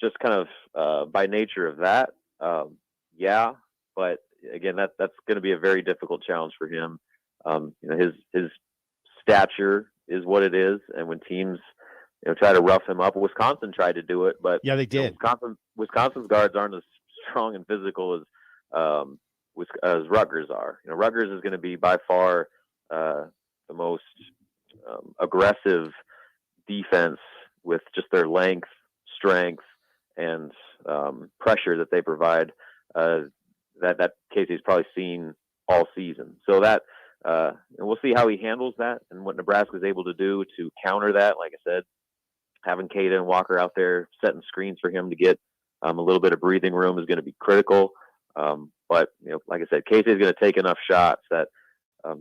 just kind of by nature of that, yeah. But again, that's going to be a very difficult challenge for him. His stature is what it is, and when teams try to rough him up, Wisconsin tried to do it, but yeah, they did. Wisconsin's guards aren't as strong and physical as Rutgers are. Rutgers is going to be by far the most aggressive defense, with just their length, strength, and pressure that they provide. That Casey's probably seen all season. So that and we'll see how he handles that and what Nebraska's able to do to counter that. Like I said, having Keita and Walker out there setting screens for him to get a little bit of breathing room is going to be critical. But like I said, Casey is going to take enough shots that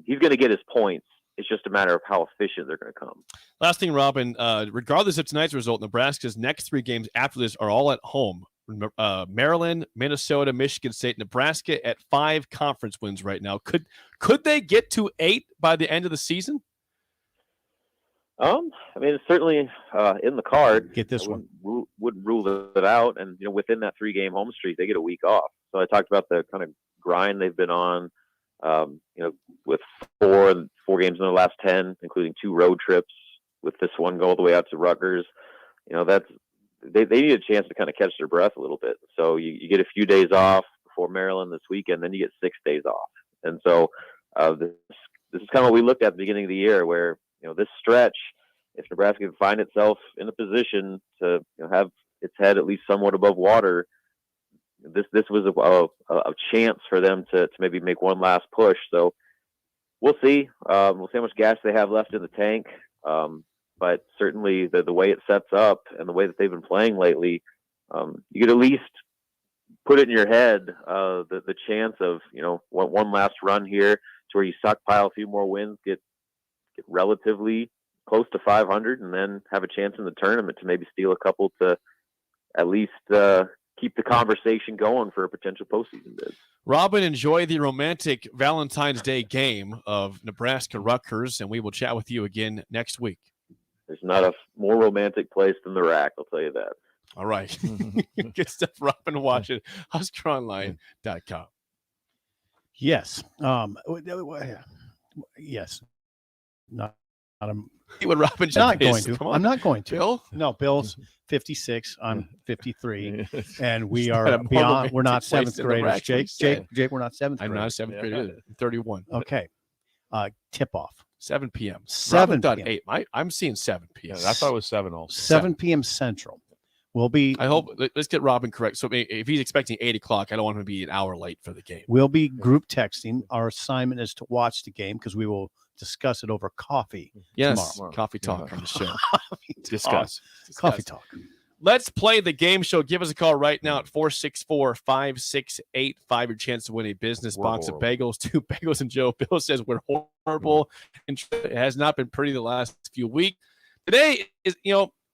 he's going to get his points. It's just a matter of how efficient they're going to come. Last thing, Robin, regardless of tonight's result, Nebraska's next 3 games after this are all at home. Maryland, Minnesota, Michigan State, Nebraska at 5 conference wins right now. Could they get to 8 by the end of the season? I mean, it's certainly in the card. Get this one. Wouldn't rule it out. And within that 3-game home streak, they get a week off. So I talked about the kind of grind they've been on. With 4 games in the last 10, including 2 road trips, with this one go all the way out to Rutgers. They need a chance to kind of catch their breath a little bit. So you get a few days off before Maryland this weekend, then you get 6 days off. And so this is kind of what we looked at the beginning of the year, where this stretch, if Nebraska can find itself in a position to have its head at least somewhat above water, this was a chance for them to maybe make one last push. So we'll see. We'll see how much gas they have left in the tank. But certainly the way it sets up and the way that they've been playing lately, you could at least put it in your head the chance of one last run here to where you stockpile a few more wins, get relatively close to 500, and then have a chance in the tournament to maybe steal a couple to at least keep the conversation going for a potential postseason bid. Robin, enjoy the romantic Valentine's Day game of Nebraska-Rutgers, and we will chat with you again next week. There's not a more romantic place than the rack, I'll tell you that. All right. Good stuff, Robin. Watch it. HuskerOnline.com. Yes. Yes. Not When Robin not going is. to. Come on. I'm not going to. Bill? No, Bill's 56. I'm 53, and we He's got a are more beyond. We're not romantic seventh place in the graders. rack, what he said. Jake, we're not seventh. I'm not a graders. seventh grader either. I'm 31. Okay. Tip off. 7 p.m. 7 Robin p.m. thought 8. I'm seeing 7 p.m. I thought it was 7 also. 7 p.m. Central. We'll be. I hope. Let's get Robin correct. So if he's expecting 8 o'clock, I don't want him to be an hour late for the game. We'll be group texting. Our assignment is to watch the game because we will discuss it over coffee. Yes, tomorrow. coffee talk on the show. Discuss. Coffee talk. Let's play the game show. Give us a call right now at 464-5685. Your chance to win a business box of bagels. 2 bagels and Joe. Bill says we're horrible, and it has not been pretty the last few weeks. Today is,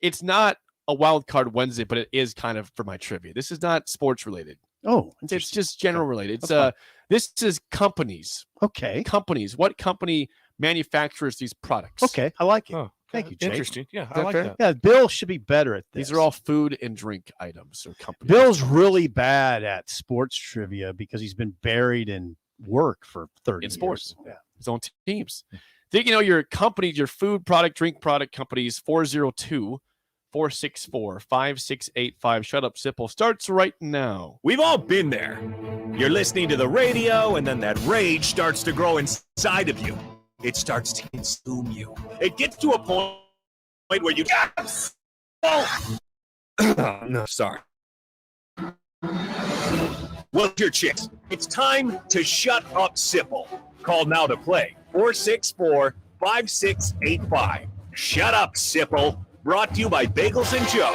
it's not a wild card Wednesday, but it is kind of for my trivia. This is not sports related. Oh, it's just general related. It's That's fine. this is companies. Okay. Companies. What company manufactures these products? Okay, I like it. Oh, Thank you, Jake. Interesting. Yeah, Is I that like fair? that. Yeah, Bill should be better at this. These are all food and drink items or companies. Bill's really bad at sports trivia because he's been buried in work for 30 in sports. years. Yeah. His own teams. Think your companies, your food product, drink product companies, 402-464-5685. Shut Up Sipple starts right now. We've all been there. You're listening to the radio, and then that rage starts to grow inside of you. It starts to consume you. It gets to a point where you no, sorry. Well, your chicks, it's time to shut up, Sipple. Call now to play 464-5685. Shut up, Sipple. Brought to you by Bagels and Joe.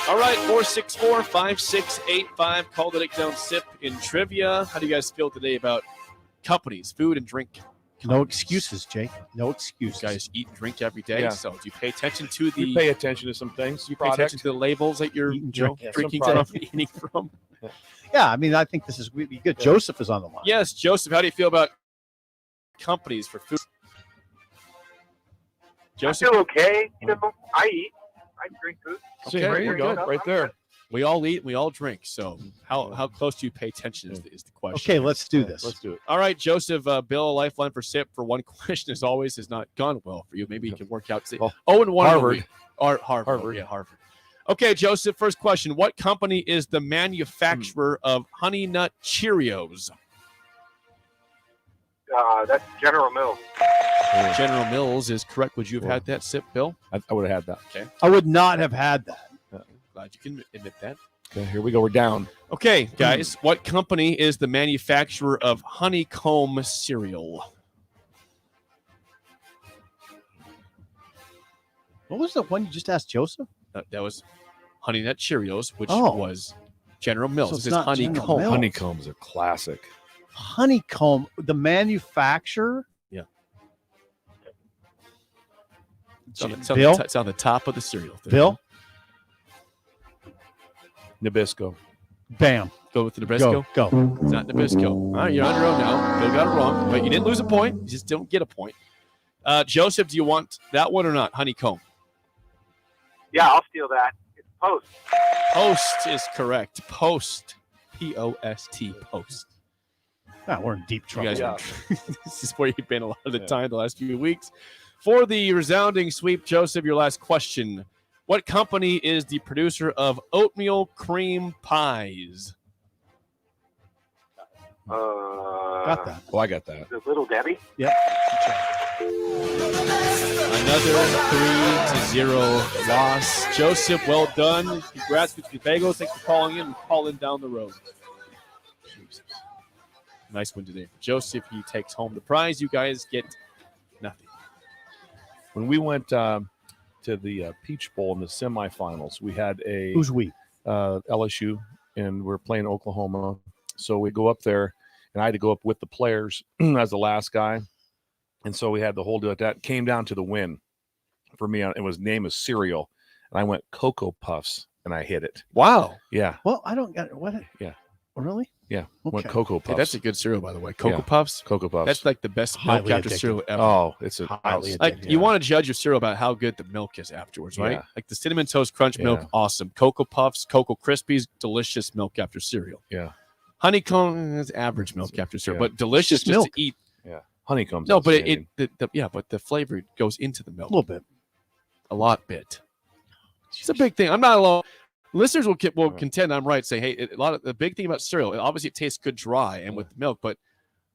All right, 464-5685. Call the Nick Down Sip in trivia. How do you guys feel today about companies, food and drink? No excuses, Jake. No excuses. You guys eat and drink every day, Yeah. so do you pay attention to the? You pay attention to some things. You pay attention to the labels that you're drinking from, eating from. Yeah, I mean, I think this is really good. Joseph is on the line. Yes, Joseph. How do you feel about companies for food? Joseph, I feel okay. I eat. I drink food. See, there you go, right there. We all eat, we all drink. So how close do you pay attention is the question. Okay, let's do this. Let's do it. All right, Joseph, Bill, a lifeline for SIP for one question, as always, has not gone well for you. Maybe you can work out. 0-1. Harvard. Harvard. Yeah, Harvard. Okay, Joseph, first question. What company is the manufacturer of Honey Nut Cheerios? That's General Mills. General Mills is correct. Would you have had that, SIP, Bill? I would have had that. Okay. I would not have had that. Glad you can admit that. Okay, here we go. We're down. Okay, guys. What company is the manufacturer of honeycomb cereal? What was the one you just asked Joseph? That was Honey Nut Cheerios, which Oh. was General Mills. So This it's is not General honeycomb. Mills. Honeycomb's a classic. Honeycomb, the manufacturer. Yeah. Bill? It's on the top of the cereal. Thing. Bill? Nabisco. Bam. Go with the Nabisco? Go. It's not Nabisco. All right, you're on your own now. Bill got it wrong, but you didn't lose a point. You just don't get a point. Joseph, do you want that one or not? Honeycomb. Yeah, I'll steal that. It's Post. Post is correct. Post. P-O-S-T. Post. Ah, we're in deep You trouble. guys this is where you've been a lot of the time the last few weeks. For the resounding sweep, Joseph, your last question. What company is the producer of oatmeal cream pies? Got that. Oh, I got that. The Little Debbie. Yep. Another 3-0 loss. Joseph, well done. Congrats with the bagels. Thanks for calling in and calling down the road. Nice win today for Joseph. He takes home the prize. You guys get nothing. When we went to the Peach Bowl in the semifinals, we had a Who's we? LSU, and we're playing Oklahoma. So we go up there, and I had to go up with the players as the last guy. And so we had the whole deal at that. Came down to the win for me. It was name of cereal, and I went Cocoa Puffs, and I hit it. Wow. Yeah. Well, I don't get what. Yeah. Really? Yeah. Went Okay. Cocoa Puffs. Hey, that's a good cereal, by the way. Cocoa Yeah. Puffs. Cocoa Puffs. That's like the best milk Highly after addictive. cereal ever. Oh, it's a Highly Like addictive. you want to judge your cereal about how good the milk is afterwards, right? Yeah. Like the Cinnamon Toast Crunch milk, Yeah. awesome. Cocoa Puffs, Cocoa Krispies, delicious milk after cereal. Yeah. Honeycomb is average milk after cereal, Yeah. but delicious Just just milk. to eat. Yeah. Honeycomb's No, but outstanding. but the flavor goes into the milk A little bit. a lot bit. It's a big thing. I'm not alone. Listeners will contend I'm right, saying, hey, the big thing about cereal, obviously it tastes good dry and with milk, but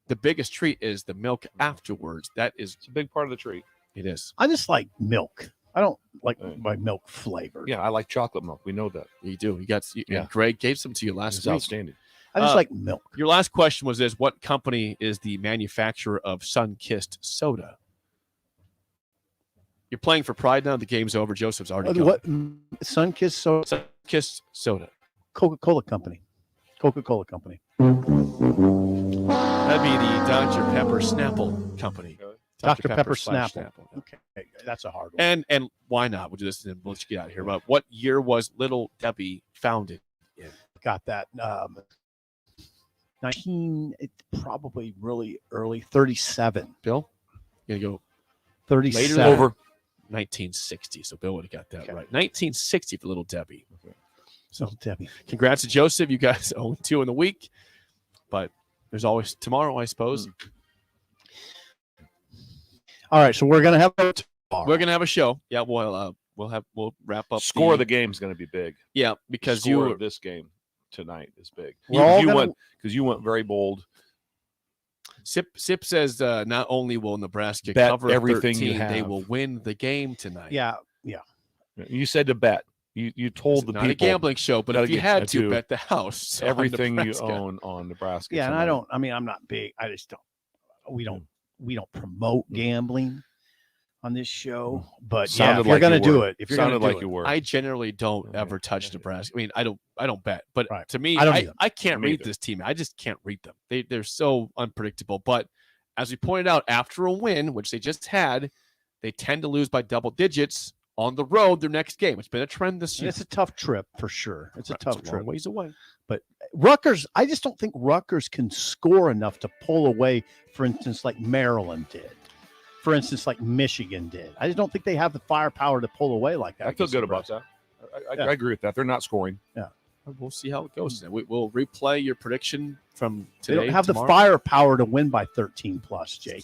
the biggest treat is the milk afterwards. It's a big part of the treat. It is. I just like milk. I don't like my milk flavor. Yeah, I like chocolate milk. We know that. You do. And Greg gave some to you last It's week. outstanding. I just like milk. Your last question was this: what company is the manufacturer of Sun-Kissed soda? You're playing for pride now. The game's over. Joseph's already gone. What? Sun-Kissed soda? Sun-Kissed soda. Coca-Cola Company. Coca-Cola Company. That'd be the Dr. Pepper Snapple Company. Dr. Pepper slash Snapple. Okay, that's a hard one. And why not? We'll do this and then we'll let you get out of here. But what year was Little Debbie founded in? Got that. 19, it's probably really early, 37. Bill? You going to go 37. later over 1960. So Bill would have got that right. 1960 for Little Debbie. Okay. So Little Debbie. Congrats to Joseph. You guys 0-2 in the week. But there's always tomorrow, I suppose. All right, so we're gonna have a show. Yeah, we'll wrap up. Score of the game is going to be big. Yeah, because Score of this game tonight is big. We're You went very bold. Sip says not only will Nebraska Bet cover everything 13, you have. they will win the game tonight. Yeah. You said to bet. You told the Not people. a gambling show, but if you had to bet the house, on everything you Nebraska. own on Nebraska. Yeah, and tonight. I'm not big. I just don't. We don't promote gambling on this show, but Sounded if you're like going to you do were. it, if you're Sounded going to do like it, you were. I generally don't ever touch Nebraska. I mean, I don't bet, but to me, I don't either. I can't Me read either. this team. I just can't read them. They're so unpredictable. But as we pointed out, after a win, which they just had, they tend to lose by double digits on the road their next game. It's been a trend this And year. it's a tough trip for sure. It's a tough a long trip. ways away. But Rutgers, I just don't think Rutgers can score enough to pull away, for instance, like Maryland did. For instance, like Michigan did. I just don't think they have the firepower to pull away like that. I feel good about that. I agree with that. They're not scoring. Yeah. We'll see how it goes. We'll replay your prediction from They today. don't have tomorrow. the firepower to win by 13 plus, Jake.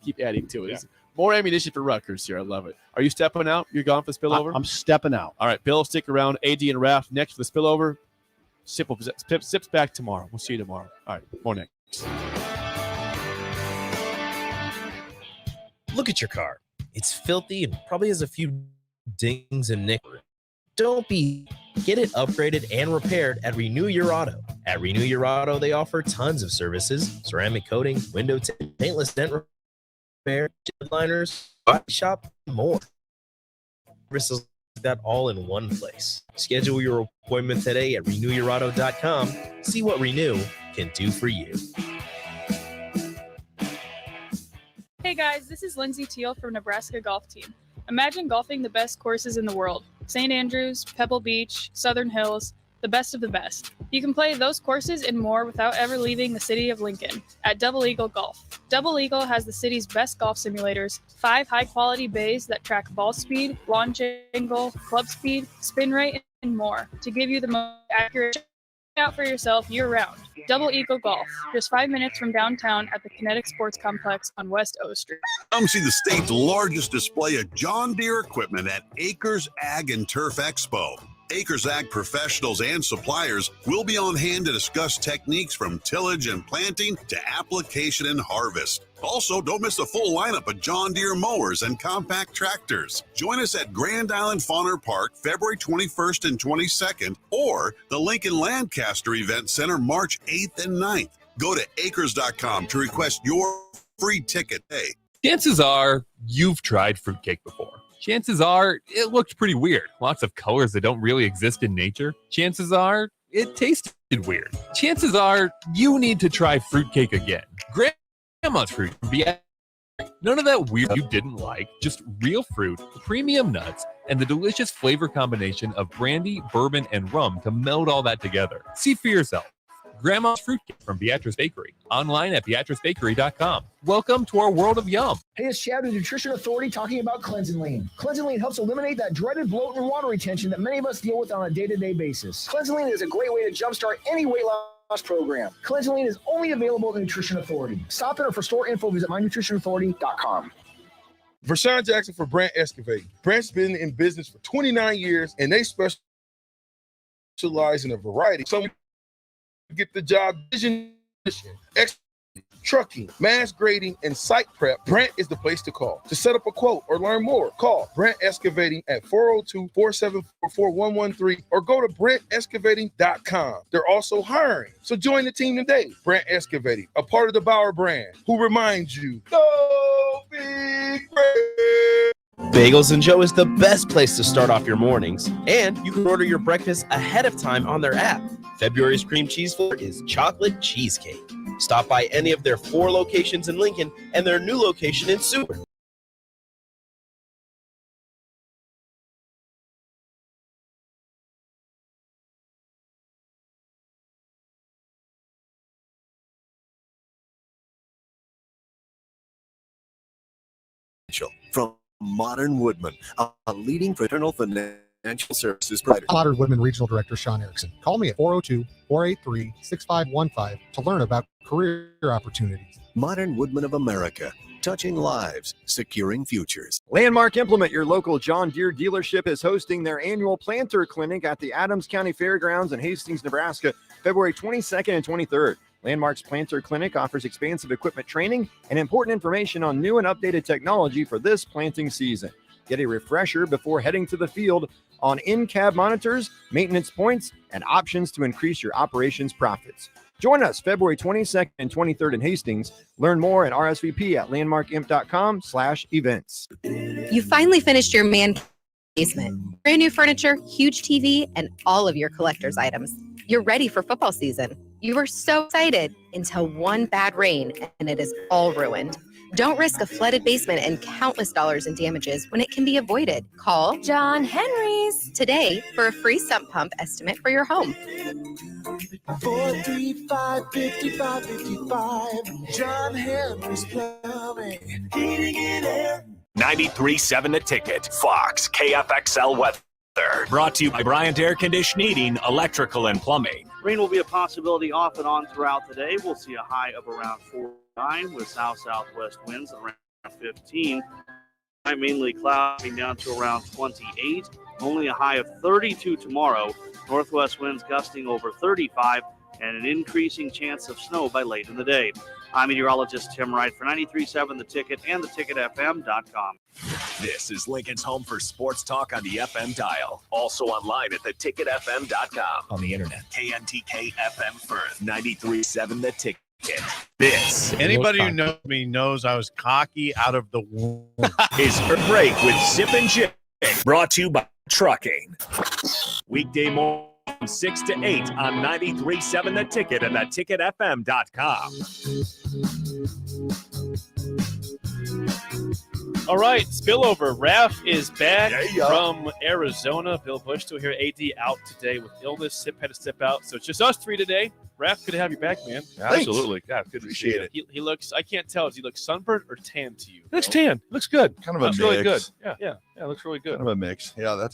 Keep adding to it. It's more ammunition for Rutgers here. I love it. Are you stepping out? You're gone for the spillover? I'm stepping out. All right, Bill, stick around. AD and Raph next for the spillover. Sips back tomorrow. We'll see you tomorrow. All right, more next. Look at your car. It's filthy and probably has a few dings and nickels. Don't be. Get it upgraded and repaired at Renew Your Auto. At Renew Your Auto, they offer tons of services: ceramic coating, window tint, paintless dent repair, liners, body shop, and more. Services like that all in one place. Schedule your appointment today at renewyourauto.com. See what Renew can do for you. Hey guys, this is Lindsay Teal from Nebraska Golf Team. Imagine golfing the best courses in the world: St. Andrews, Pebble Beach, Southern Hills, the best of the best. You can play those courses and more without ever leaving the city of Lincoln at Double Eagle Golf. Double Eagle has the city's best golf simulators, 5 high-quality bays that track ball speed, launch angle, club speed, spin rate, and more to give you the most accurate. Check it out for yourself year-round. Double Eagle Golf, just 5 minutes from downtown at the Kinetic Sports Complex on West O Street. Come see the state's largest display of John Deere equipment at Acres Ag and Turf Expo. Acres Ag professionals and suppliers will be on hand to discuss techniques from tillage and planting to application and harvest. Also, don't miss the full lineup of John Deere mowers and compact tractors. Join us at Grand Island Fauner Park February 21st and 22nd, or the Lincoln Lancaster Event Center March 8th and 9th. Go to acres.com to request your free ticket today. Chances are you've tried fruitcake before. Chances are it looked pretty weird. Lots of colors that don't really exist in nature. Chances are it tasted weird. Chances are you need to try fruitcake again. Grandma's fruit. None of that weird you didn't like, just real fruit, premium nuts, and the delicious flavor combination of brandy, bourbon, and rum to meld all that together. See for yourself. Grandma's Fruitcake from Beatrice Bakery. Online at beatricebakery.com. Welcome to our world of yum. Hey, it's Chad, the Nutrition Authority, talking about Cleanse and Lean. Cleanse and Lean helps eliminate that dreaded bloat and water retention that many of us deal with on a day-to-day basis. Cleanse and Lean is a great way to jumpstart any weight loss program. Cleanseline is only available at the Nutrition Authority. Stop in or for store info, visit mynutritionauthority.com. Vershawn Jackson for Brant Excavating. Brant's been in business for 29 years, and they specialize in a variety. Some get the job vision, trucking, mass grading, and site prep. Brant is the place to call. To set up a quote or learn more, call Brant Excavating at 402-474-4113 or go to brantexcavating.com. They're also hiring, so join the team today. Brant Excavating, a part of the Bauer brand, who reminds you, go big Brant. Bagels and Joe is the best place to start off your mornings, and you can order your breakfast ahead of time on their app. February's cream cheese flavor is chocolate cheesecake. Stop by any of their 4 locations in Lincoln and their new location in Seward. From Modern Woodman, a leading fraternal financial services provider. Modern Woodman Regional Director Sean Erickson. Call me at 402-483-6515 to learn about career opportunities. Modern Woodman of America, touching lives, securing futures. Landmark Implement, your local John Deere dealership, is hosting their annual planter clinic at the Adams County Fairgrounds in Hastings, Nebraska, February 22nd and 23rd. Landmark's Planter Clinic offers expansive equipment training and important information on new and updated technology for this planting season. Get a refresher before heading to the field on in-cab monitors, maintenance points, and options to increase your operations profits. Join us February 22nd and 23rd in Hastings. Learn more at RSVP at landmarkimp.com/events. You finally finished your man basement. Brand new furniture, huge TV, and all of your collector's items. You're ready for football season. You were so excited until one bad rain and it is all ruined. Don't risk a flooded basement and countless dollars in damages when it can be avoided. Call John Henry's today for a free sump pump estimate for your home. 435-5555. John Henry's Plumbing, Heating and Air. 93.7 The Ticket, Fox, KFXL weather. Brought to you by Bryant Air Conditioning, Heating, Electrical, and Plumbing. Rain will be a possibility off and on throughout the day. We'll see a high of around 49 with south-southwest winds around 15. Mainly cloudy down to around 28. Only a high of 32 tomorrow. Northwest winds gusting over 35 and an increasing chance of snow by late in the day. I'm meteorologist Tim Wright for 93.7 The Ticket and theticketfm.com. This is Lincoln's home for sports talk on the FM dial. Also online at theticketfm.com. On the internet. KNTK FM Firth, 93.7 The Ticket. This Anybody who knows me knows I was cocky out of the womb. is Earth Break with Sip and Jake. Brought to you by Trucking. Weekday morning 6 to 8 on 93.7 The Ticket and theticketfm.com. All right, Spillover. Raf is back from Arizona. Bill Bush still here. AD out today with illness. Sip had to step out. So it's just us three today. Raf, good to have you back, man. Absolutely. God, good to see Appreciate it. He looks, I can't tell. Does he look sunburned or tan to you? Looks tan. Looks good. Kind of a looks mix. really good. Yeah, it looks really good. Kind of a mix. Yeah,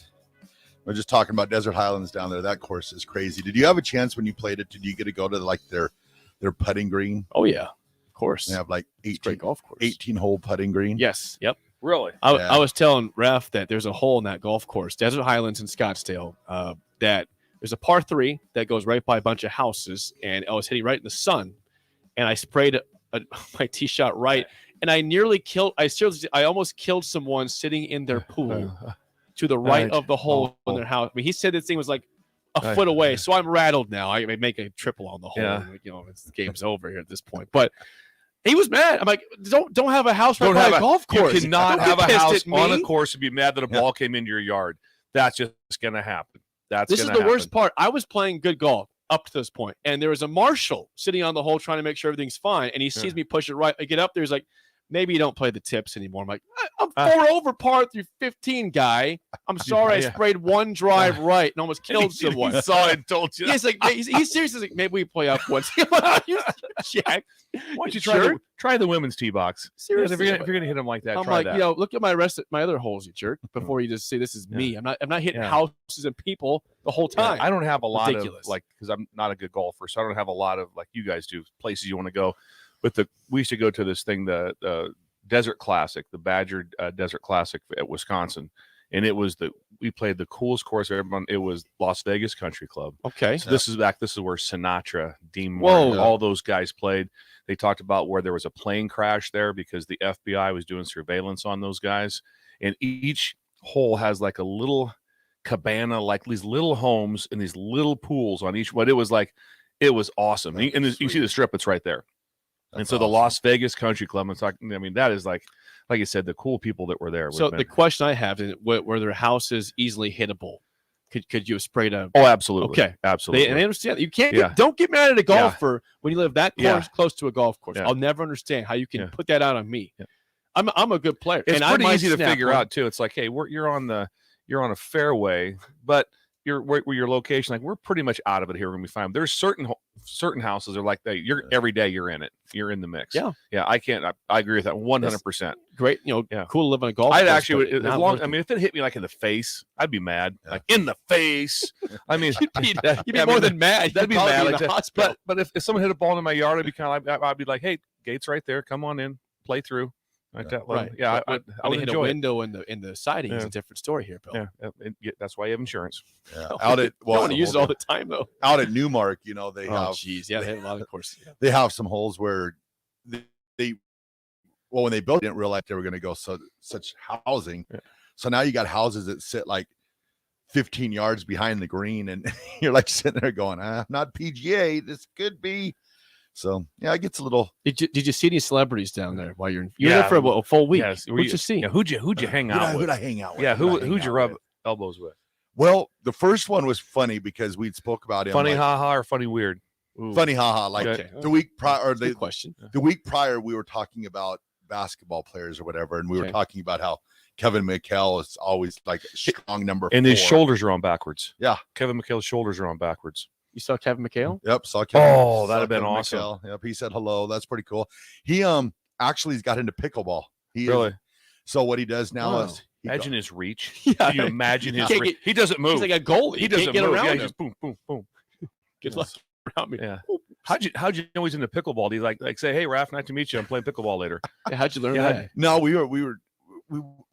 we're just talking about Desert Highlands down there. That course is crazy. Did you have a chance when you played it? Did you get to go to like their putting green? Oh yeah, of course. They have like 18 golf course. 18-hole putting green. Yes. Yep. Really? I was telling Raf that there's a hole in that golf course, Desert Highlands in Scottsdale, that there's a par 3 that goes right by a bunch of houses, and I was hitting right in the sun, and I sprayed my tee shot right, and I almost killed someone sitting in their pool to the right of the hole in their house. I mean, he said this thing was like a foot away, so I'm rattled now. I may make a triple on the hole. Yeah. The game's over here at this point, but. He was mad. I'm like, don't have a house right by a golf course. You cannot Don't have get a pissed house at me. on a course and be mad that a ball came into your yard. That's just going to happen. This is the worst part. I was playing good golf up to this point, and there was a marshal sitting on the hole trying to make sure everything's fine, and he sees me push it right. I get up there. He's like, maybe you don't play the tips anymore. I'm like, I'm 4 over par through 15, guy. I'm sorry, I sprayed one drive right and almost killed someone. He saw it and told you. He's like, he's seriously like, maybe we play up once. Jack, why don't you try the women's tee box? Seriously, if you're gonna hit them like that, I'm try like, that. look at my other holes, you jerk. Before you just say this is me. I'm not hitting houses and people the whole time. I don't have a lot of Ridiculous. because I'm not a good golfer, so I don't have a lot of like you guys do places you want to go. But we used to go to this thing, the Desert Classic, the Badger Desert Classic at Wisconsin, and we played the coolest course ever. It was Las Vegas Country Club. Okay, so this is where Sinatra, Dean Martin, all those guys played. They talked about where there was a plane crash there because the FBI was doing surveillance on those guys, and each hole has like a little cabana, like these little homes and these little pools on each. But it was awesome, and you see the strip; it's right there. And so the Las Vegas Country Club, that is like you said, the cool people that were there. So the question I have is, were their houses easily hittable? Could you have sprayed a? Oh, absolutely. Okay, absolutely. And I understand you can't. Don't get mad at a golfer when you live that close to a golf course. Yeah. I'll never understand how you can put that out on me. Yeah. I'm a good player. It's and pretty I might easy to figure one. out too. It's like, hey, you're on a fairway, but where your location, like we're pretty much out of it here when we find them. There's certain houses are like that. Every day you're in it. You're in the mix. Yeah. I can't. I agree with that 100%. Great. Cool to live on a golf. I'd course, actually, if it hit me like in the face, I'd be mad. Like in the face. I mean, you'd be more than mad. That'd be mad. Like that. But if someone hit a ball in my yard, I'd be like, hey, gate's right there. Come on in, play through. Right. Yeah, I would hit a enjoy window in the siding is a different story here, Bill. Yeah, that's why you have insurance. Yeah. I don't want to use it all the time though. Out at Newmark, they have. They hit a lot of courses. Yeah. They have some holes where when they built, they didn't realize they were going to go such housing. Yeah. So now you got houses that sit like 15 yards behind the green, and you're like sitting there going, not PGA. This could be. So yeah, it gets a little. Did you see any celebrities down there while you're there for a full week? Yes. Who'd you see? Yeah, who'd you hang out with? Who'd I hang out with? Yeah, who'd you rub elbows with? Well, the first one was funny because we'd spoke about him. Funny haha or funny weird? Ooh. Funny haha. Like the week prior, or the question. The week prior, we were talking about basketball players or whatever, and we were talking about how Kevin McHale is always like a strong number 4. And his shoulders are on backwards. Yeah, Kevin McHale's shoulders are on backwards. You saw Kevin McHale? Yep, saw Kevin. Oh, that'd have been awesome. McHale. Yep, he said hello. That's pretty cool. He actually has got into pickleball. Really? So what he does now is imagine his reach. Yeah. Can you imagine his reach? He doesn't move. He's like a goalie. He doesn't get move. around Yeah, him. just boom, boom, boom. Good luck around me. Yeah. How'd you know he's into pickleball? Do you like say, hey, Raph, nice to meet you. I'm playing pickleball later. Yeah, how'd you learn that? No, we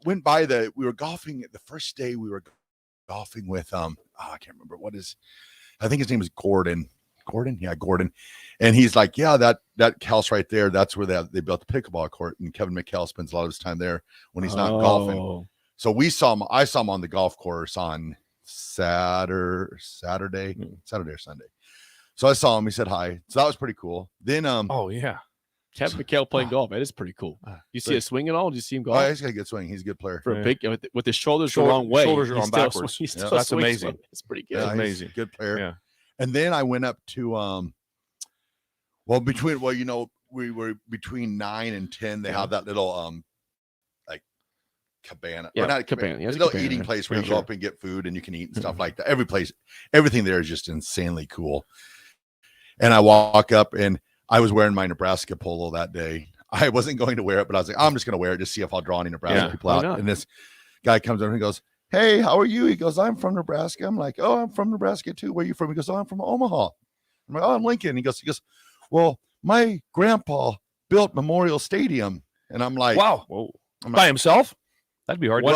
went by we were golfing the first day. We were golfing with I can't remember I think his name is Gordon. Gordon. And he's like, yeah, that house right there, that's where they built the pickleball court. And Kevin McHale spends a lot of his time there when he's not golfing. So I saw him on the golf course on Saturday or Sunday. So I saw him, he said hi. So that was pretty cool. Then Kevin McHale playing golf. That is pretty cool. You see a swing at all? Do you see him golf? Oh, he's got a good swing. He's a good player. For a big with his shoulders the wrong way. Shoulders are on backwards. That's amazing. It's pretty good. Yeah, amazing. Good player. Yeah. And then I went up to we were between 9 and 10. They have that little like cabana. Yeah, or not a cabana. Yeah, a little eating place where you go up and get food and you can eat and stuff like that. Everything there is just insanely cool. And I walk up and I was wearing my Nebraska polo that day. I wasn't going to wear it, but I was like, I'm just going to wear it, just see if I'll draw any Nebraska people out. And this guy comes over and he goes, hey, how are you? He goes, I'm from Nebraska. I'm like, oh, I'm from Nebraska too. Where are you from? He goes, oh, I'm from Omaha. I'm like, oh, I'm Lincoln. He goes, well, my grandpa built Memorial Stadium. And I'm like, wow. By himself? That'd be hard. He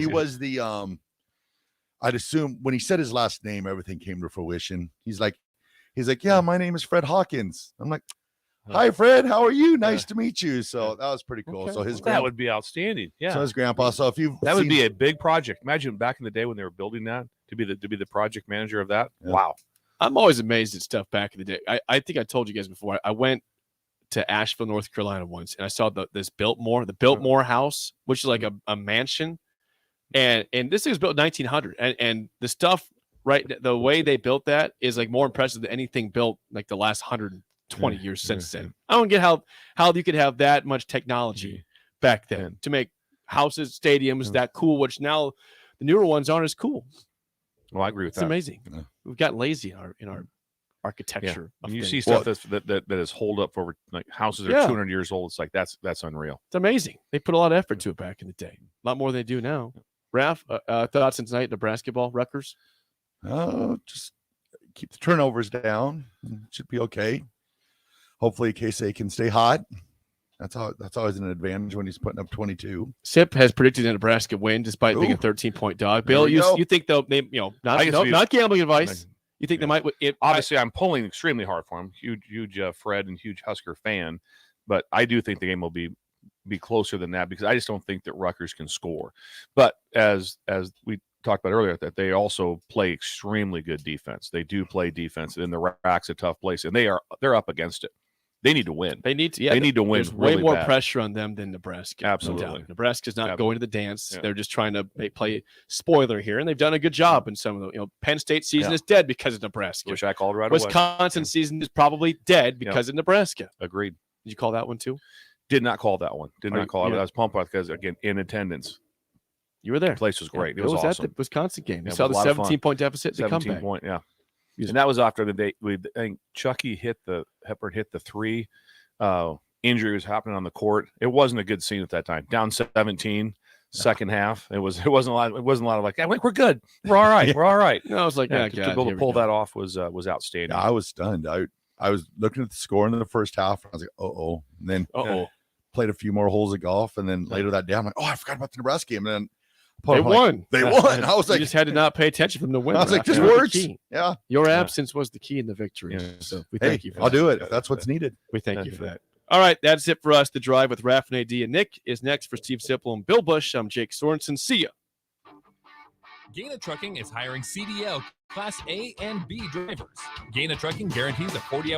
was the I'd assume when he said his last name, everything came to fruition. He's like, yeah, my name is Fred Hawkins. I'm like, hi, Fred. How are you? Nice to meet you. So that was pretty cool. Okay. So that would be outstanding. Yeah. So his grandpa. So if you would be a big project. Imagine back in the day when they were building that to be the project manager of that. Yeah. Wow. I'm always amazed at stuff back in the day. I think I told you guys before. I went to Asheville, North Carolina once, and I saw the Biltmore house, which is like a mansion, and this thing was built in 1900, and the stuff. Right, the way they built that is like more impressive than anything built like the last 100 20 years since then. I don't get how you could have that much technology back then to make houses, stadiums that cool, which now the newer ones aren't as cool. Well, I agree with it's that. It's amazing. Yeah. We've gotten lazy in our architecture. Yeah. You see stuff that is holed up for like houses are 200 years old. It's like that's unreal. It's amazing. They put a lot of effort to it back in the day. A lot more than they do now. Raph, thoughts on tonight, Nebraska ball, Rutgers? Just keep the turnovers down. It should be okay. Hopefully, KC can stay hot. That's always an advantage when he's putting up 22. Sip has predicted a Nebraska win despite being a 13-point dog. Bill, you think they'll not gambling advice. You think they might? Obviously, I'm pulling extremely hard for him. Huge Fred and huge Husker fan, but I do think the game will be closer than that because I just don't think that Rutgers can score. But as we talked about earlier, that they also play extremely good defense. They do play defense, and the rack's a tough place, and they're up against it. They need to win. They need to win. There's way more pressure on them than Nebraska. Absolutely. No Nebraska's not going to the dance. Yeah. They're just trying to play spoiler here, and they've done a good job in some of the. Penn State season is dead because of Nebraska. Which I called right away. Wisconsin season is probably dead because of Nebraska. Agreed. Did you call that one too? Did not call that one. Did not call it. I was pumped up because again in attendance. You were there. The place was great. It was awesome. At the Wisconsin game. You saw the 17-point deficit. 17-point. Yeah. And that was after the day. I think Chucky hit the 3. Injury was happening on the court. It wasn't a good scene at that time. Down 17, second half. It wasn't a lot. It wasn't a lot of like, we're good. We're all right. We're all right. No, I was like, to be able to pull that off was outstanding. Yeah, I was stunned. I was looking at the score in the first half. And I was like, and then played a few more holes of golf, and then later that day, I'm like, I forgot about the Nebraska game, and then they won. They won. I was like, you just had to not pay attention for them to win. I was like, just words. Yeah, your absence was the key in the victory. Yeah. So we thank you. I'll do it if that's what's needed. We thank you for that. All right, that's it for us. The Drive with Raph and AD and Nick is next for Steve Sipple and Bill Bush. I'm Jake Sorensen. See ya. Gaina Trucking is hiring CDL Class A and B drivers. Gaina Trucking guarantees a 40-hour